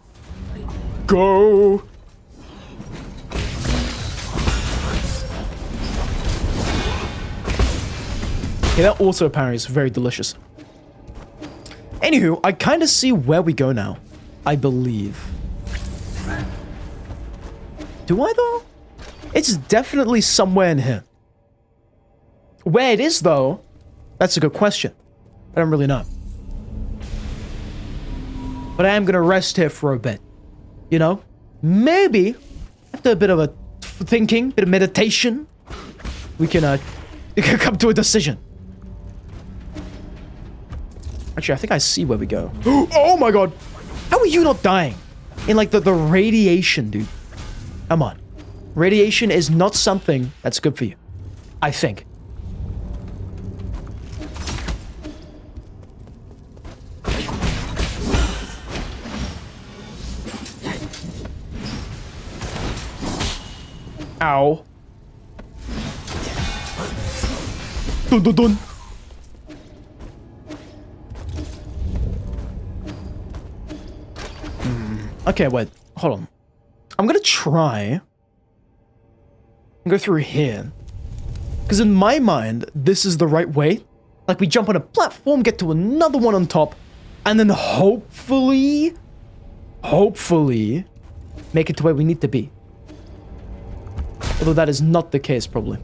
Go! Yeah, that auto parry is very delicious. Anywho, I kind of see where we go now. I believe. Do I, though? It's definitely somewhere in here. Where it is, though, that's a good question. I don't really know. But I am going to rest here for a bit. You know? Maybe, after a bit of a thinking, bit of meditation, we can come to a decision. Actually, I think I see where we go. Oh my god! How are you not dying? In, like, the radiation, dude. Come on. Radiation is not something that's good for you. I think. Ow. Dun dun dun. Okay, wait. Hold on. I'm gonna try and go through here. Because in my mind, this is the right way. Like, we jump on a platform, get to another one on top, and then hopefully, make it to where we need to be. Although that is not the case, probably.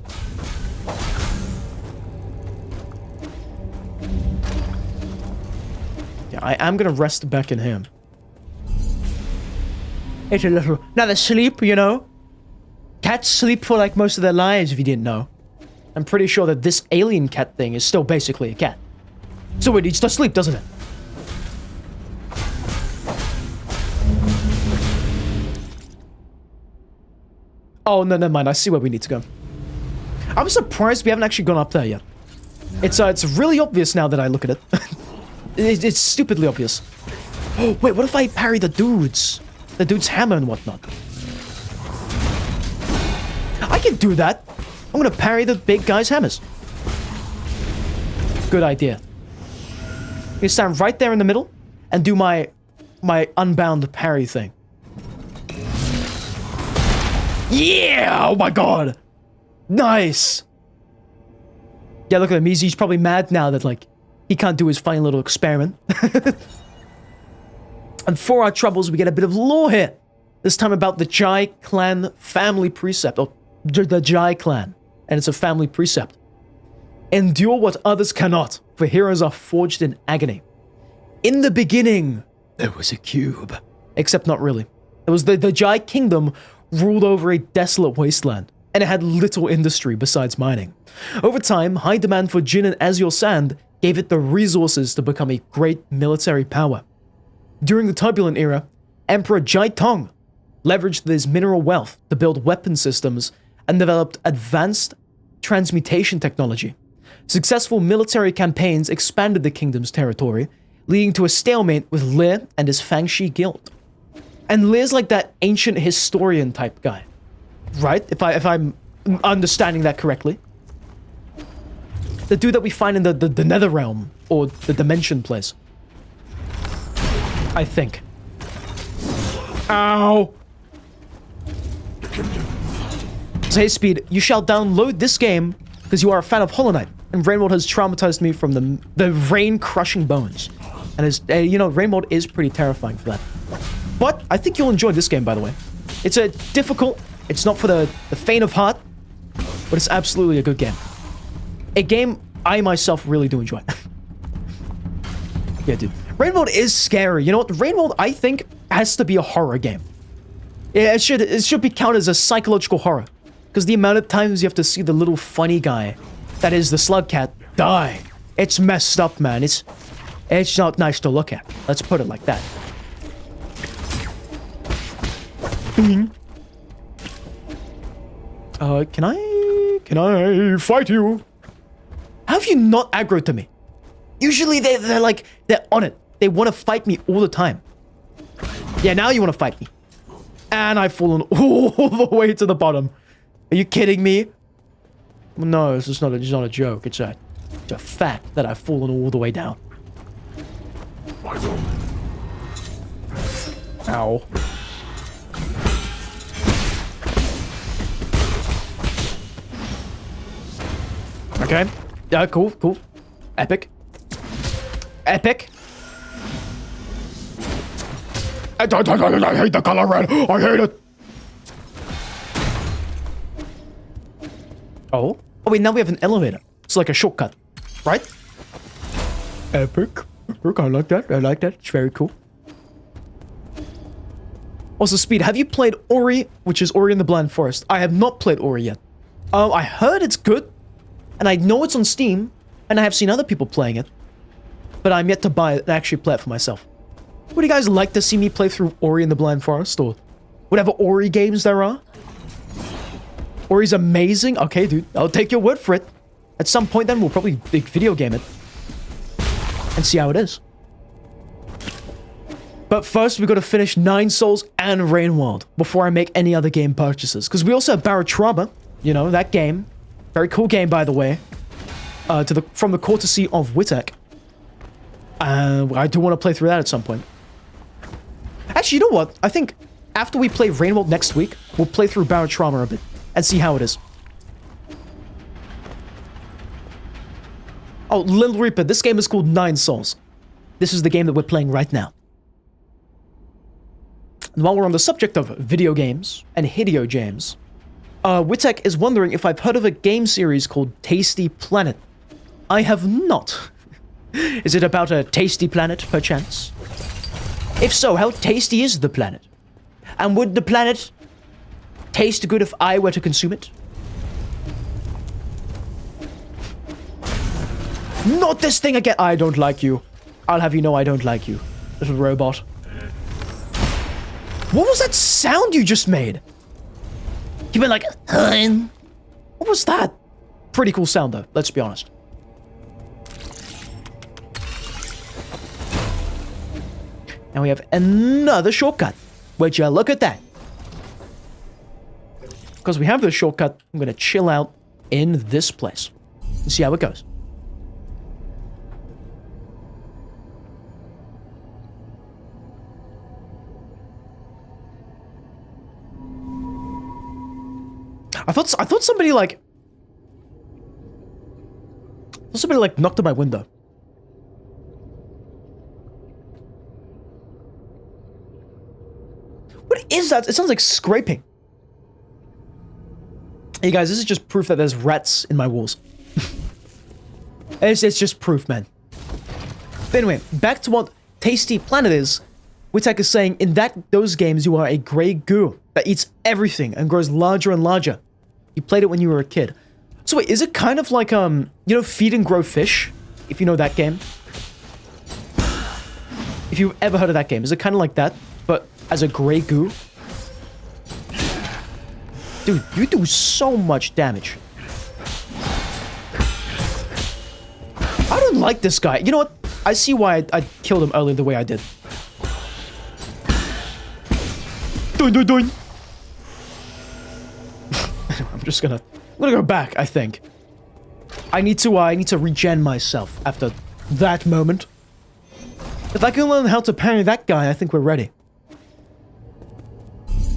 I am gonna rest back in him. It's a little... Now they sleep, you know? Cats sleep for like most of their lives, if you didn't know. I'm pretty sure that this alien cat thing is still basically a cat. So it needs to sleep, doesn't it? Oh, no, never mind. I see where we need to go. I'm surprised we haven't actually gone up there yet. It's really obvious now that I look at it. It's stupidly obvious. Oh, wait, what if I parry the dude's hammer and whatnot? I can do that. I'm gonna parry the big guy's hammers. Good idea. You stand right there in the middle and do my unbound parry thing. Yeah! Oh my god! Nice! Yeah, look at him. He's probably mad now that, like, he can't do his funny little experiment. And for our troubles, we get a bit of lore here. This time about the Jai clan family precept, or the Jai clan. And it's a family precept. Endure what others cannot, for heroes are forged in agony. In the beginning, there was a cube. Except not really. It was the Jai kingdom ruled over a desolate wasteland, and it had little industry besides mining. Over time, high demand for Jin and Azure sand gave it the resources to become a great military power. During the turbulent era, Emperor Jai Tong leveraged his mineral wealth to build weapon systems and developed advanced transmutation technology. Successful military campaigns expanded the kingdom's territory, leading to a stalemate with Lear and his Fangshi guild. And Lear's like that ancient historian type guy, right? If I'm understanding that correctly. The dude that we find in the Nether Realm, or the Dimension place. I think. Ow! So hey Speed, you shall download this game because you are a fan of Hollow Knight, and Rainbow has traumatized me from the rain-crushing bones. And it's, you know, Rainbow is pretty terrifying for that. But I think you'll enjoy this game, by the way. It's a difficult, it's not for the faint of heart, but it's absolutely a good game. A game I myself really do enjoy. Yeah, dude. Rainbow is scary. You know what? Rainbow, I think, has to be a horror game. Yeah, it should be counted as a psychological horror. Because the amount of times you have to see the little funny guy, that is the slug cat, die. It's messed up, man. It's not nice to look at. Let's put it like that. Can I fight you? How have you not aggroed to me? Usually they're on it. They want to fight me all the time. Yeah, now you want to fight me. And I've fallen all the way to the bottom. Are you kidding me? No, it's not a joke. It's a fact that I've fallen all the way down. Ow. Okay. Yeah, cool. Epic. Epic. I hate the color red. I hate it. Oh, wait, now we have an elevator. It's like a shortcut, right? Epic. I like that. It's very cool. Also, Speed, have you played Ori, which is Ori in the Blind Forest? I have not played Ori yet. I heard it's good, and I know it's on Steam, and I have seen other people playing it, but I'm yet to buy it and actually play it for myself. Would you guys like to see me play through Ori in the Blind Forest, or whatever Ori games there are? Ori's amazing? Okay, dude, I'll take your word for it. At some point then, we'll probably big video game it. And see how it is. But first, we gotta finish 9 Souls and Rainworld before I make any other game purchases. Because we also have Baratrama, you know, that game. Very cool game, by the way. From the courtesy of Witek. I do want to play through that at some point. Actually, you know what? I think after we play Rainworld next week, we'll play through Baratrama a bit and see how it is. Oh, Little Reaper, this game is called 9 Souls. This is the game that we're playing right now. And while we're on the subject of video games and Hideo James, Witek is wondering if I've heard of a game series called Tasty Planet. I have not. Is it about a tasty planet, perchance? If so, how tasty is the planet? And would the planet taste good if I were to consume it? Not this thing again! I don't like you. I'll have you know I don't like you, little robot. What was that sound you just made? You went like, hun. What was that? Pretty cool sound though, let's be honest. And we have another shortcut. Would you look at that? Because we have this shortcut, I'm gonna chill out in this place and see how it goes. I thought somebody like knocked on my window. What is that? It sounds like scraping. Hey guys, this is just proof that there's rats in my walls. It's just proof, man. But anyway, back to what Tasty Planet is. Witek is saying, in those games, you are a grey goo that eats everything and grows larger and larger. You played it when you were a kid. So wait, is it kind of like, you know, Feed and Grow Fish? If you know that game. If you've ever heard of that game, is it kind of like that, but as a grey goo? Dude, you do so much damage. I don't like this guy. You know what? I see why I killed him earlier the way I did. Doing, doing, doing. I'm gonna go back, I think. I need to regen myself after that moment. If I can learn how to parry that guy, I think we're ready.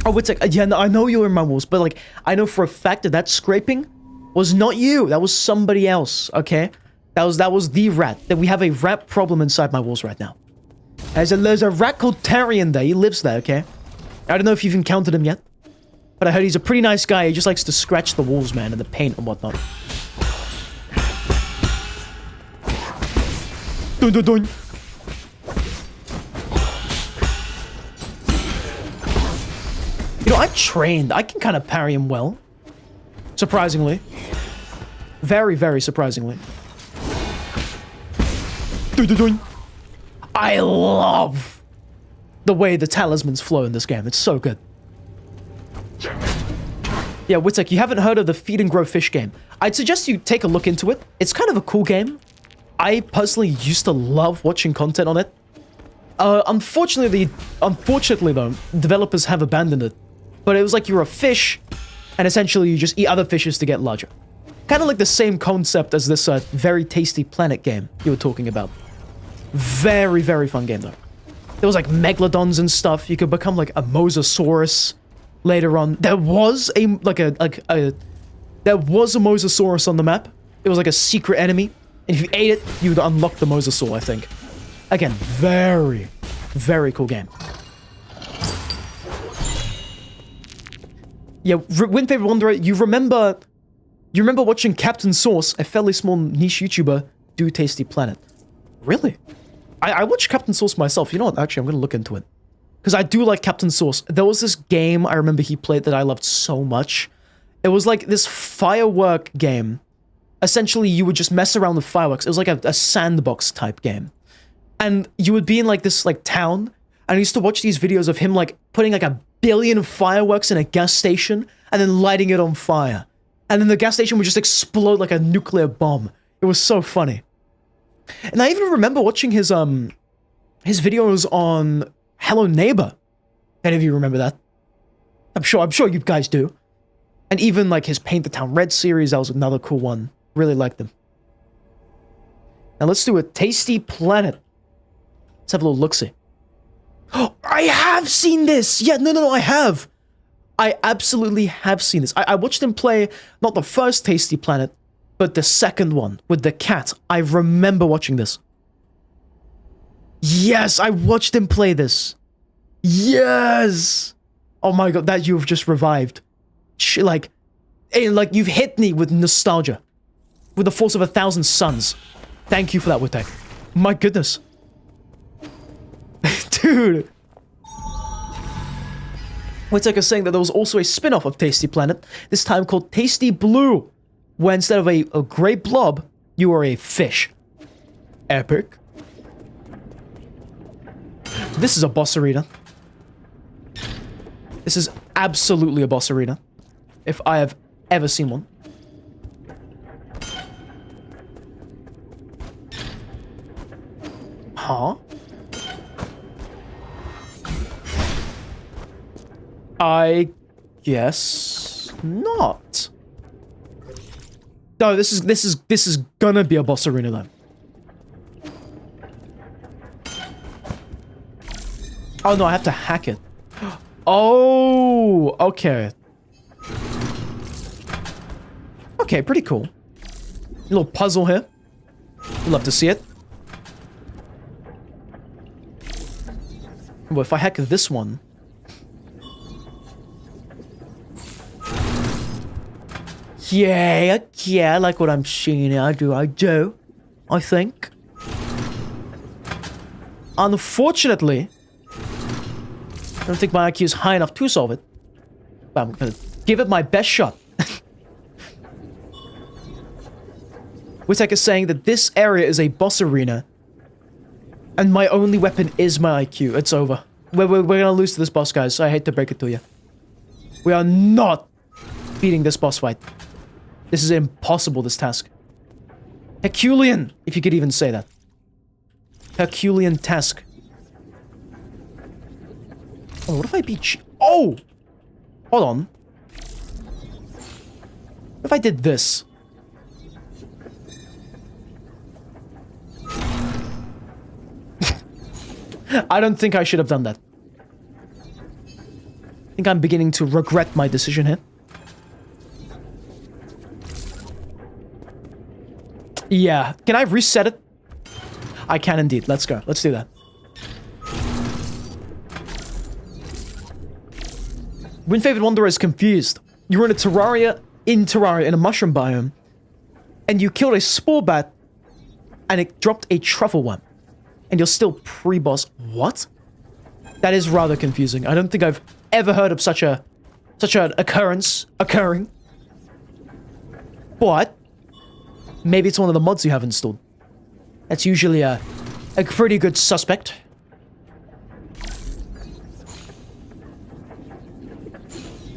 Oh, it's like, yeah, no, I know you're in my walls, but like, I know for a fact that that scraping was not you. That was somebody else, okay? That was the rat. That we have a rat problem inside my walls right now. There's a rat called Tarian there. He lives there, okay? I don't know if you've encountered him yet, but I heard he's a pretty nice guy. He just likes to scratch the walls, man, and the paint and whatnot. Dun, dun, dun. You know, I'm trained. I can kind of parry him well. Surprisingly. Very, very surprisingly. Dun, dun, dun. I love the way the talismans flow in this game. It's so good. Yeah, Witek, you haven't heard of the Feed and Grow Fish game. I'd suggest you take a look into it. It's kind of a cool game. I personally used to love watching content on it. Unfortunately though, developers have abandoned it. But it was like you're a fish, and essentially you just eat other fishes to get larger. Kind of like the same concept as this very tasty planet game you were talking about. Very, very fun game though. There was like megalodons and stuff. You could become like a mosasaurus later on. There was a mosasaurus on the map. It was like a secret enemy, and if you ate it, you would unlock the mosasaur, I think. Again, very, very cool game. Yeah, Wind Favorite Wanderer, you remember watching Captain Sauce, a fairly small niche YouTuber, do Tasty Planet. Really? I watched Captain Sauce myself. You know what? Actually, I'm going to look into it. Because I do like Captain Sauce. There was this game I remember he played that I loved so much. It was like this firework game. Essentially, you would just mess around with fireworks. It was like a sandbox type game. And you would be in like this like town. And I used to watch these videos of him like putting like 1 billion fireworks in a gas station and then lighting it on fire. And then the gas station would just explode like a nuclear bomb. It was so funny. And I even remember watching his videos on Hello Neighbor. Any of you remember that? I'm sure you guys do. And even like his Paint the Town Red series, that was another cool one. Really liked them. Now let's do a Tasty Planet. Let's have a little look-see. Oh, I have seen this! Yeah, no, I have. I absolutely have seen this. I watched him play, not the first Tasty Planet, but the second one with the cat. I remember watching this. Yes, I watched him play this. Yes! Oh my god, that you've just revived. Like you've hit me with nostalgia. With the force of 1,000 suns. Thank you for that, Witek. My goodness. Dude. Whittaker is saying that there was also a spin-off of Tasty Planet, this time called Tasty Blue, where instead of a gray blob, you are a fish. Epic. This is a boss arena. This is absolutely a boss arena, if I have ever seen one. Huh? I guess not. No, this is gonna be a boss arena though. Oh no, I have to hack it. Oh, okay. Okay, pretty cool. A little puzzle here. Love to see it. Well, if I hack this one. Yeah, I like what I'm seeing here. I do. I think. Unfortunately, I don't think my IQ is high enough to solve it. But I'm gonna give it my best shot. Whittaker is saying that this area is a boss arena. And my only weapon is my IQ. It's over. We're gonna lose to this boss, guys. I hate to break it to you. We are not beating this boss fight. This is impossible, this task. Herculean, if you could even say that. Herculean task. Oh, what if I beat... Oh! Hold on. What if I did this? I don't think I should have done that. I think I'm beginning to regret my decision here. Yeah. Can I reset it? I can indeed. Let's go. Let's do that. Wind Favored Wanderer is confused. You were in a Terraria, in a mushroom biome, and you killed a spore bat, and it dropped a truffle one. And you're still pre-boss. What? That is rather confusing. I don't think I've ever heard of such an occurrence occurring. But maybe it's one of the mods you have installed. That's usually a pretty good suspect.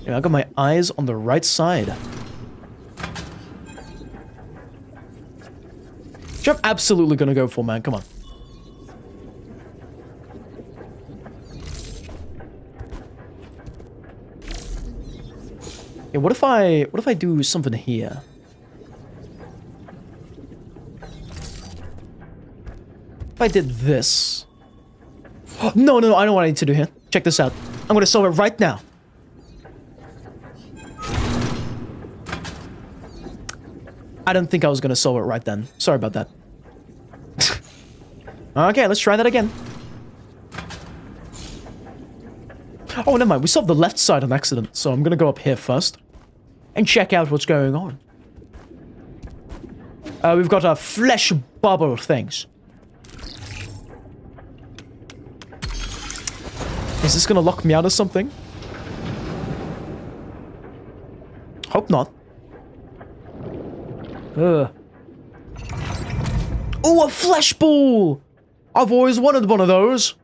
Yeah, I got my eyes on the right side. Which I'm absolutely gonna go for, man. Come on. Yeah, what if I do something here? If I did this. No, I know what I need to do here. Check this out. I'm gonna solve it right now. I don't think I was gonna solve it right then. Sorry about that. Okay, let's try that again. Oh, never mind. We solved the left side on accident, so I'm gonna go up here first and check out what's going on. We've got our flesh bubble things. Is this gonna lock me out of something? Hope not. Ugh. Oh, a flesh ball! I've always wanted one of those.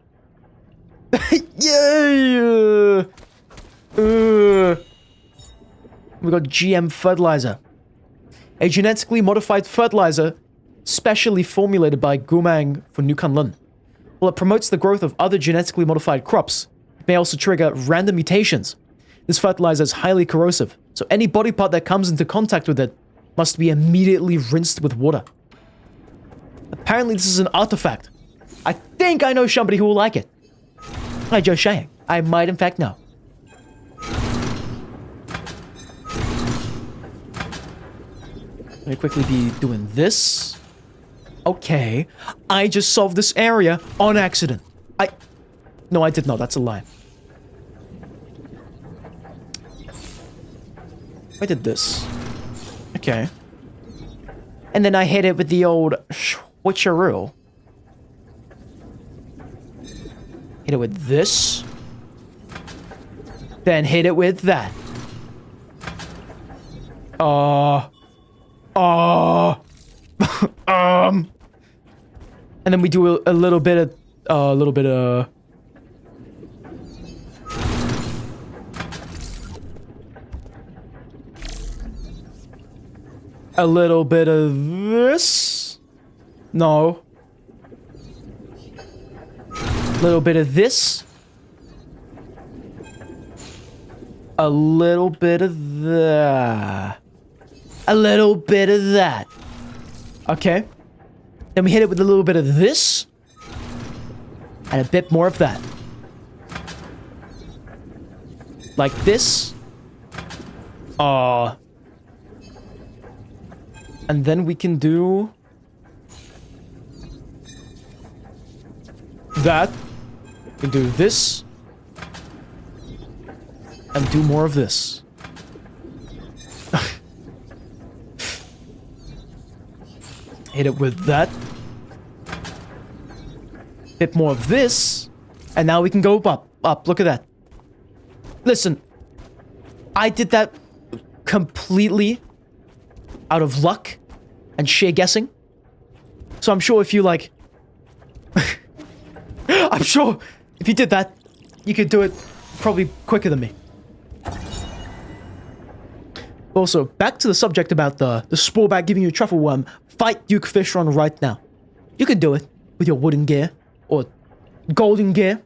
Yay! We got GM fertilizer. A genetically modified fertilizer specially formulated by Gumang for New Kunlun. While it promotes the growth of other genetically modified crops, it may also trigger random mutations. This fertilizer is highly corrosive, so any body part that comes into contact with it must be immediately rinsed with water. Apparently this is an artifact. I think I know somebody who will like it. Hi, Joe Shang. I might in fact know. Let me quickly be doing this. Okay. I just solved this area on accident. No, I did not. That's a lie. I did this. Okay. And then I hit it with the old switcheroo. Hit it with this. Then hit it with that. And then we do a little bit of, a little bit of this. No. A little bit of this. A little bit of that. A little bit of that. Okay. Then we hit it with a little bit of this. And a bit more of that. Like this. And then we can do that. We can do this. And do more of this. Hit it with that. Bit more of this. And now we can go up. Up. Look at that. Listen. I did that completely out of luck and sheer guessing. So I'm sure if you like... I'm sure if you did that, you could do it probably quicker than me. Also, back to the subject about the spore bag giving you a truffle worm. Fight Duke Fishron right now. You can do it with your wooden gear or golden gear.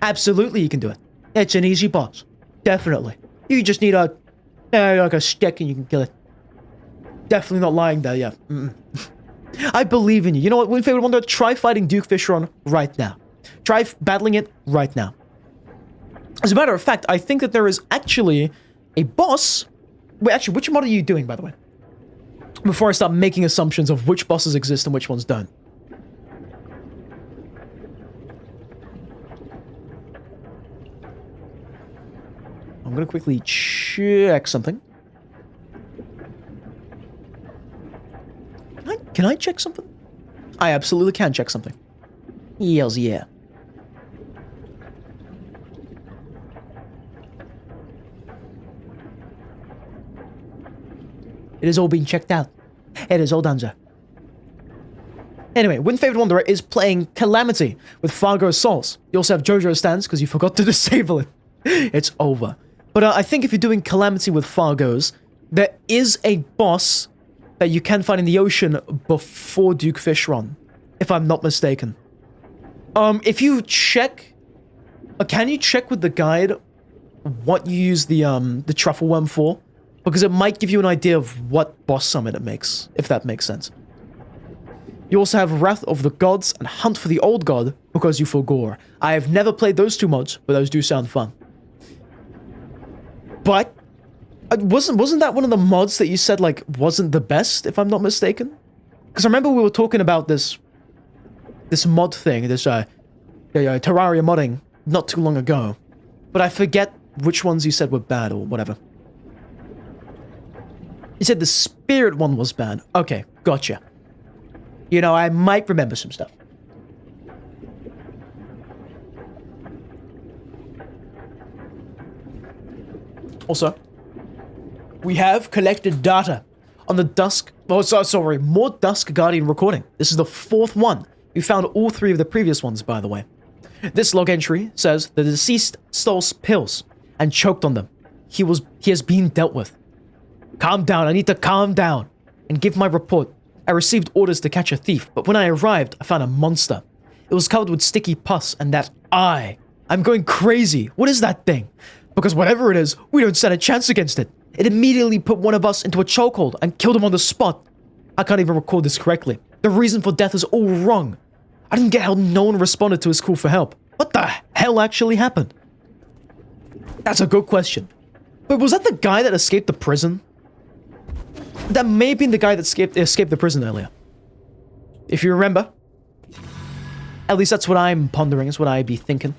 Absolutely, you can do it. It's an easy boss. Definitely. You just need like a stick and you can kill it. Definitely not lying there, yeah. I believe in you. You know what, Favorite Wonder? Try fighting Duke Fishron right now. Try battling it right now. As a matter of fact, I think that there is actually a boss... Wait, actually, which mod are you doing, by the way? Before I start making assumptions of which bosses exist and which ones don't. I'm gonna quickly check something. Can I check something? I absolutely can check something. Yes, yeah. It is all being checked out. It is all done, sir. Anyway, Wind Favored Wanderer is playing Calamity with Fargo's Souls. You also have JoJo's Stance because you forgot to disable it. It's over. But I think if you're doing Calamity with Fargo's, there is a boss that you can find in the ocean before Duke Fishron, if I'm not mistaken. If you check... can you check with the guide what you use the truffle worm for? Because it might give you an idea of what boss summon it makes, if that makes sense. You also have Wrath of the Gods and Hunt for the Old God, because you feel gore. I have never played those two mods, but those do sound fun. But, wasn't that one of the mods that you said, like, wasn't the best, if I'm not mistaken? Because I remember we were talking about this mod thing, this Terraria modding, not too long ago. But I forget which ones you said were bad, or whatever. You said the spirit one was bad. Okay, gotcha. You know, I might remember some stuff. Also, we have collected data on the Dusk... Oh, sorry, more Dusk Guardian recording. This is the 4th one. We found all 3 of the previous ones, by the way. This log entry says the deceased stole pills and choked on them. He has been dealt with. Calm down, I need to calm down and give my report. I received orders to catch a thief, but when I arrived, I found a monster. It was covered with sticky pus and that eye. I'm going crazy. What is that thing? Because whatever it is, we don't stand a chance against it. It immediately put one of us into a chokehold and killed him on the spot. I can't even record this correctly. The reason for death is all wrong. I didn't get how no one responded to his call for help. What the hell actually happened? That's a good question. But was that the guy that escaped the prison? That may have been the guy that escaped the prison earlier. If you remember. At least that's what I'm pondering, is what I'd be thinking.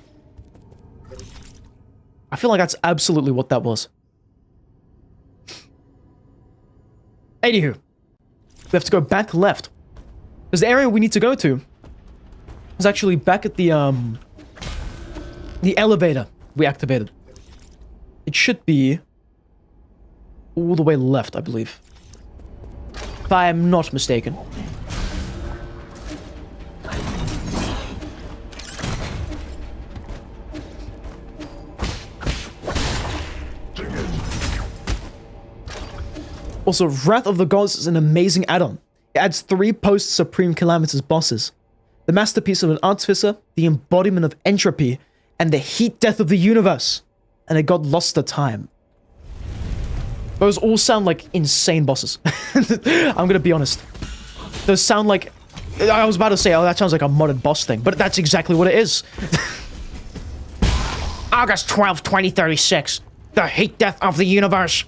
I feel like that's absolutely what that was. Anywho. We have to go back left. Because the area we need to go to is actually back at the The elevator we activated. It should be all the way left, I believe. If I am not mistaken. Also, Wrath of the Gods is an amazing add-on. It adds 3 post-Supreme Calamitous bosses. The masterpiece of an artificer, the embodiment of entropy, and the heat death of the universe. And it got lost to time. Those all sound like insane bosses. I'm gonna be honest. Those sound like... I was about to say, oh, that sounds like a modded boss thing, but that's exactly what it is. August 12, 2036. The heat death of the universe.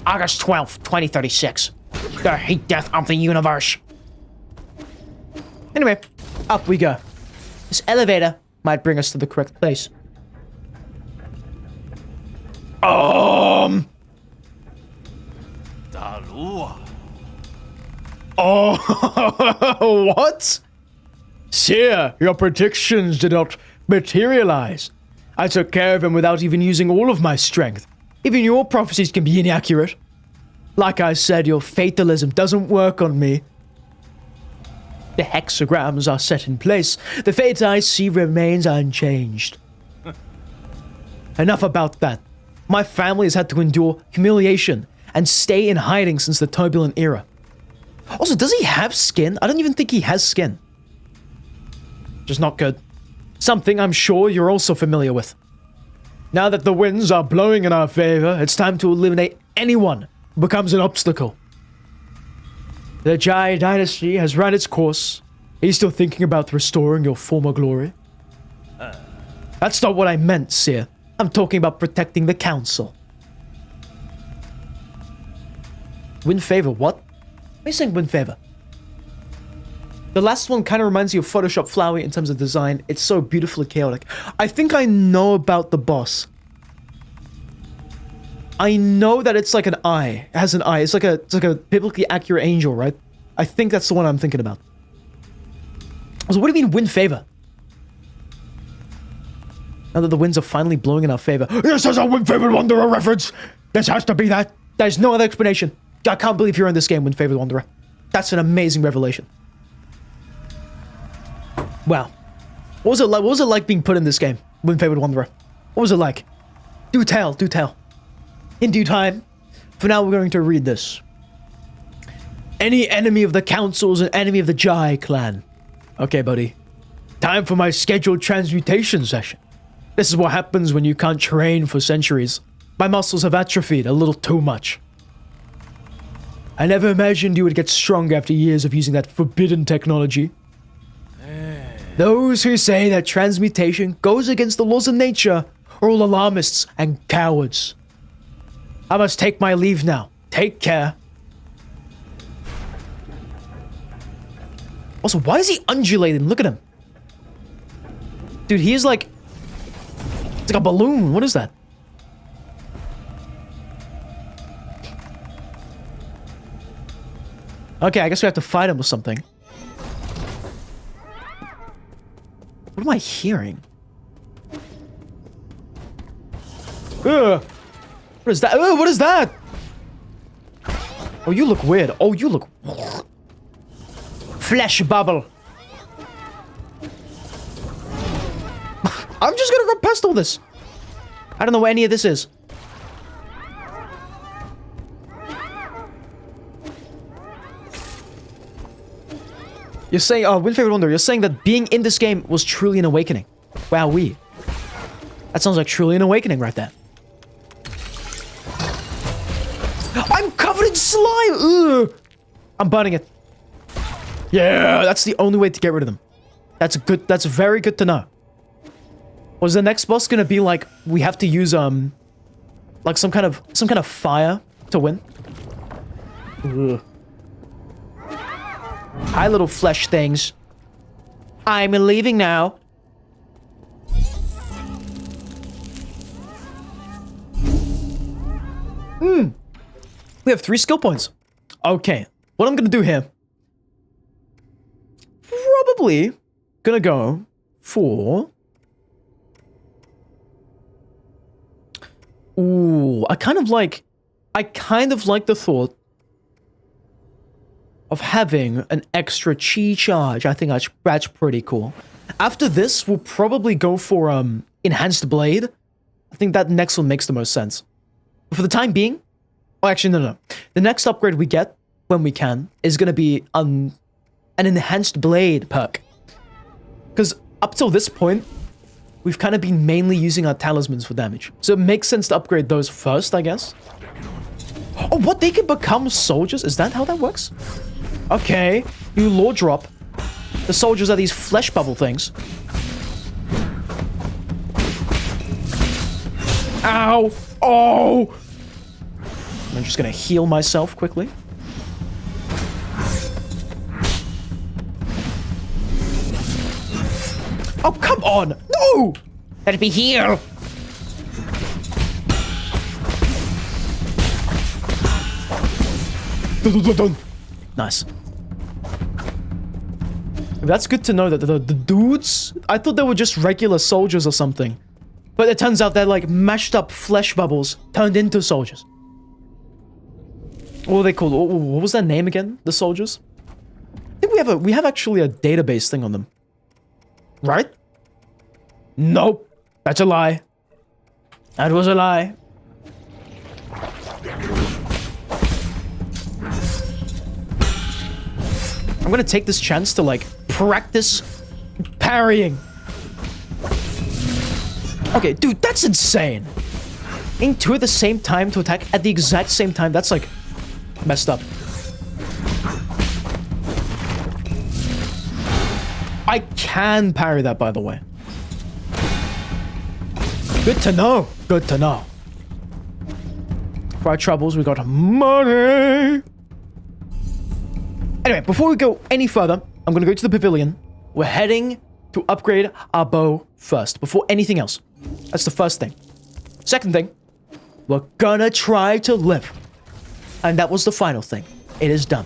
August 12, 2036. The heat death of the universe. Anyway, up we go. This elevator might bring us to the correct place. Oh, what? Sir, your predictions did not materialize. I took care of him without even using all of my strength. Even your prophecies can be inaccurate. Like I said, your fatalism doesn't work on me. The hexagrams are set in place. The fate I see remains unchanged. Enough about that. My family has had to endure humiliation and stay in hiding since the turbulent era. Also, does he have skin? I don't even think he has skin. Just not good. Something I'm sure you're also familiar with. Now that the winds are blowing in our favor, it's time to eliminate anyone who becomes an obstacle. The Jai dynasty has run its course. Are you still thinking about restoring your former glory? That's not what I meant, Seer. I'm talking about protecting the council. Win favor, what? Why are you saying win favor? The last one kind of reminds you of Photoshop Flowey in terms of design. It's so beautifully chaotic. I think I know about the boss. I know that it's like an eye. It has an eye. It's like a biblically accurate angel, right? I think that's the one I'm thinking about. So what do you mean win favor? Now that the winds are finally blowing in our favor. This is a Win Favored Wanderer reference. This has to be that. There's no other explanation. I can't believe you're in this game, Win Favored Wanderer. That's an amazing revelation. Wow. What was it like? What was it like being put in this game, Win Favored Wanderer? What was it like? Do tell, do tell. In due time. For now, we're going to read this. Any enemy of the council is an enemy of the Jai clan. Okay, buddy. Time for my scheduled transmutation session. This is what happens when you can't train for centuries. My muscles have atrophied a little too much. I never imagined you would get stronger after years of using that forbidden technology. Those who say that transmutation goes against the laws of nature are all alarmists and cowards. I must take my leave now. Take care. Also, why is he undulating? Look at him. Dude, he is like... It's like a balloon. What is that? Okay, I guess we have to fight him with something. What am I hearing? Ugh. What is that? Ugh, what is that? Oh, you look weird. Oh, you look... Flesh bubble. I'm just gonna run past all this. I don't know what any of this is. You're saying, oh, Win Favored Wonder, you're saying that being in this game was truly an awakening. Wowee. That sounds like truly an awakening right there. I'm covered in slime! Ugh. I'm burning it. Yeah, that's the only way to get rid of them. That's very good to know. Was the next boss gonna be like, we have to use, like some kind of fire to win? Ugh. Hi, little flesh things. I'm leaving now. We have 3 skill points. Okay, what I'm gonna do here... Probably gonna go for... Ooh, I kind of like the thought of having an extra chi charge. I think that's pretty cool. After this, we'll probably go for enhanced blade. I think that next one makes the most sense. But for the time being, oh, actually, no. The next upgrade we get, when we can, is going to be an enhanced blade perk. Because up till this point, we've kind of been mainly using our talismans for damage. So it makes sense to upgrade those first, I guess. Oh, what? They can become soldiers? Is that how that works? Okay. You lore drop. The soldiers are these flesh bubble things. Ow! Oh! I'm just gonna heal myself quickly. Oh, come on! No! Let me heal. Nice. That's good to know that the dudes... I thought they were just regular soldiers or something. But it turns out they're like mashed up flesh bubbles turned into soldiers. What are they called? What was their name again? The soldiers? I think we have actually a database thing on them. Right? Nope. That's a lie. That was a lie. I'm gonna take this chance to, like, practice parrying. Okay, dude, that's insane. Aim two at the same time to attack at the exact same time. That's, like, messed up. I can parry that, by the way. Good to know. Good to know. For our troubles, we got money. Anyway, before we go any further, I'm gonna go to the pavilion. We're heading to upgrade our bow first, before anything else. That's the first thing. Second thing, we're gonna try to live. And that was the final thing. It is done.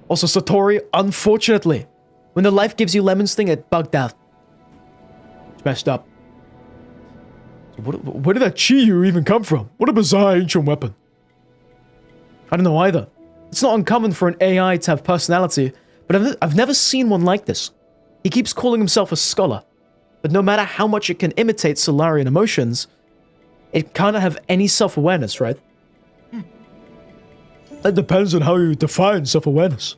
Also, Satori, unfortunately, when the life gives you lemons thing, it bugged out. It's messed up. Where did that Chiyu even come from? What a bizarre ancient weapon. I don't know either. It's not uncommon for an AI to have personality, but I've never seen one like this. He keeps calling himself a scholar, but no matter how much it can imitate Solarian emotions, it can't have any self-awareness, right? That depends on how you define self-awareness.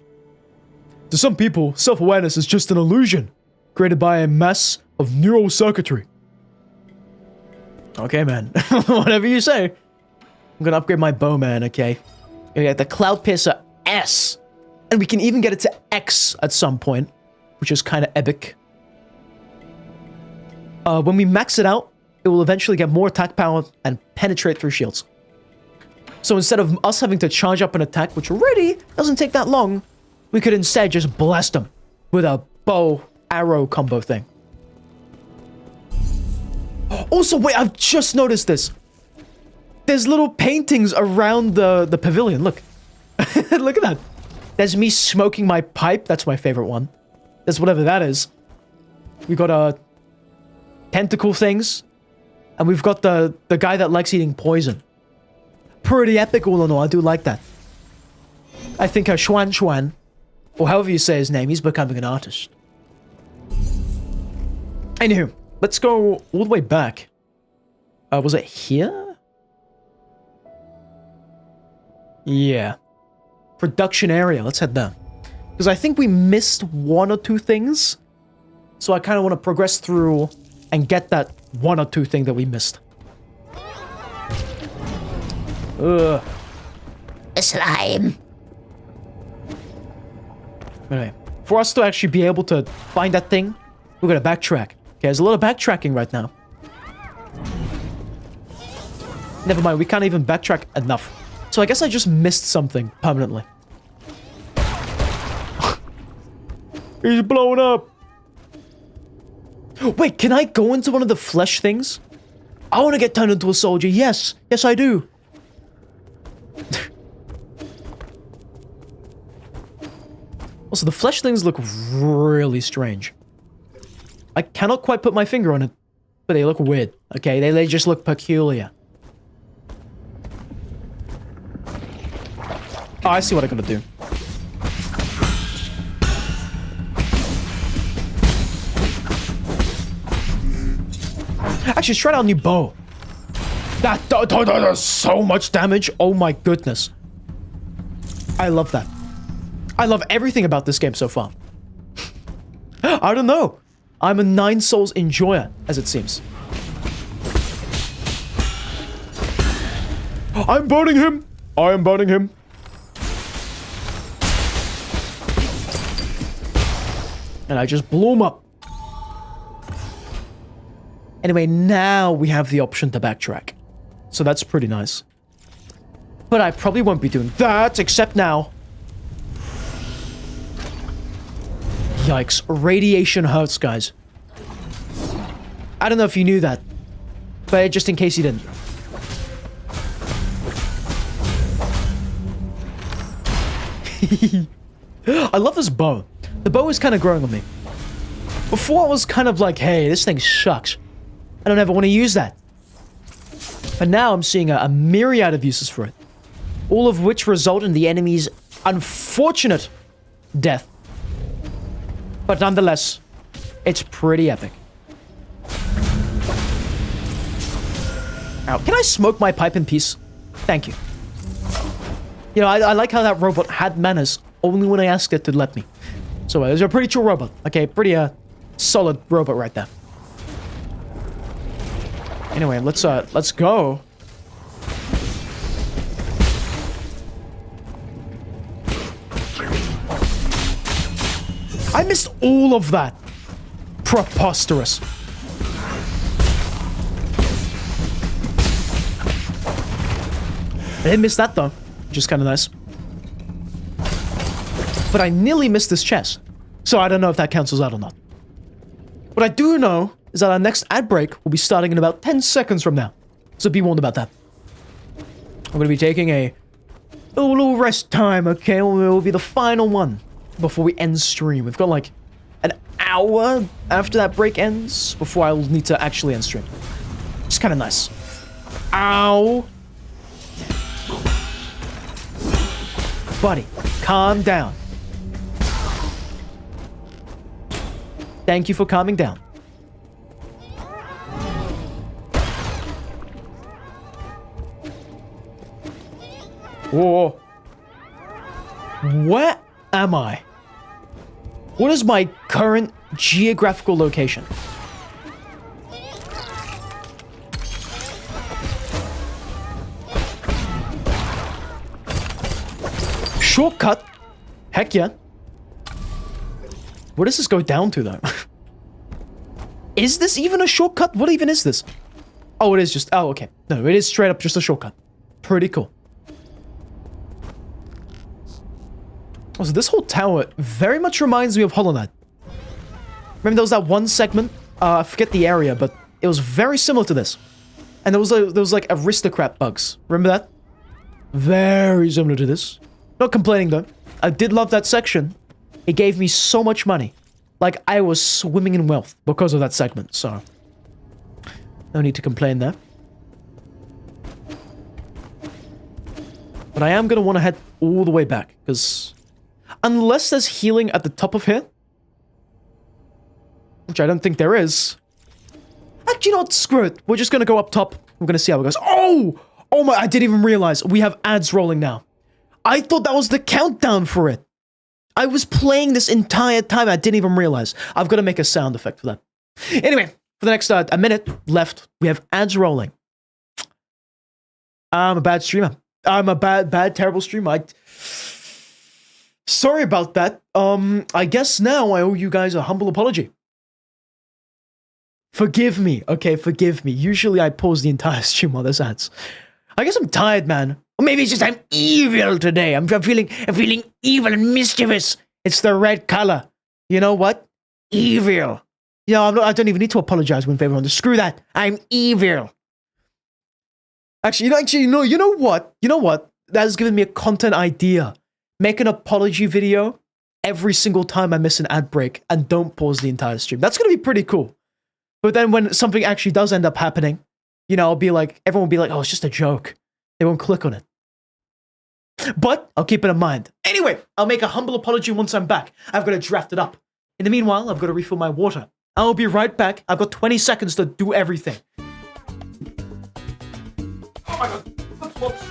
To some people, self-awareness is just an illusion created by a mess of neural circuitry. Okay, man. Whatever you say. I'm gonna upgrade my bow, man, okay? Gonna get the Cloud Piercer S. And we can even get it to X at some point, which is kind of epic. When we max it out, it will eventually get more attack power and penetrate through shields. So instead of us having to charge up an attack, which already doesn't take that long, we could instead just blast them with a bow-arrow combo thing. Also, wait, I've just noticed this. There's little paintings around the pavilion. Look. Look at that. There's me smoking my pipe. That's my favorite one. There's whatever that is. We got tentacle things. And we've got the guy that likes eating poison. Pretty epic all in all. I do like that. I think Xuan, or however you say his name, he's becoming an artist. Anywho, let's go all the way back. Was it here? Yeah. Production area. Let's head there. Because I think we missed one or two things. So I kind of want to progress through and get that one or two thing that we missed. Ugh. Slime. Anyway, for us to actually be able to find that thing, we're gonna backtrack. Okay, there's a lot of backtracking right now. Never mind, we can't even backtrack enough. So I guess I just missed something permanently. He's blown up. Wait, can I go into one of the flesh things? I want to get turned into a soldier. Yes. Yes, I do. Also, the flesh things look really strange. I cannot quite put my finger on it, but they look weird, okay? They just look peculiar. Oh, I see what I gotta do. Actually, let's try out a new bow. That does so much damage. Oh my goodness. I love that. I love everything about this game so far. I don't know. I'm a 9 souls enjoyer, as it seems. I'm burning him. I am burning him. And I just blew him up. Anyway, now we have the option to backtrack. So that's pretty nice. But I probably won't be doing that, except now. Yikes. Radiation hurts, guys. I don't know if you knew that. But just in case you didn't. I love this bow. The bow is kind of growing on me. Before I was kind of like, hey, this thing sucks. I don't ever want to use that. But now I'm seeing a myriad of uses for it. All of which result in the enemy's unfortunate death. But nonetheless, it's pretty epic. Ow. Can I smoke my pipe in peace? Thank you. You know, I like how that robot had manners only when I asked it to let me. So it was a pretty chill robot. Okay, pretty solid robot right there. Anyway, let's go. I missed all of that. Preposterous. I didn't miss that though, which is kind of nice. But I nearly missed this chest, so I don't know if that cancels out or not. What I do know is that our next ad break will be starting in about 10 seconds from now, so be warned about that. I'm going to be taking a little rest time, okay? It will be the final one before we end stream. We've got like an hour after that break ends before I'll need to actually end stream. It's kind of nice. Ow! Buddy, calm down. Thank you for calming down. Whoa. Where am I? What is my current geographical location? Shortcut? Heck yeah. Where does this go down to, though? Is this even a shortcut? What even is this? Oh, it is just... Oh, okay. No, it is straight up just a shortcut. Pretty cool. Oh, so this whole tower very much reminds me of Hollow Knight. Remember there was that one segment? I forget the area, but it was very similar to this. And there was like aristocrat bugs. Remember that? Very similar to this. Not complaining, though. I did love that section. It gave me so much money. Like, I was swimming in wealth because of that segment, so... No need to complain there. But I am going to want to head all the way back, because... Unless there's healing at the top of here... Which I don't think there is. Actually, not screw it. We're just going to go up top. We're going to see how it goes. Oh! Oh my, I didn't even realize. We have ads rolling now. I thought that was the countdown for it. I was playing this entire time. I didn't even realize. I've got to make a sound effect for that. Anyway, for the next a minute left, we have ads rolling. I'm a bad streamer. I'm a bad, terrible streamer. Sorry about that. I guess now I owe you guys a humble apology. Forgive me. Okay, forgive me. Usually I pause the entire stream while there's ads. I guess I'm tired, man. Or maybe it's just I'm evil today. I'm feeling evil and mischievous. It's the red color. You know what? Evil. You know, I don't even need to apologize when everyone just screw that. I'm evil. Actually, you know what? You know what? That has given me a content idea. Make an apology video every single time I miss an ad break and don't pause the entire stream. That's going to be pretty cool. But then when something actually does end up happening, you know, I'll be like, everyone will be like, oh, it's just a joke. They won't click on it. But I'll keep it in mind. Anyway, I'll make a humble apology once I'm back. I've got to draft it up. In the meanwhile, I've got to refill my water. I'll be right back. I've got 20 seconds to do everything. Oh my god. Whoops.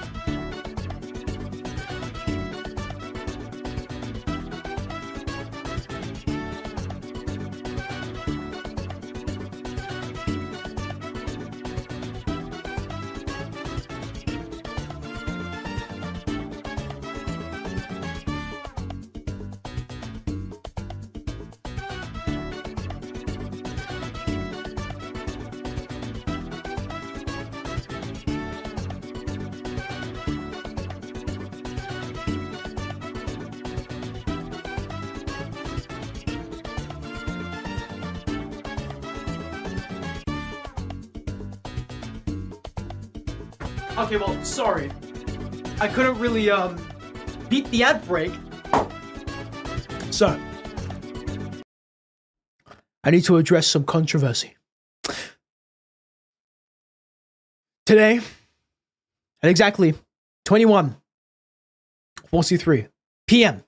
Okay, well, sorry. I couldn't really, beat the ad break. So, I need to address some controversy. Today, at exactly 21:43 p.m.,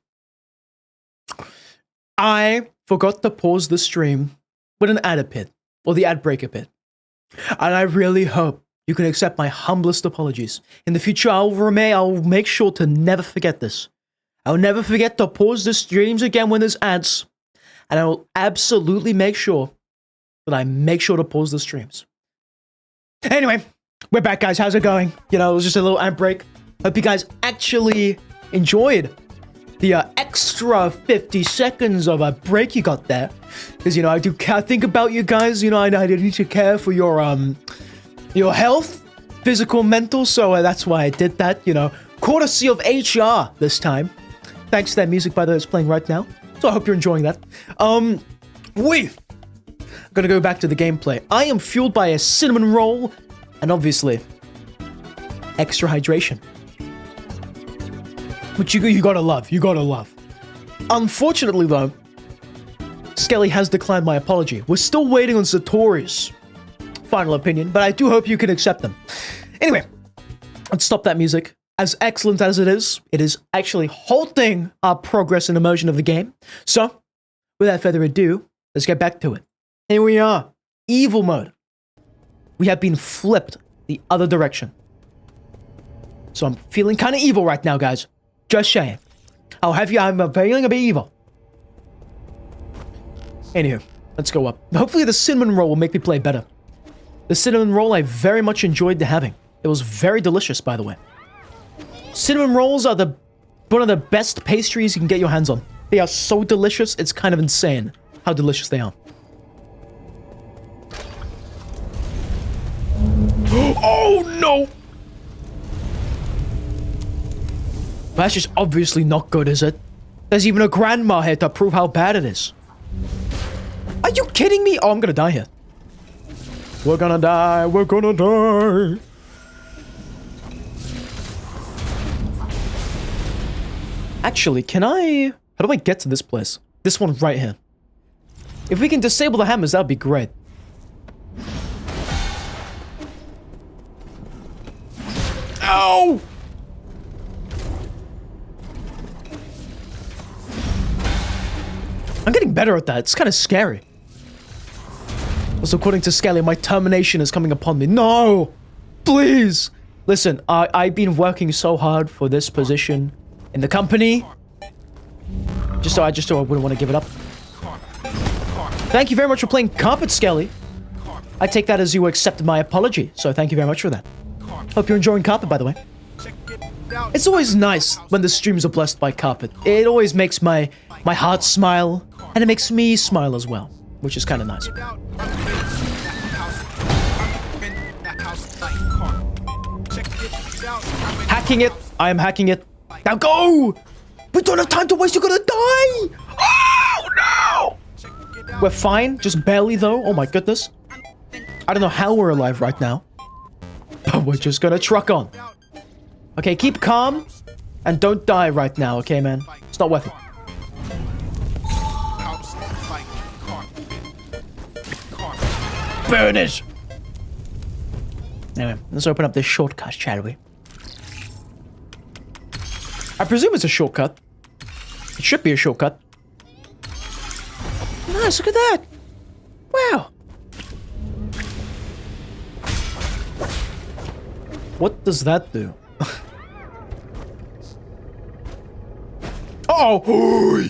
I forgot to pause the stream with an ad bit, or the ad break bit. And I really hope you can accept my humblest apologies. In the future, I'll make sure to never forget this. I'll never forget to pause the streams again when there's ads. And I will absolutely make sure that I make sure to pause the streams. Anyway, we're back, guys. How's it going? You know, it was just a little ad break. Hope you guys actually enjoyed the extra 50 seconds of a break you got there. Because, you know, I think about you guys. You know, I need to care for your health, physical, mental, so that's why I did that, you know, courtesy of HR this time. Thanks to that music, by the way, it's playing right now, so I hope you're enjoying that. I'm gonna go back to the gameplay. I am fueled by a cinnamon roll, and obviously, extra hydration. Which you gotta love, Unfortunately, though, Skelly has declined my apology. We're still waiting on Satori's final opinion, but I do hope you can accept them. Anyway, let's stop that music. As excellent as it is actually halting our progress and immersion of the game. So, without further ado, let's get back to it. Here we are. Evil mode. We have been flipped the other direction. So I'm feeling kind of evil right now, guys. Just saying. I'm feeling a bit evil. Anywho, let's go up. Hopefully the cinnamon roll will make me play better. The cinnamon roll I very much enjoyed having. It was very delicious, by the way. Cinnamon rolls are one of the best pastries you can get your hands on. They are so delicious, it's kind of insane how delicious they are. Oh no! That's just obviously not good, is it? There's even a grandma here to prove how bad it is. Are you kidding me? Oh, I'm gonna die here. We're gonna die. Actually, how do I get to this place? This one right here. If we can disable the hammers, that'd be great. Ow! I'm getting better at that. It's kind of scary. Also, according to Skelly, my termination is coming upon me. No! Please! Listen, I've been working so hard for this position in the company. Just so I wouldn't want to give it up. Thank you very much for playing Carpet, Skelly. I take that as you accepted my apology, so thank you very much for that. Hope you're enjoying Carpet, by the way. It's always nice when the streams are blessed by Carpet. It always makes my heart smile, and it makes me smile as well, which is kind of nice. Hacking it. I am hacking it. Now go! We don't have time to waste. You're gonna die! Oh, no! We're fine. Just barely, though. Oh, my goodness. I don't know how we're alive right now. But we're just gonna truck on. Okay, keep calm. And don't die right now, okay, man? It's not worth it. Burn it! Anyway, let's open up this shortcut, shall we? I presume it's a shortcut. It should be a shortcut. Nice, look at that! Wow! What does that do? Uh-oh!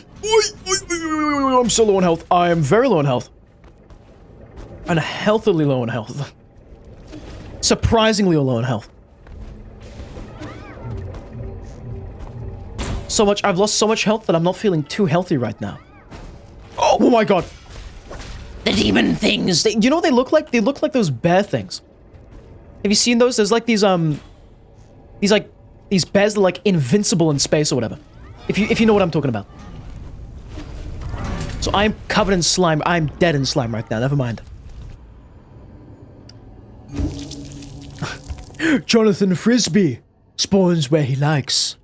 I'm so low on health. I am very low on health. And healthily low on health. Surprisingly low on health. So much, I've lost so much health that I'm not feeling too healthy right now. Oh my god! The demon things. You know what they look like? They look like those bear things. Have you seen those? There's like these bears that are like invincible in space or whatever. If you know what I'm talking about. So I'm covered in slime. I'm dead in slime right now. Never mind. Jonathan Frisbee spawns where he likes.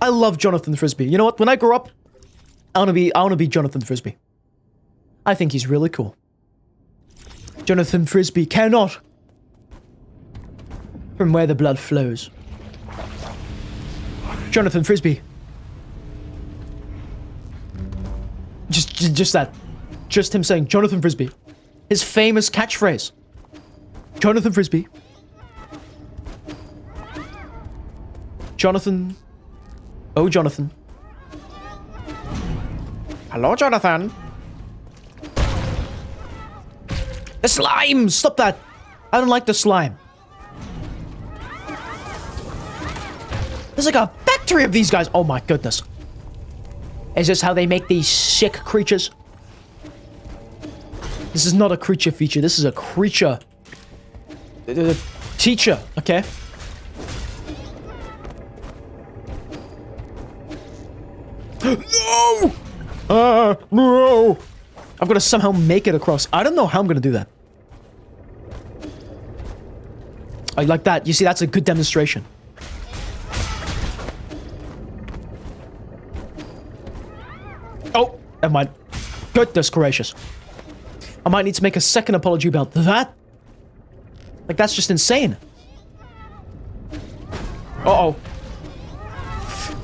I love Jonathan Frisbee. You know what? When I grow up, I wanna be Jonathan Frisbee. I think he's really cool. Jonathan Frisbee cannot. From where the blood flows. Jonathan Frisbee. Just that. Just him saying Jonathan Frisbee. His famous catchphrase. Jonathan Frisbee. Jonathan. Oh, Jonathan. Hello, Jonathan. The slime! Stop that! I don't like the slime. There's like a factory of these guys. Oh my goodness. Is this how they make these sick creatures? This is not a creature feature. This is a creature... teacher, okay? No! No! I've got to somehow make it across. I don't know how I'm going to do that. I like that. You see, that's a good demonstration. Oh, never mind. Goodness gracious. I might need to make a second apology about that. Like, that's just insane. Uh-oh.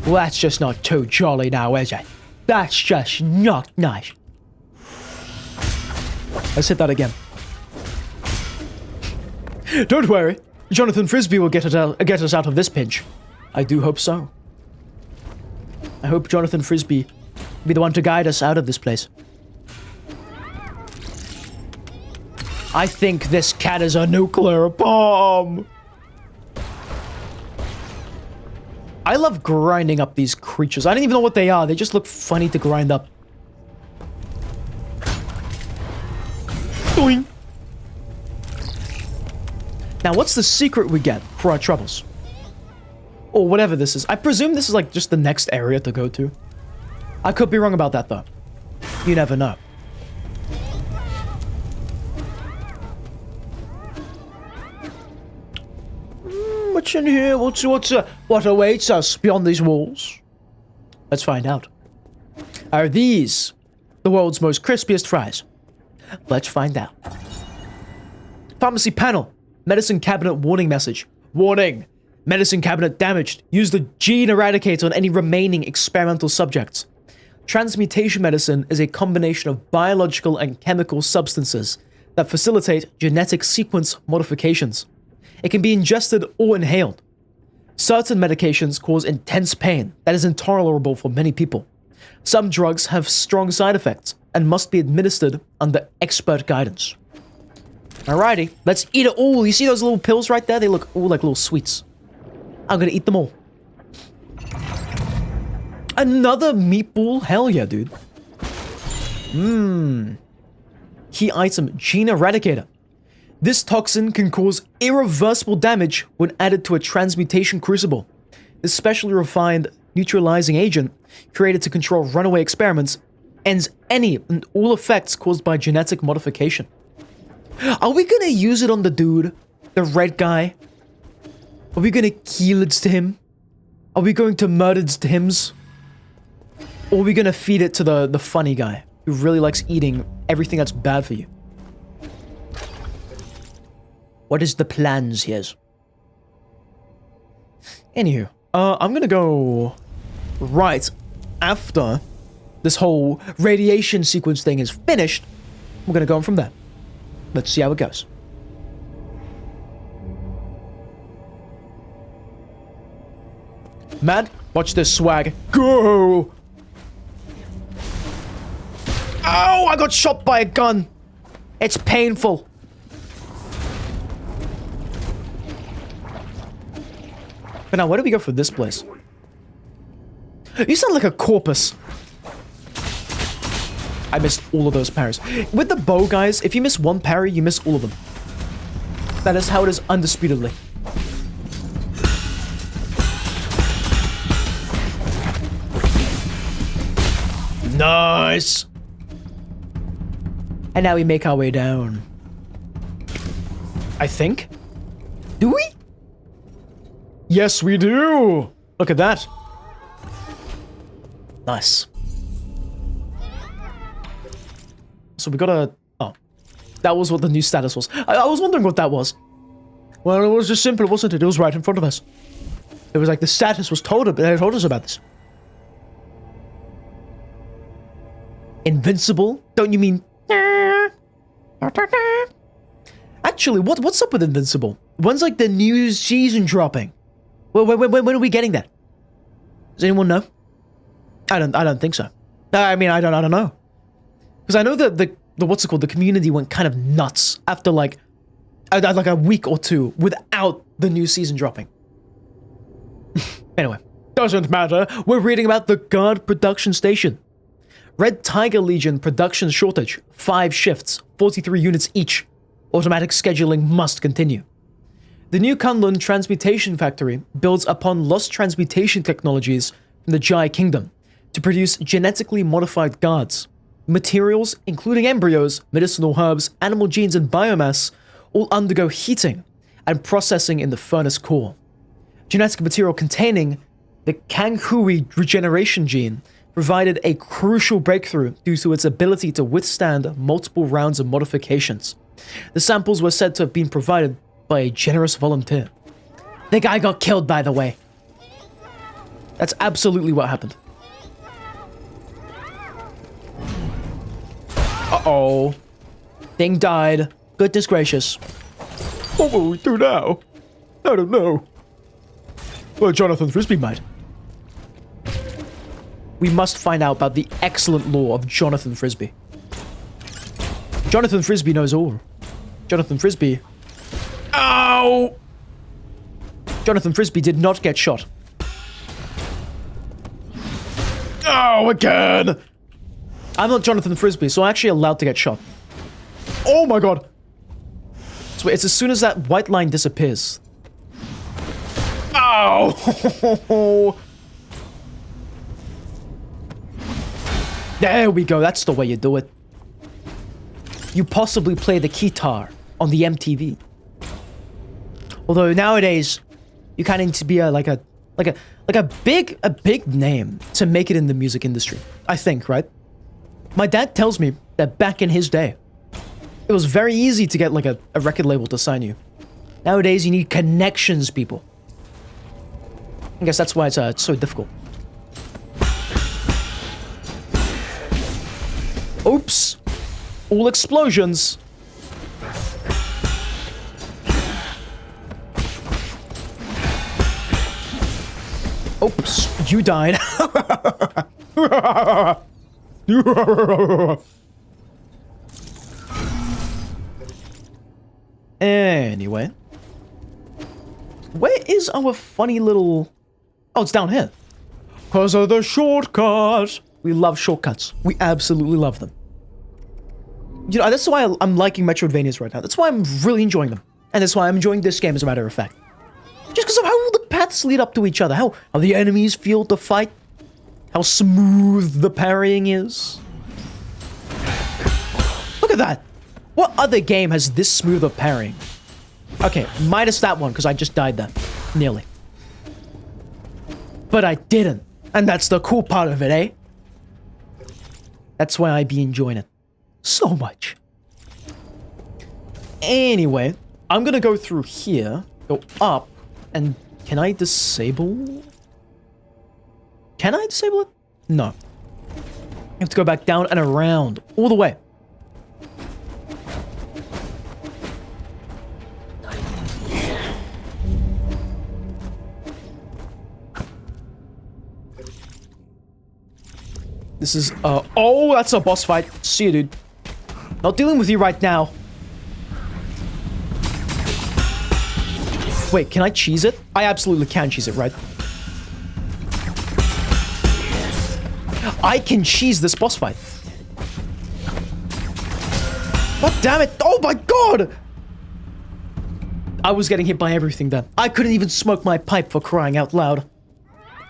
Well, that's just not too jolly now, is it? That's just not nice. Let's hit that again. Don't worry. Jonathan Frisbee will get us out of this pinch. I do hope so. I hope Jonathan Frisbee will be the one to guide us out of this place. I think this cat is a nuclear bomb. I love grinding up these creatures. I don't even know what they are. They just look funny to grind up. Doing. Now, what's the secret we get for our troubles? Or whatever this is. I presume this is like just the next area to go to. I could be wrong about that though. You never know. What's in here? What awaits us beyond these walls? Let's find out. Are these the world's most crispiest fries? Let's find out. Pharmacy panel. Medicine cabinet warning message. Warning! Medicine cabinet damaged. Use the gene eradicator on any remaining experimental subjects. Transmutation medicine is a combination of biological and chemical substances that facilitate genetic sequence modifications. It can be ingested or inhaled. Certain medications cause intense pain that is intolerable for many people. Some drugs have strong side effects and must be administered under expert guidance. Alrighty, let's eat it all. You see those little pills right there? They look all like little sweets. I'm gonna eat them all. Another meatball? Hell yeah, dude. Key item, gene eradicator. This toxin can cause irreversible damage when added to a transmutation crucible. This specially refined neutralizing agent, created to control runaway experiments, ends any and all effects caused by genetic modification. Are we gonna use it on the dude? The red guy? Are we gonna kill it to him? Are we going to murder it to hims? Or are we gonna feed it to the funny guy who really likes eating everything that's bad for you? What is the plans here? Anywho, I'm gonna go right after this whole radiation sequence thing is finished. We're gonna go on from there. Let's see how it goes. Man, watch this swag. Go! Oh, I got shot by a gun. It's painful. But now, where do we go for this place? You sound like a corpus. I missed all of those parries. With the bow, guys, if you miss one parry, you miss all of them. That is how it is undisputedly. Nice! And now we make our way down. I think? Do we? Yes, we do! Look at that. Nice. So we gotta... Oh. That was what the new status was. I was wondering what that was. Well, it was just simple, wasn't it? It was right in front of us. It was like the status was told us about this. Invincible? Don't you mean... Actually, what's up with Invincible? When's like the new season dropping? When are we getting that? Does anyone know? I don't think so. I mean, I don't know. Because I know that the what's it called? The community went kind of nuts after like a week or two without the new season dropping. Anyway, doesn't matter. We're reading about the Guard production station. Red Tiger Legion production shortage. 5 shifts, 43 units each. Automatic scheduling must continue. The new Kunlun transmutation factory builds upon lost transmutation technologies from the Jai Kingdom to produce genetically modified guards. Materials, including embryos, medicinal herbs, animal genes, and biomass, all undergo heating and processing in the furnace core. Genetic material containing the Kanghui regeneration gene provided a crucial breakthrough due to its ability to withstand multiple rounds of modifications. The samples were said to have been provided by a generous volunteer. The guy got killed, by the way. That's absolutely what happened. Uh-oh. Thing died. Goodness gracious. What will we do now? I don't know. Well, Jonathan Frisbee might. We must find out about the excellent lore of Jonathan Frisbee. Jonathan Frisbee knows all. Jonathan Frisbee... Ow! Jonathan Frisbee did not get shot. Oh, again! I'm not Jonathan Frisbee, so I'm actually allowed to get shot. Oh my god! So it's as soon as that white line disappears. Ow! There we go, that's the way you do it. You possibly play the guitar on the MTV. Although nowadays, you kind of need to be a big name to make it in the music industry. I think, right? My dad tells me that back in his day, it was very easy to get like a record label to sign you. Nowadays, you need connections, people. I guess that's why it's so difficult. Oops. All explosions. Oops. You died. Anyway. Where is our funny little... Oh, it's down here. Because of the shortcut. We love shortcuts. We absolutely love them. You know, that's why I'm liking Metroidvanias right now. That's why I'm really enjoying them. And that's why I'm enjoying this game, as a matter of fact. Just because of how the paths lead up to each other. How the enemies feel to fight. How smooth the parrying is. Look at that. What other game has this smooth of parrying? Okay, minus that one, because I just died there. Nearly. But I didn't. And that's the cool part of it, eh? That's why I be enjoying it so much. Anyway, I'm gonna go through here, go up, and can I disable? Can I disable it? No. I have to go back down and around, all the way. This is, oh, that's a boss fight. See you, dude. Not dealing with you right now. Wait, can I cheese it? I absolutely can cheese it, right? I can cheese this boss fight. God damn it. Oh my god! I was getting hit by everything then. I couldn't even smoke my pipe for crying out loud.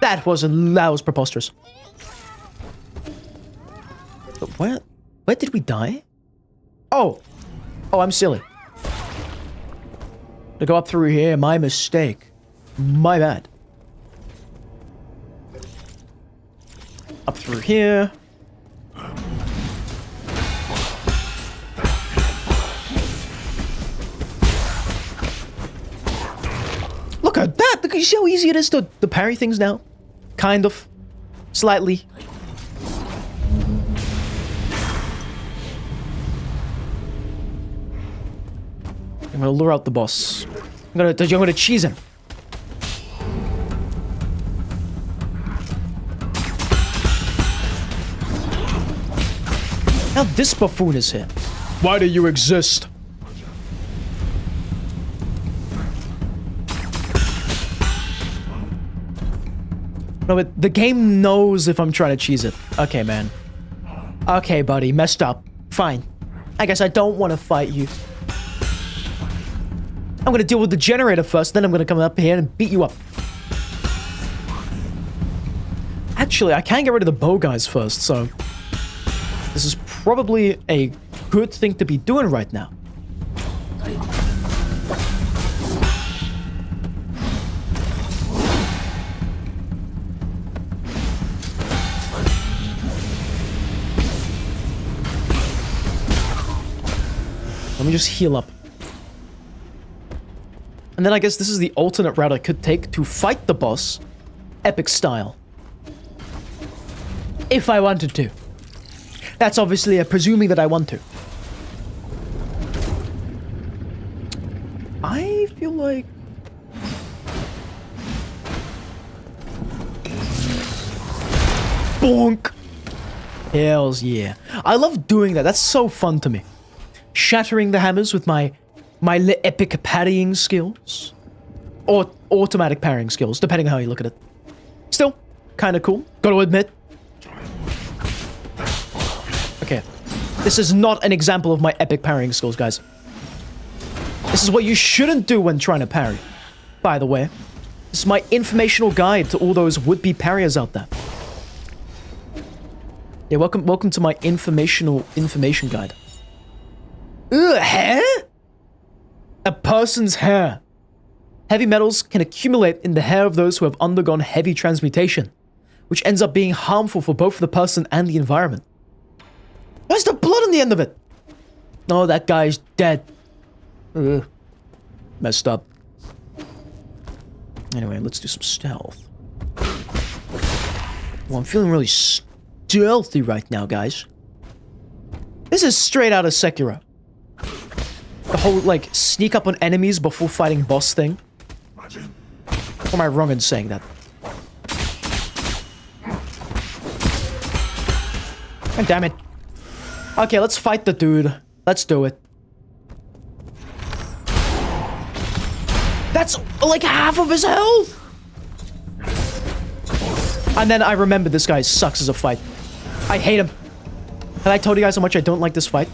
That was preposterous. But where did we die? Oh, I'm silly. To go up through here, my mistake. My bad. Up through here. Look at that! Look, you see how easy it is to parry things now? Kind of. Slightly. I'm gonna lure out the boss. I'm gonna cheese him. Now this buffoon is here. Why do you exist? No, but the game knows if I'm trying to cheese it. Okay, man. Okay, buddy, messed up. Fine. I guess I don't want to fight you. I'm gonna deal with the generator first, then I'm gonna come up here and beat you up. Actually, I can get rid of the bow guys first, so... This is probably a good thing to be doing right now. Let me just heal up. And then I guess this is the alternate route I could take to fight the boss, epic style. If I wanted to. That's obviously presuming that I want to. I feel like... Bonk! Hells yeah. I love doing that. That's so fun to me. Shattering the hammers with my epic parrying skills. Or automatic parrying skills, depending on how you look at it. Still, kind of cool. Gotta admit. Okay. This is not an example of my epic parrying skills, guys. This is what you shouldn't do when trying to parry. By the way. This is my informational guide to all those would-be parriers out there. Yeah, welcome to my information guide. Ugh, hair? A person's hair. Heavy metals can accumulate in the hair of those who have undergone heavy transmutation, which ends up being harmful for both the person and the environment. Where's the blood on the end of it? Oh, that guy's dead. Ugh. Messed up. Anyway, let's do some stealth. Well, I'm feeling really stealthy right now, guys. This is straight out of Sekiro. The whole, like, sneak up on enemies before fighting boss thing. Or am I wrong in saying that? God damn it. Okay, let's fight the dude. Let's do it. That's like half of his health! And then I remember this guy sucks as a fight. I hate him. Have I told you guys how much I don't like this fight?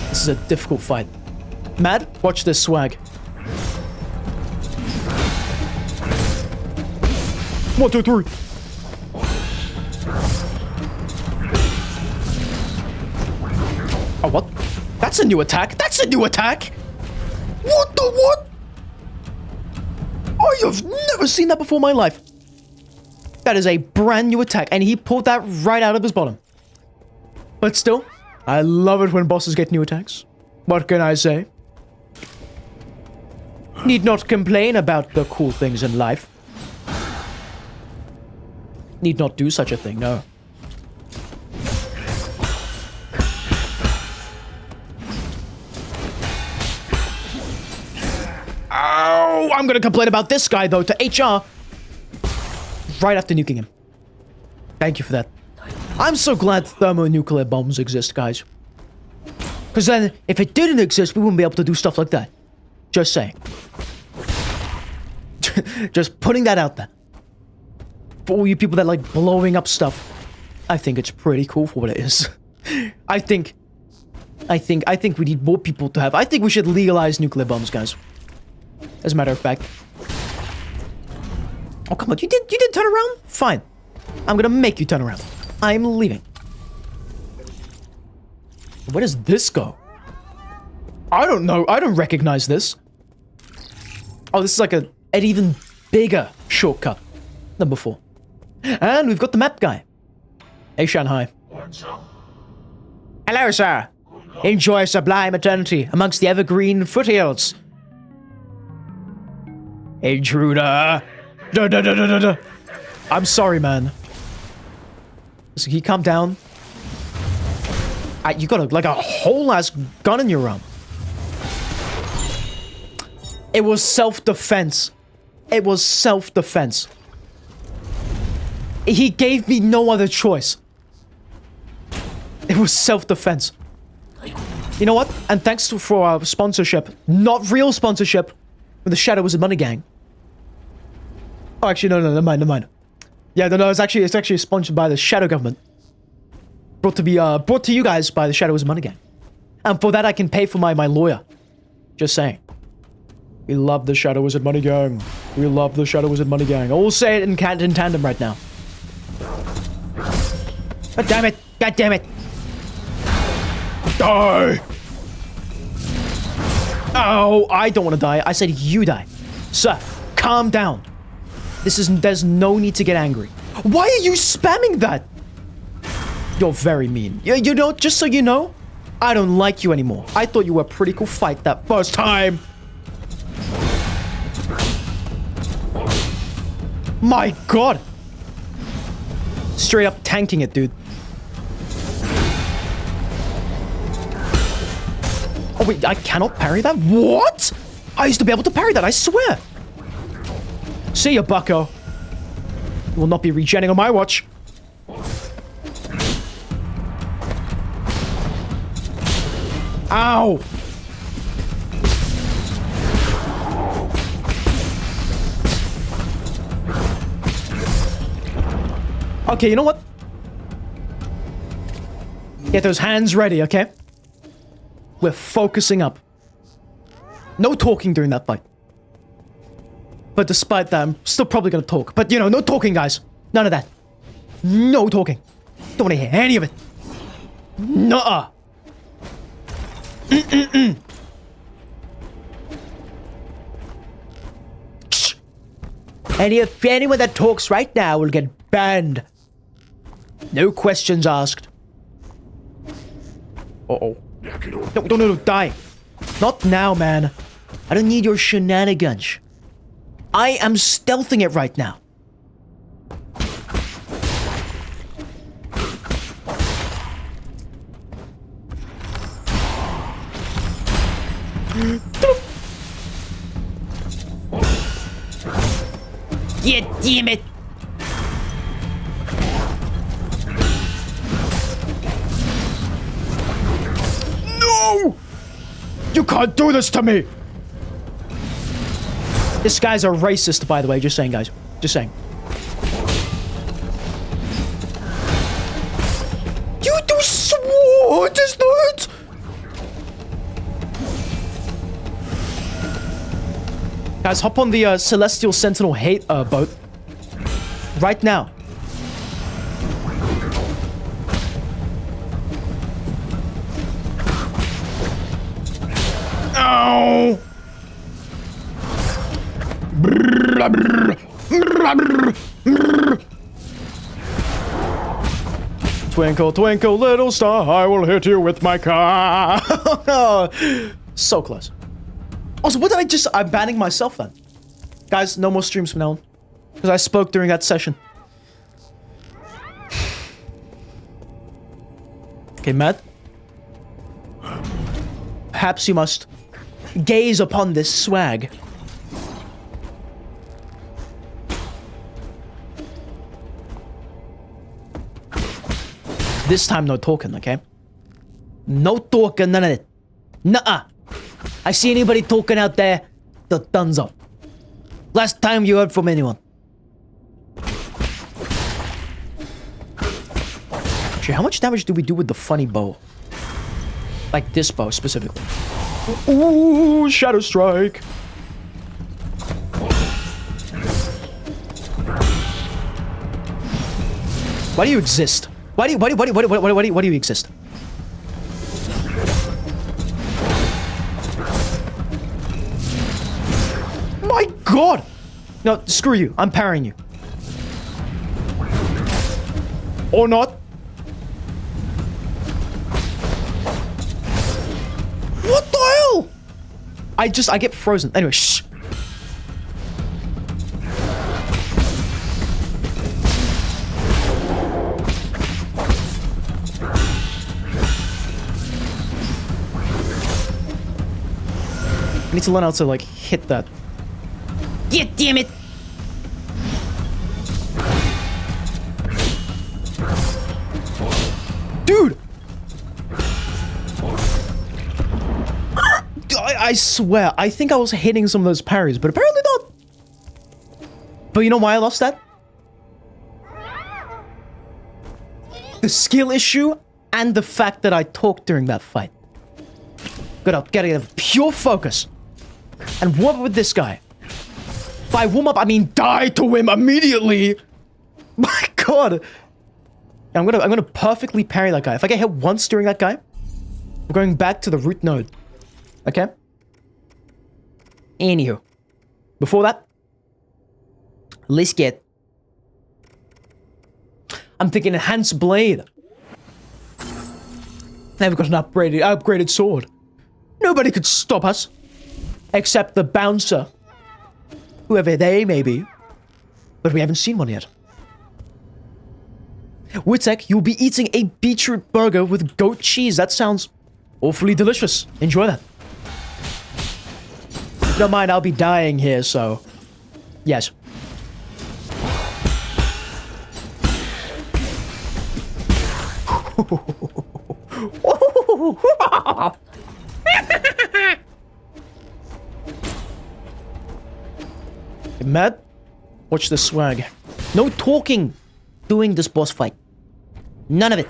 This is a difficult fight. Mad, watch this swag. 1, 2, 3. Oh, what? That's a new attack. That's a new attack. What the what? I have never seen that before in my life. That is a brand new attack, and he pulled that right out of his bottom. But still, I love it when bosses get new attacks. What can I say? Need not complain about the cool things in life. Need not do such a thing, no. Oh, I'm gonna complain about this guy, though, to HR. Right after nuking him. Thank you for that. I'm so glad thermonuclear bombs exist, guys. Because then, if it didn't exist, we wouldn't be able to do stuff like that. Just saying. Just putting that out there. For all you people that like blowing up stuff, I think it's pretty cool for what it is. I think we need more people to have. I think we should legalize nuclear bombs, guys. As a matter of fact. Oh, come on. You did turn around? Fine. I'm gonna make you turn around. I'm leaving. Where does this go? I don't know. I don't recognize this. Oh, this is like an even bigger shortcut than before. And we've got the map guy. Hey, Shanghai. Hello, sir. Enjoy sublime eternity amongst the evergreen foothills. Intruder. Da, da, da, da, da, da. I'm sorry, man. So can you calm down? You got like a whole ass gun in your arm. It was self-defense. It was self-defense. He gave me no other choice. It was self-defense. You know what? And thanks for our sponsorship. Not real sponsorship. With the Shadow Wizard Money Gang. Oh, actually, no, never mind. Yeah, no, it's actually sponsored by the Shadow Government. Brought to you guys by the Shadow Wizard Money Gang. And for that, I can pay for my lawyer. Just saying. We love the Shadow Wizard Money Gang. We love the Shadow Wizard Money Gang. I'll say it in tandem right now. God damn it! God damn it! Die! Oh, I don't want to die. I said you die. Sir, calm down. There's no need to get angry. Why are you spamming that? You're very mean. You know, just so you know, I don't like you anymore. I thought you were a pretty cool fight that first time. My god. Straight up tanking it, dude. Oh wait, I cannot parry that? What? I used to be able to parry that, I swear. See ya, bucko. You will not be regenning on my watch. Ow. Okay, you know what? Get those hands ready, okay? We're focusing up. No talking during that fight. But despite that, I'm still probably gonna talk. But, you know, no talking, guys. None of that. No talking. Don't wanna hear any of it. Nuh-uh. Anyone that talks right now will get banned. No questions asked. Uh-oh. No, die. Not now, man. I don't need your shenanigans. I am stealthing it right now. Yeah, damn it. No! You can't do this to me! This guy's a racist, by the way. Just saying, guys. Just saying. You do sword, is that? Guys, hop on the Celestial Sentinel hate boat. Right now. Ow! Twinkle, twinkle, little star, I will hit you with my car. So close. Also, what did I just... I'm banning myself then. Guys, no more streams from now on. Because I spoke during that session. Okay, Matt. Perhaps you must gaze upon this swag. This time, no talking, okay? No talking, none of it. Nuh-uh. I see anybody talking out there, the thumbs up. Last time you heard from anyone. Actually, how much damage do we do with the funny bow? Like this bow, specifically. Ooh, Shadow Strike. Why do you exist? Why do you exist? My god! No, screw you. I'm parrying you. Or not. What the hell? I get frozen. Anyway, shh. I need to learn how to, like, hit that. Yeah, damn it! Dude! I swear, I think I was hitting some of those parries, but apparently not. But you know why I lost that? The skill issue and the fact that I talked during that fight. Gotta get pure focus. And warm up with this guy. By warm up, I mean die to him immediately. My god. I'm gonna perfectly parry that guy. If I get hit once during that guy, we're going back to the root node. Okay? Anywho. Before that, let's get... I'm thinking enhanced blade. They've got an upgraded sword. Nobody could stop us. Except the bouncer. Whoever they may be. But we haven't seen one yet. Witek, you'll be eating a beetroot burger with goat cheese. That sounds awfully delicious. Enjoy that. Don't mind, I'll be dying here, so... Yes. Mad? Watch the swag. No talking during this boss fight. None of it.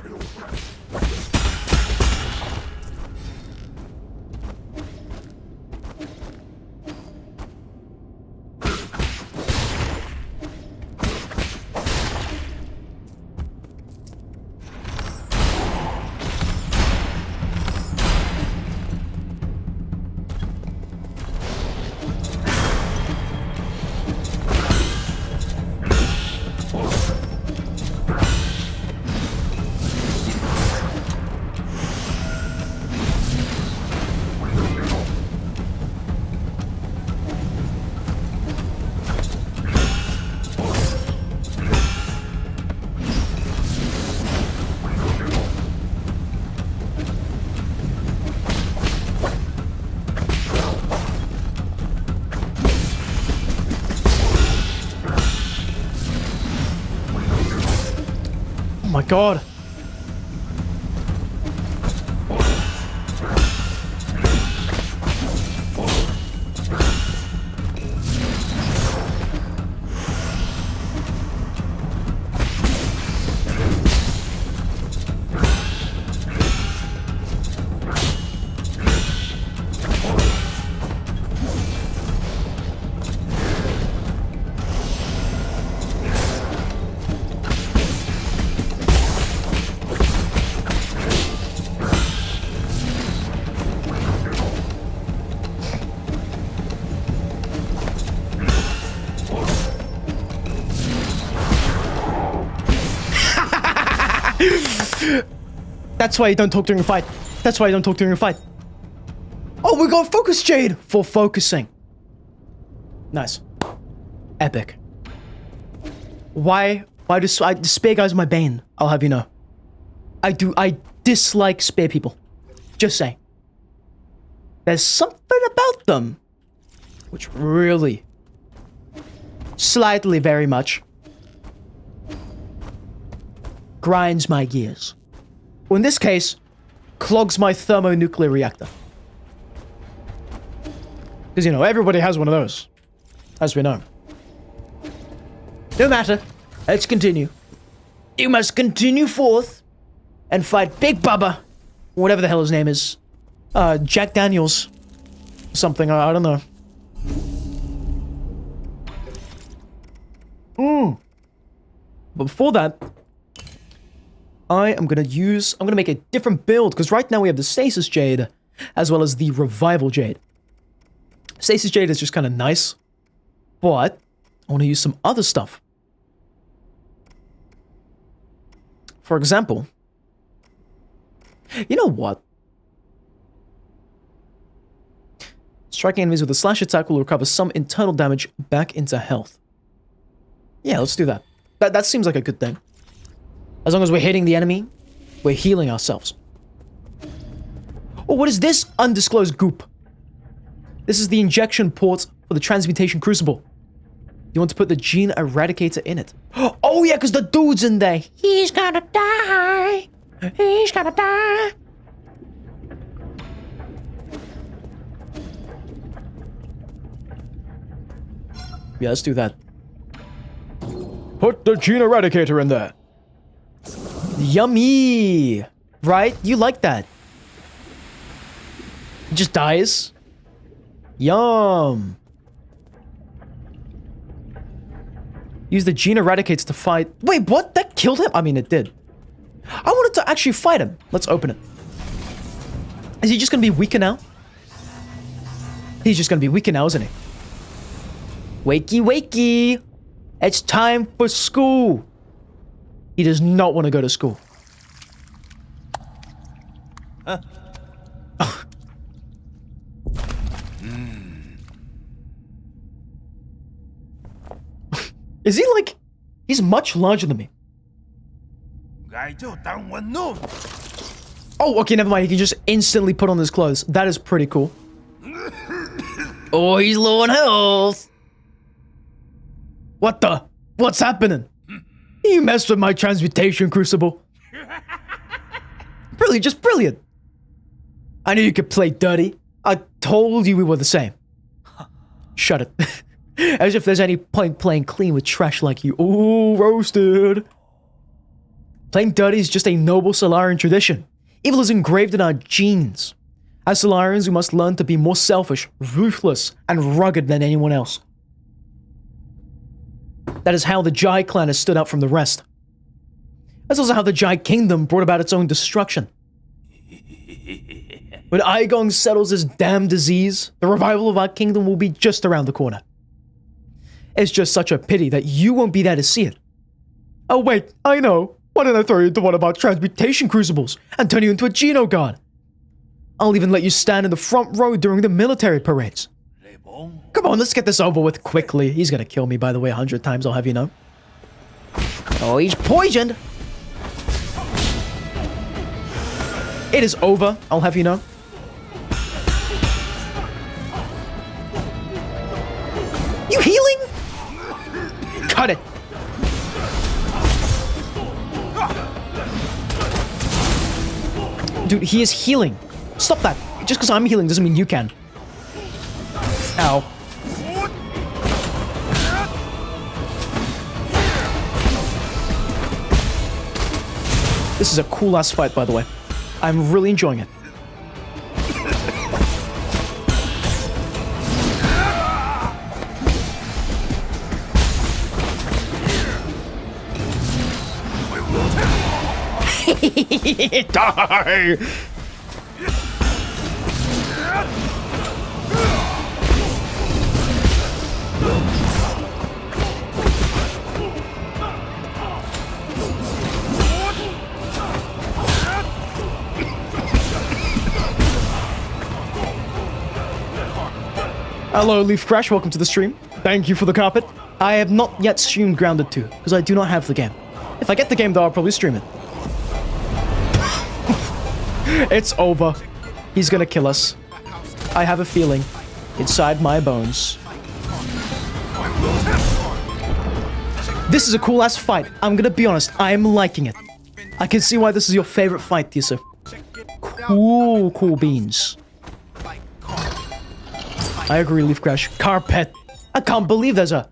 Oh my god. That's why you don't talk during a fight. That's why you don't talk during a fight. Oh, we got Focus Jade for focusing. Nice. Epic. Why do spear guys are my bane? I'll have you know. I dislike spear people. Just saying. There's something about them which really, slightly very much, grinds my gears. Or in this case, clogs my thermonuclear reactor. Because, you know, everybody has one of those. As we know. No matter. Let's continue. You must continue forth and fight Big Bubba. Whatever the hell his name is. Jack Daniels. Something, I don't know. But before that, I'm gonna make a different build, because right now we have the Stasis Jade, as well as the Revival Jade. Stasis Jade is just kind of nice, but I want to use some other stuff. For example, you know what? Striking enemies with a slash attack will recover some internal damage back into health. Yeah, let's do that. That seems like a good thing. As long as we're hitting the enemy, we're healing ourselves. Oh, what is this undisclosed goop? This is the injection port for the transmutation crucible. You want to put the gene eradicator in it. Oh yeah, because the dude's in there. He's gonna die. He's gonna die. Yeah, let's do that. Put the gene eradicator in there. Yummy! Right? You like that. It just dies. Yum. Use the gene eradicator to fight... Wait, what? That killed him? I mean, it did. I wanted to actually fight him. Let's open it. Is he just gonna be weaker now? He's just gonna be weaker now, isn't he? Wakey, wakey! It's time for school! He does not want to go to school. Is he like... He's much larger than me. Oh, okay, never mind. He can just instantly put on his clothes. That is pretty cool. Oh, he's low on health. What the? What's happening? You messed with my transmutation crucible. Brilliant, just brilliant. I knew you could play dirty. I told you we were the same. Shut it. As if there's any point playing clean with trash like you. Ooh, roasted. Playing dirty is just a noble Solarian tradition. Evil is engraved in our genes. As Solarians, we must learn to be more selfish, ruthless, and rugged than anyone else. That is how the Jai clan has stood out from the rest. That's also how the Jai kingdom brought about its own destruction. When Aigong settles his damn disease, the revival of our kingdom will be just around the corner. It's just such a pity that you won't be there to see it. Oh wait, I know. Why don't I throw you into one of our transmutation crucibles and turn you into a Geno God? I'll even let you stand in the front row during the military parades. Come on, let's get this over with quickly. He's gonna kill me, by the way, 100 times, I'll have you know. Oh, he's poisoned! It is over, I'll have you know. You healing? Cut it. Dude, he is healing. Stop that. Just because I'm healing doesn't mean you can. Ow. This is a cool ass fight, by the way. I'm really enjoying it. Die! Hello, Leaf Crash. Welcome to the stream. Thank you for the carpet. I have not yet streamed Grounded 2, because I do not have the game. If I get the game, though, I'll probably stream it. It's over. He's gonna kill us. I have a feeling inside my bones. This is a cool-ass fight. I'm gonna be honest. I am liking it. I can see why this is your favorite fight, Tisa. Cool beans. I agree, Leaf Crash. Carpet. I can't believe there's a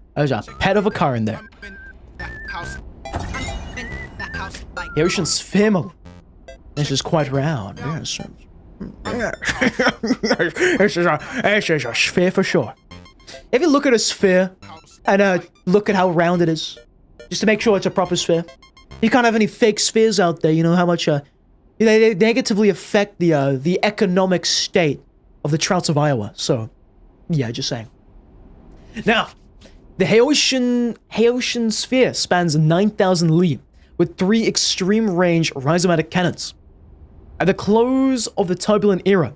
pet of a car in there. The ocean sphere model. This is quite round. Yes. This is a sphere for sure. If you look at a sphere and look at how round it is, just to make sure it's a proper sphere. You can't have any fake spheres out there. You know how much they negatively affect the economic state of the trouts of Iowa. So, yeah, just saying. Now, the Haitian sphere spans 9,000 li, with 3 extreme-range rhizomatic cannons. At the close of the turbulent era,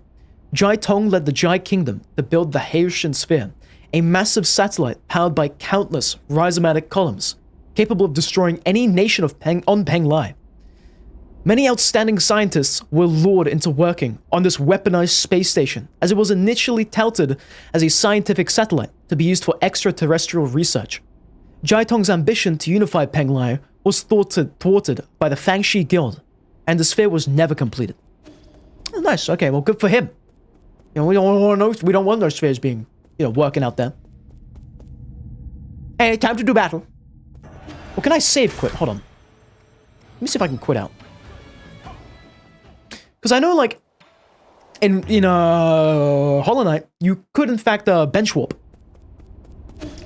Jai Tong led the Jai Kingdom to build the Haitian sphere, a massive satellite powered by countless rhizomatic columns, capable of destroying any nation on Peng Lai. Many outstanding scientists were lured into working on this weaponized space station, as it was initially touted as a scientific satellite to be used for extraterrestrial research. Jai Tong's ambition to unify Peng Lai was thwarted by the Fangxi Guild, and the sphere was never completed. Oh, nice. Okay, well, good for him. You know, we don't want those spheres being, working out there. Hey, time to do battle. Well, can I save quit? Hold on. Let me see if I can quit out. Because I know, like, in Hollow Knight, you could, in fact, bench warp.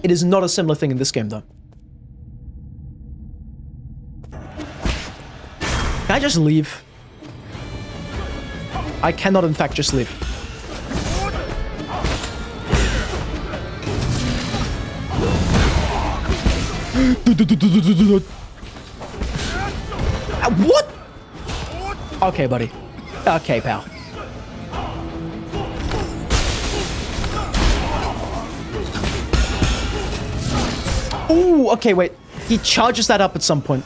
It is not a similar thing in this game, though. Can I just leave? I cannot, in fact, just leave. What? Okay, buddy. Okay, pal. Ooh, okay, wait. He charges that up at some point.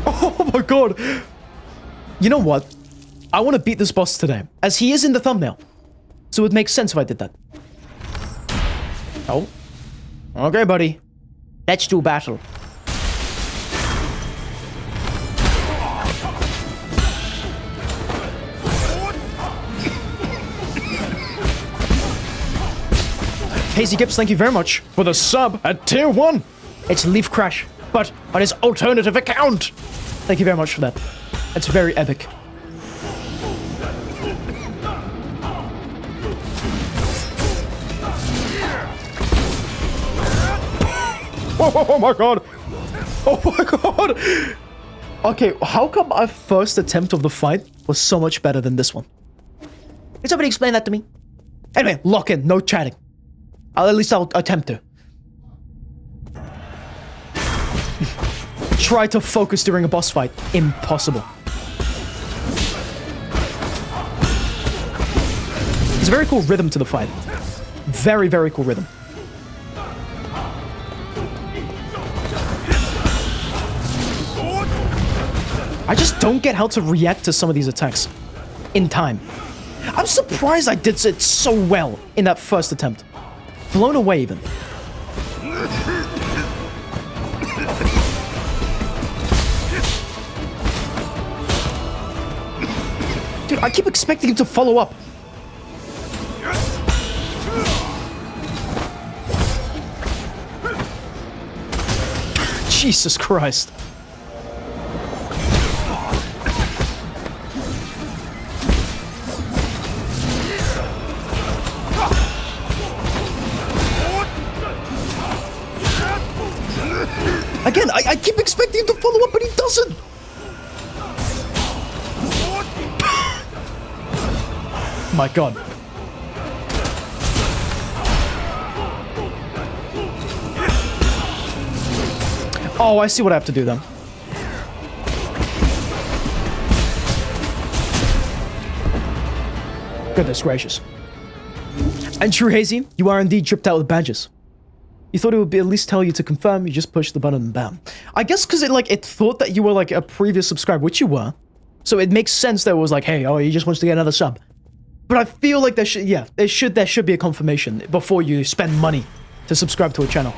Oh my god. You know what? I want to beat this boss today, as he is in the thumbnail. So it would make sense if I did that. Oh. Okay, buddy. Let's do battle. Hazy Gibbs, thank you very much for the sub at tier 1. It's Leaf Crash, but on his alternative account. Thank you very much for that. That's very epic. Oh my god! Oh my god! Okay, how come our first attempt of the fight was so much better than this one? Can somebody explain that to me? Anyway, lock in, no chatting. At least I'll attempt to. Try to focus during a boss fight. Impossible. There's a very cool rhythm to the fight. Very, very cool rhythm. I just don't get how to react to some of these attacks in time. I'm surprised I did it so well in that first attempt. Blown away, even. Dude, I keep expecting him to follow up. Jesus Christ. Again, I keep expecting him to follow up, but he doesn't. My god. Oh, I see what I have to do then. Goodness gracious. And true, Hazy, you are indeed dripped out with badges. You thought it would be at least tell you to confirm, you just push the button and bam. I guess because it thought that you were like a previous subscriber, which you were. So it makes sense that it was like, hey, oh, he just wants to get another sub. But I feel like there should be a confirmation before you spend money to subscribe to a channel.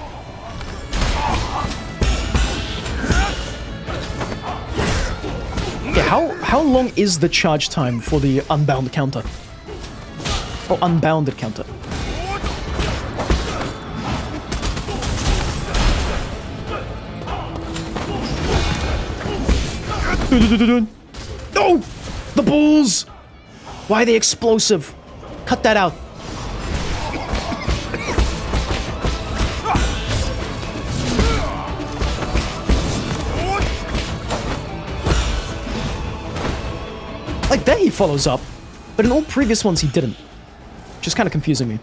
Yeah, how long is the charge time for the unbound counter? Or unbounded counter? No! The bulls! Why are they explosive? Cut that out. Like, there he follows up, but in all previous ones he didn't. Just kind of confusing me.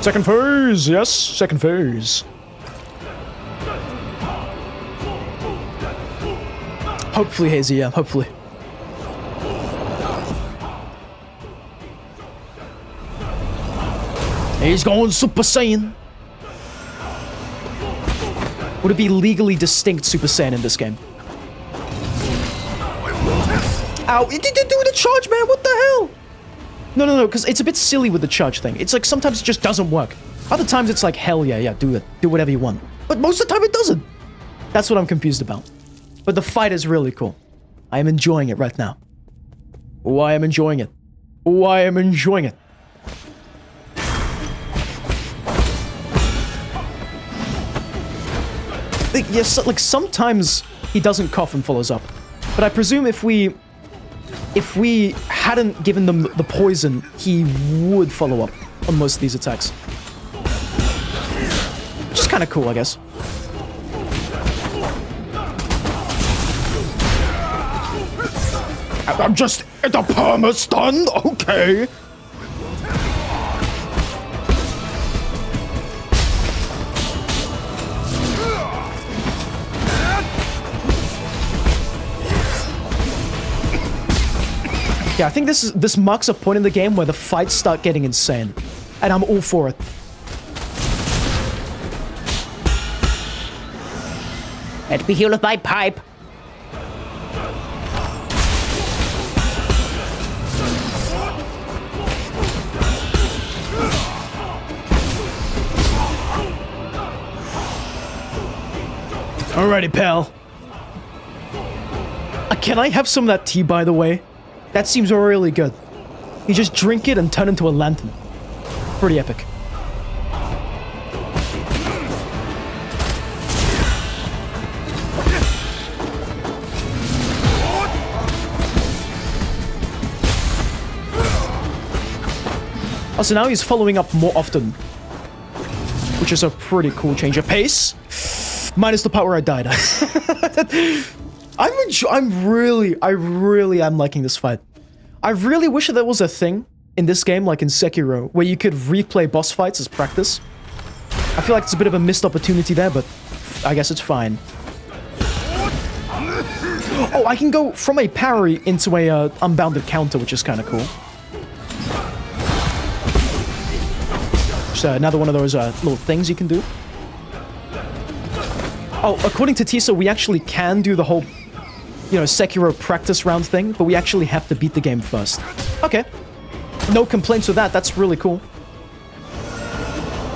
Second phase, yes, second phase. Hopefully, Hazy, yeah, hopefully. He's going Super Saiyan. Would it be legally distinct Super Saiyan in this game? Ow, it didn't do the charge, man, what the hell? No, because it's a bit silly with the charge thing. It's like sometimes it just doesn't work. Other times it's like, hell yeah, do it. Do whatever you want. But most of the time it doesn't. That's what I'm confused about. But the fight is really cool. I am enjoying it right now. Oh, I am enjoying it. Oh, I am enjoying it. Yes, like sometimes he doesn't cough and follows up. But I presume if we hadn't given them the poison, he would follow up on most of these attacks. Which is kind of cool, I guess. I'm just at a perma-stun? Okay. Yeah, I think this marks a point in the game where the fights start getting insane. And I'm all for it. Let me heal with my pipe. Alrighty, pal. Can I have some of that tea, by the way? That seems really good. You just drink it and turn into a lantern. Pretty epic. Oh, so now he's following up more often. Which is a pretty cool change of pace. Minus the part where I died. I really am liking this fight. I really wish that there was a thing in this game, like in Sekiro, where you could replay boss fights as practice. I feel like it's a bit of a missed opportunity there, but I guess it's fine. Oh, I can go from a parry into a unbounded counter, which is kind of cool. Just another one of those little things you can do. Oh, according to Tisa, we actually can do the whole, you know, Sekiro practice round thing, but we actually have to beat the game first. Okay. No complaints with that. That's really cool.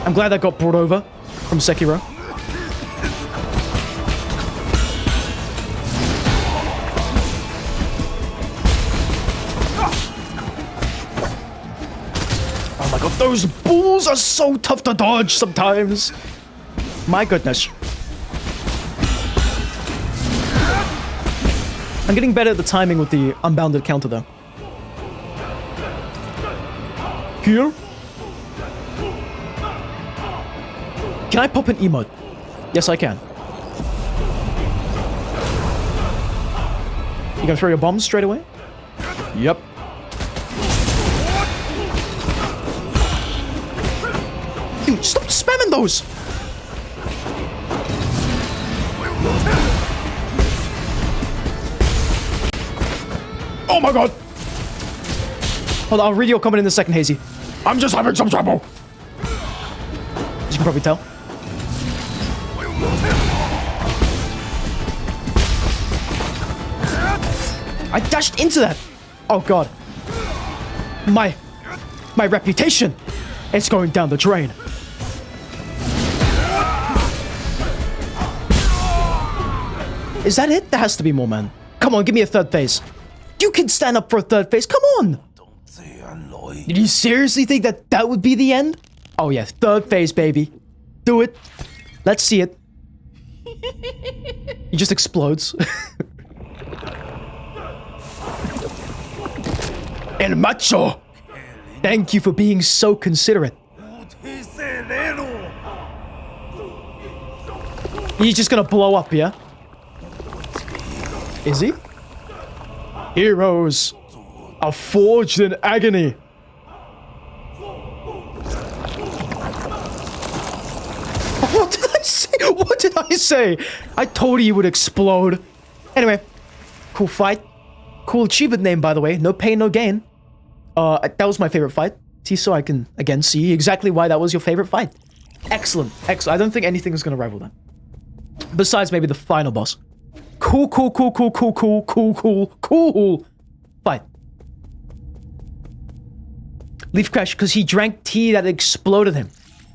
I'm glad that got brought over from Sekiro. Oh my god, those bulls are so tough to dodge sometimes. My goodness. I'm getting better at the timing with the unbounded counter, though. Here? Can I pop an emote? Yes, I can. You gonna throw your bombs straight away? Yep. Dude, stop spamming those! Oh my god! Hold on, I'll read your comment in a second, Hazy. I'm just having some trouble. As you can probably tell. I dashed into that! Oh god. My reputation! It's going down the drain. Is that it? There has to be more, man. Come on, give me a third phase. You can stand up for a third phase. Come on! Did you seriously think that that would be the end? Oh yeah, third phase, baby. Do it. Let's see it. He just explodes. El macho! Thank you for being so considerate. He's just gonna blow up, yeah? Is he? Heroes are forged in agony. What did I say? What did I say? I told you he would explode. Anyway, cool fight. Cool achievement name, by the way. No pain, no gain. That was my favorite fight. So I can, again, see exactly why that was your favorite fight. Excellent. Excellent. I don't think anything is going to rival that. Besides maybe the final boss. Cool fight. Leaf Crash, because he drank tea that exploded him.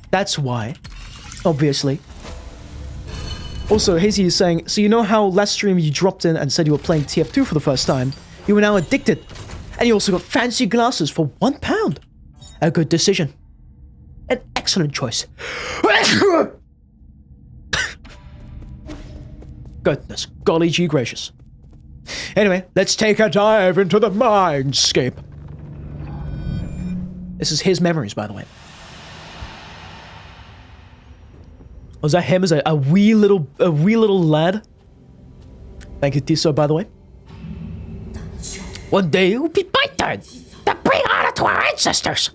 That's why. Obviously. Also, Hazy is saying, so you know how last stream you dropped in and said you were playing TF2 for the first time? You were now addicted. And you also got fancy glasses for £1. A good decision. An excellent choice. Goodness, golly gee gracious. Anyway, let's take a dive into the mindscape. This is his memories, by the way. Was that him as a wee little lad? Thank you, Tiso, by the way. One day it will be my turn to bring honor to our ancestors.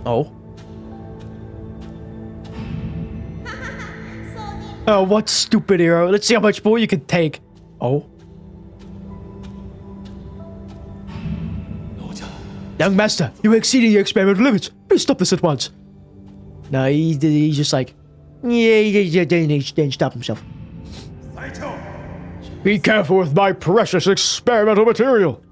Oh. Oh, what stupid hero. Let's see how much more you can take. Oh. Young master, you are exceeding your experimental limits. Please stop this at once. No, he's just like... Yeah, he didn't stop himself. Be careful with my precious experimental material.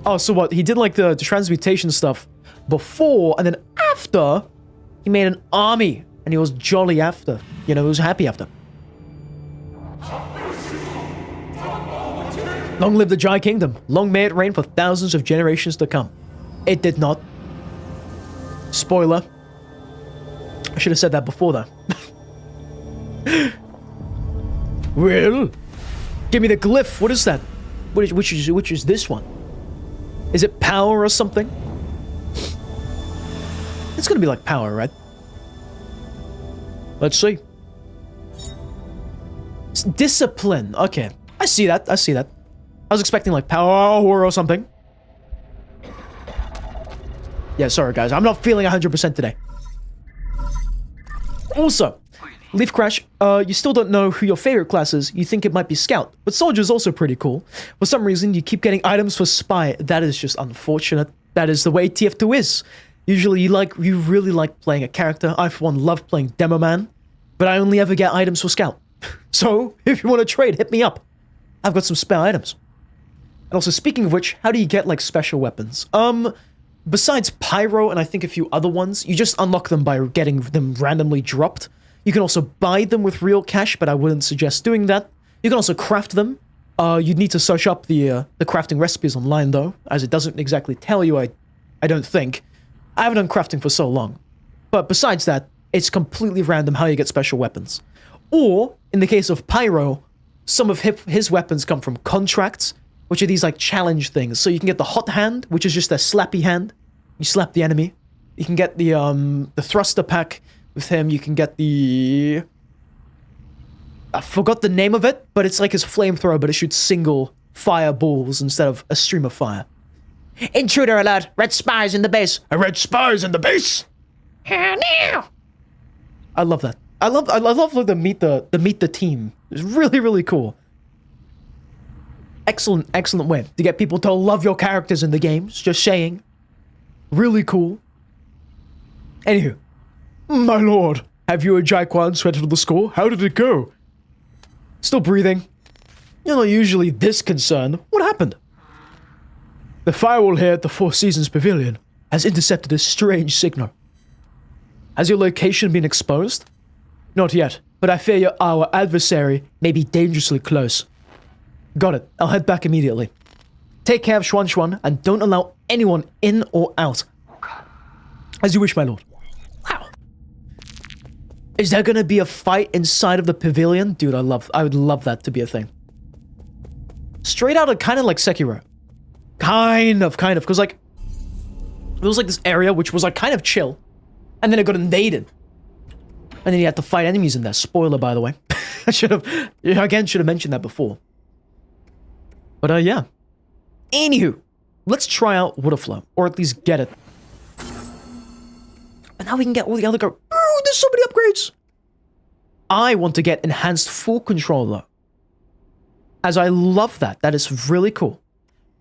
Oh, so what? He did like the transmutation stuff before, and then after, he made an army. And he was jolly after. You know, he was happy after. Long live the Jai Kingdom. Long may it reign for thousands of generations to come. It did not. Spoiler. I should have said that before, though. Well, give me the glyph. What is that? Which is this one? Is it power or something? It's gonna be like power, right? Let's see. It's discipline. Okay. I see that. I see that. I was expecting like power or something. Yeah, sorry guys. I'm not feeling 100% today. Also, Leaf Crash, you still don't know who your favorite class is. You think it might be Scout, but Soldier's also pretty cool. For some reason, you keep getting items for Spy. That is just unfortunate. That is the way TF2 is. Usually you really like playing a character. I, for one, love playing Demo Man, but I only ever get items for Scout. So, if you want to trade, hit me up. I've got some spare items. And also, speaking of which, how do you get, like, special weapons? Besides Pyro and I think a few other ones, you just unlock them by getting them randomly dropped. You can also buy them with real cash, but I wouldn't suggest doing that. You can also craft them. You'd need to search up the crafting recipes online, though, as it doesn't exactly tell you, I don't think. I haven't done crafting for so long. But besides that, it's completely random how you get special weapons. Or, in the case of Pyro, some of his weapons come from contracts, which are these like challenge things. So you can get the hot hand, which is just a slappy hand. You slap the enemy. You can get the thruster pack with him. You can get the... I forgot the name of it, but it's like his flamethrower, but it shoots single fireballs instead of a stream of fire. Intruder alert! Red spies in the base! A red spies in the base! I love that. I love like the meet the team. It's really, really cool. Excellent way to get people to love your characters in the games. Just saying. Really cool. Anywho. My lord, have you and Jaquan settled the score? How did it go? Still breathing. You're not usually this concerned. What happened? The firewall here at the Four Seasons Pavilion has intercepted a strange signal. Has your location been exposed? Not yet, but I fear our adversary may be dangerously close. Got it. I'll head back immediately. Take care of Xuan Xuan and don't allow anyone in or out. As you wish, my lord. Wow. Is there gonna be a fight inside of the pavilion? Dude, I would love that to be a thing. Straight out of kind of like Sekiro. Kind of, because like, there was like this area which was like kind of chill. And then it got invaded. And then you had to fight enemies in there. Spoiler, by the way. I should have mentioned that before. But yeah. Anywho, let's try out Waterflow, or at least get it. And now we can get all the other Oh, there's so many upgrades! I want to get Enhanced Full Control, though. As I love that. That is really cool.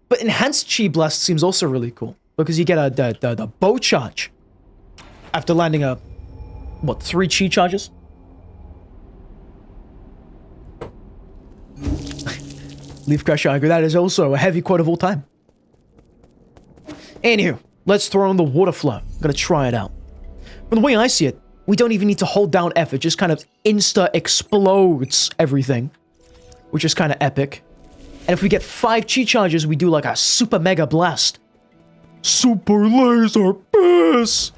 But Enhanced Chi Blast seems also really cool. Because you get the bow charge. After landing 3 Chi charges? Leaf Crusher, I agree. That is also a heavy quote of all time. Anywho, let's throw in the water flow. I'm gonna try it out. From the way I see it, we don't even need to hold down F. It just kind of insta-explodes everything. Which is kind of epic. And if we get 5 Chi charges, we do like a super mega blast. Super laser bass!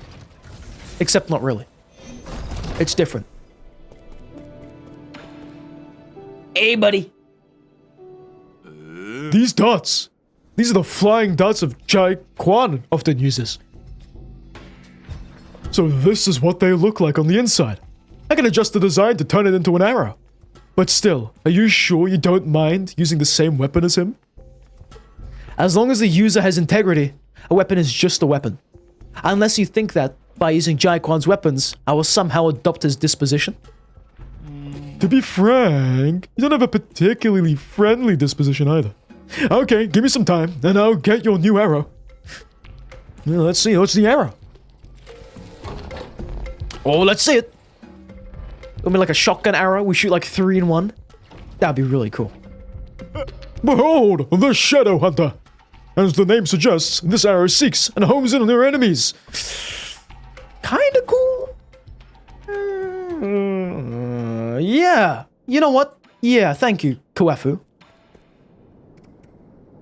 Except not really. It's different. Hey, buddy. These dots. These are the flying dots of Jai Quan often uses. So this is what they look like on the inside. I can adjust the design to turn it into an arrow. But still, are you sure you don't mind using the same weapon as him? As long as the user has integrity, a weapon is just a weapon. Unless you think that, by using Jai Quan's weapons, I will somehow adopt his disposition. To be frank, you don't have a particularly friendly disposition either. Okay, give me some time, and I'll get your new arrow. Well, let's see, what's the arrow? Oh, let's see it. I mean, like a shotgun arrow, we shoot like 3 in 1. That'd be really cool. Behold, the Shadow Hunter. As the name suggests, this arrow seeks and homes in on their enemies. Kinda cool. Yeah. You know what? Yeah, thank you, Kuefu.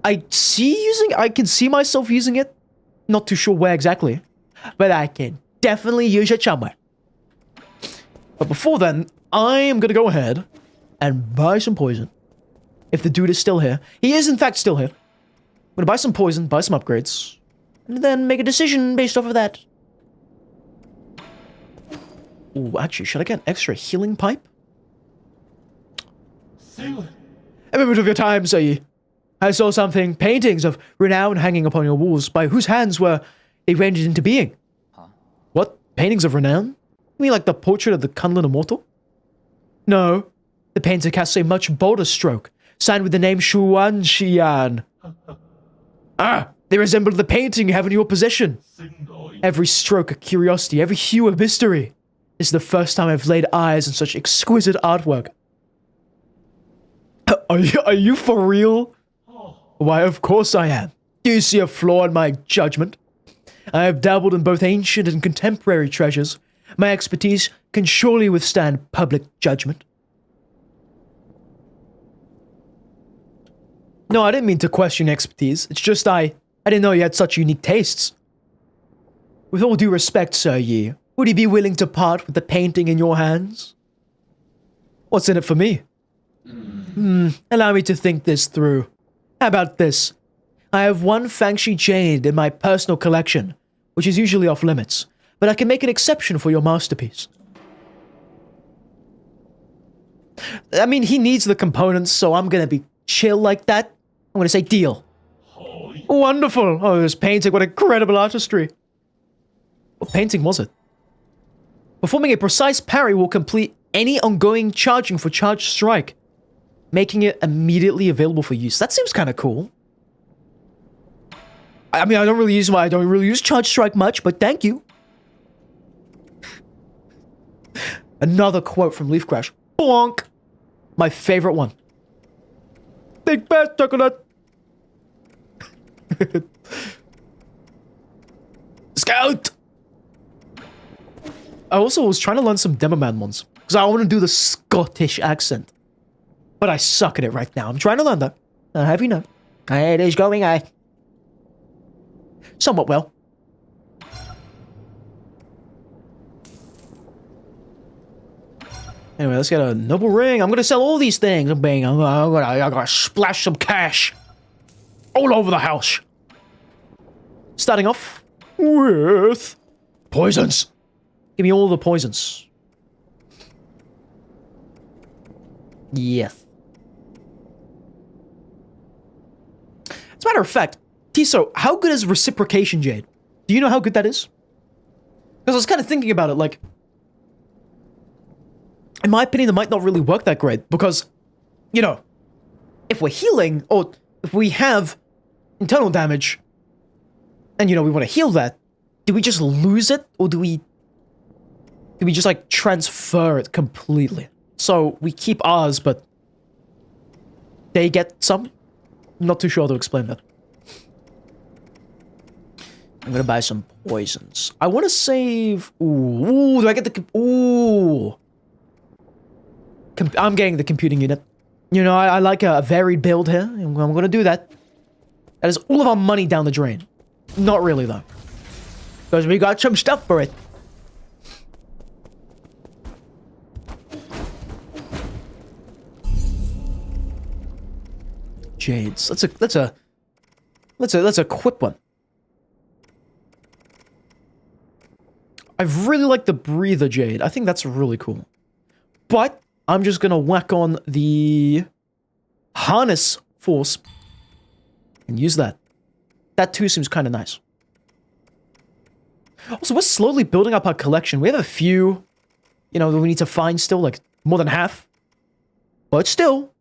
I can see myself using it. Not too sure where exactly. But I can definitely use it somewhere. But before then, I am gonna go ahead and buy some poison. If the dude is still here. He is in fact still here. I'm gonna buy some poison, buy some upgrades. And then make a decision based off of that. Ooh, actually, should I get an extra healing pipe? A moment of your time, sir ye. I saw something, paintings of renown hanging upon your walls. By whose hands were they rendered into being? Huh? What? Paintings of renown? You mean like the portrait of the Kunlun Immortal? No. The painter casts a much bolder stroke, signed with the name Xuan Xian. Ah, they resemble the painting you have in your possession. Every stroke a curiosity, every hue a mystery. This is the first time I've laid eyes on such exquisite artwork. Are you for real? Why, of course I am. Do you see a flaw in my judgment? I have dabbled in both ancient and contemporary treasures. My expertise can surely withstand public judgment. No, I didn't mean to question expertise. It's just I didn't know you had such unique tastes. With all due respect, Sir Yi, would you be willing to part with the painting in your hands? What's in it for me? Allow me to think this through. How about this? I have one Fangshi jade in my personal collection, which is usually off limits, but I can make an exception for your masterpiece. I mean, he needs the components, so I'm gonna be chill like that. I'm gonna say deal. Wonderful. Oh, this painting, what incredible artistry. What painting was it? Performing a precise parry will complete any ongoing charging for Charge Strike, making it immediately available for use. That seems kind of cool. I mean, I don't really use Charge Strike much, but thank you. Another quote from Leaf Crash. Bonk. My favorite one. Big fat chocolate. Scout. I also was trying to learn some Demoman ones because I want to do the Scottish accent, but I suck at it right now. I'm trying to learn that. Have you know? It is going somewhat well. Anyway, let's get a noble ring. I'm gonna sell all these things. I'm gonna splash some cash all over the house. Starting off with poisons. Give me all the poisons. Yes. As a matter of fact, Tiso, how good is reciprocation jade? Do you know how good that is? Because I was kind of thinking about it, like, in my opinion, it might not really work that great because, you know, if we're healing or if we have internal damage and, you know, we want to heal that, do we just lose it or do we just, like, transfer it completely? So we keep ours, but they get some? I'm not too sure how to explain that. I'm gonna buy some poisons. I want to save... Ooh, do I get the... Ooh. I'm getting the computing unit. You know, I like a varied build here. I'm gonna do that. That is all of our money down the drain. Not really, though. Because we got some stuff for it. Jades. Let's equip one. I really like the Breather Jade. I think that's really cool. But I'm just gonna whack on the Harness Force and use that. That too seems kind of nice. Also, we're slowly building up our collection. We have a few, you know, that we need to find still, like more than half. But still,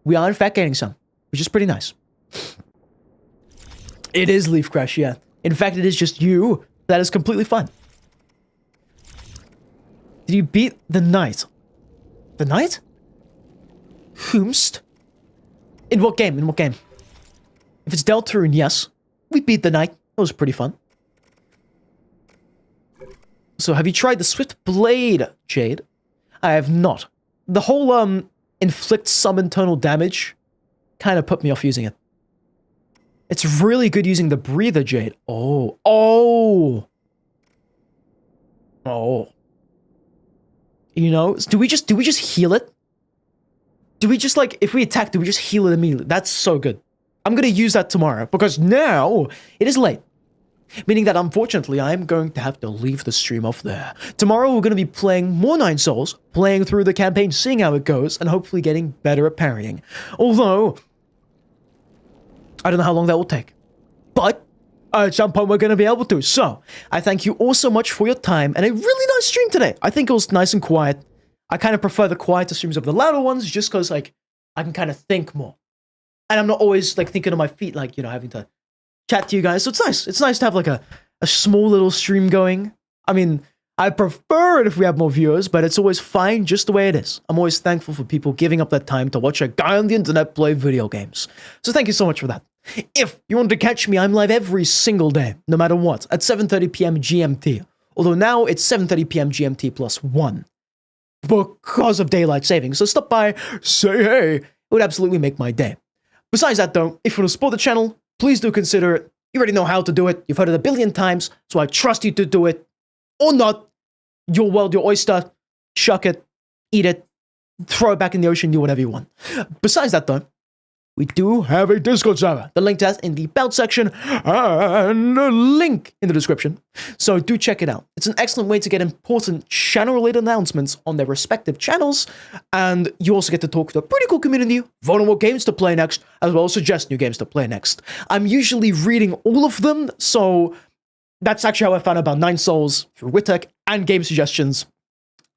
we are in fact getting some, which is pretty nice. It is Leaf Crash, yeah. In fact, it is just you. That is completely fine. Did you beat the knight? The knight? Whomst? In what game? In what game? If it's Deltarune, yes. We beat the knight. That was pretty fun. So have you tried the Swift Blade, Jade? I have not. The whole, inflict some internal damage kind of put me off using it. It's really good using the Breather Jade. Oh. You know, do we just heal it? Do we just, like, if we attack, do we just heal it immediately? That's so good. I'm gonna use that tomorrow, because now it is late. Meaning that, unfortunately, I'm going to have to leave the stream off there. Tomorrow, we're going to be playing more Nine Souls, playing through the campaign, seeing how it goes, and hopefully getting better at parrying. Although, I don't know how long that will take. But, at some point, we're going to be able to. So, I thank you all so much for your time, and a really nice stream today. I think it was nice and quiet. I kind of prefer the quieter streams over the louder ones, just because, like, I can kind of think more. And I'm not always, like, thinking on my feet, like, you know, having to chat to you guys. So it's nice. It's nice to have, like, a small little stream going. I mean, I prefer it if we have more viewers, but it's always fine just the way it is. I'm always thankful for people giving up their time to watch a guy on the internet play video games. So thank you so much for that. If you want to catch me, I'm live every single day, no matter what, at 7:30 p.m. GMT. Although now it's 7:30 p.m. GMT plus 1. Because of daylight savings. So stop by, say hey. It would absolutely make my day. Besides that, though, if you want to support the channel, please do consider it. You already know how to do it. You've heard it a billion times, so I trust you to do it. Or not. Your world, your oyster. Shuck it. Eat it. Throw it back in the ocean. Do whatever you want. Besides that, though, we do have a Discord server. The link to that in the belt section and a link in the description. So do check it out. It's an excellent way to get important channel-related announcements on their respective channels, and you also get to talk to a pretty cool community, vote on what games to play next, as well as suggest new games to play next. I'm usually reading all of them, so that's actually how I found out about Nine Souls through Witek and game suggestions,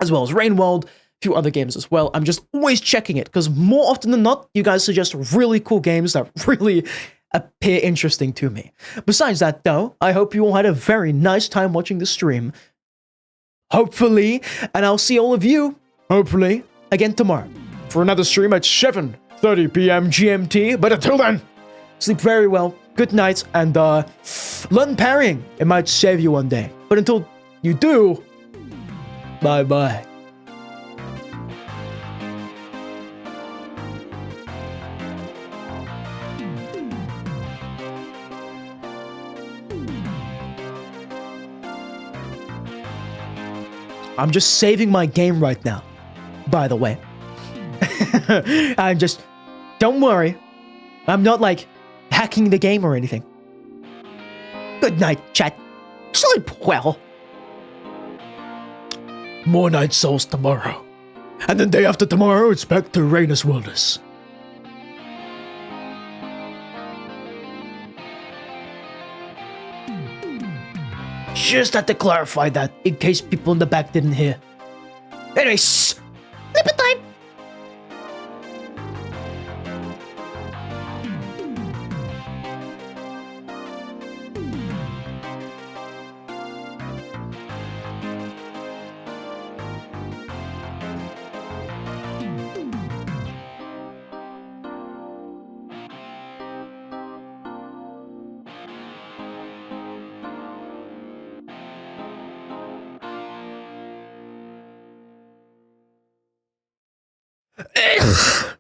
as well as Rainworld, few other games as well. I'm just always checking it because more often than not, you guys suggest really cool games that really appear interesting to me. Besides that, though, I hope you all had a very nice time watching the stream. Hopefully, and I'll see all of you, hopefully, again tomorrow for another stream at 7:30 p.m. GMT. But until then, sleep very well, good night, and learn parrying. It might save you one day. But until you do, bye-bye. I'm just saving my game right now, by the way. Don't worry. I'm not like hacking the game or anything. Good night, chat. Sleep well. More Night Souls tomorrow. And then day after tomorrow, it's back to Rainus Wilderness. Just had to clarify that in case people in the back didn't hear. Anyways, sleep time. Ugh.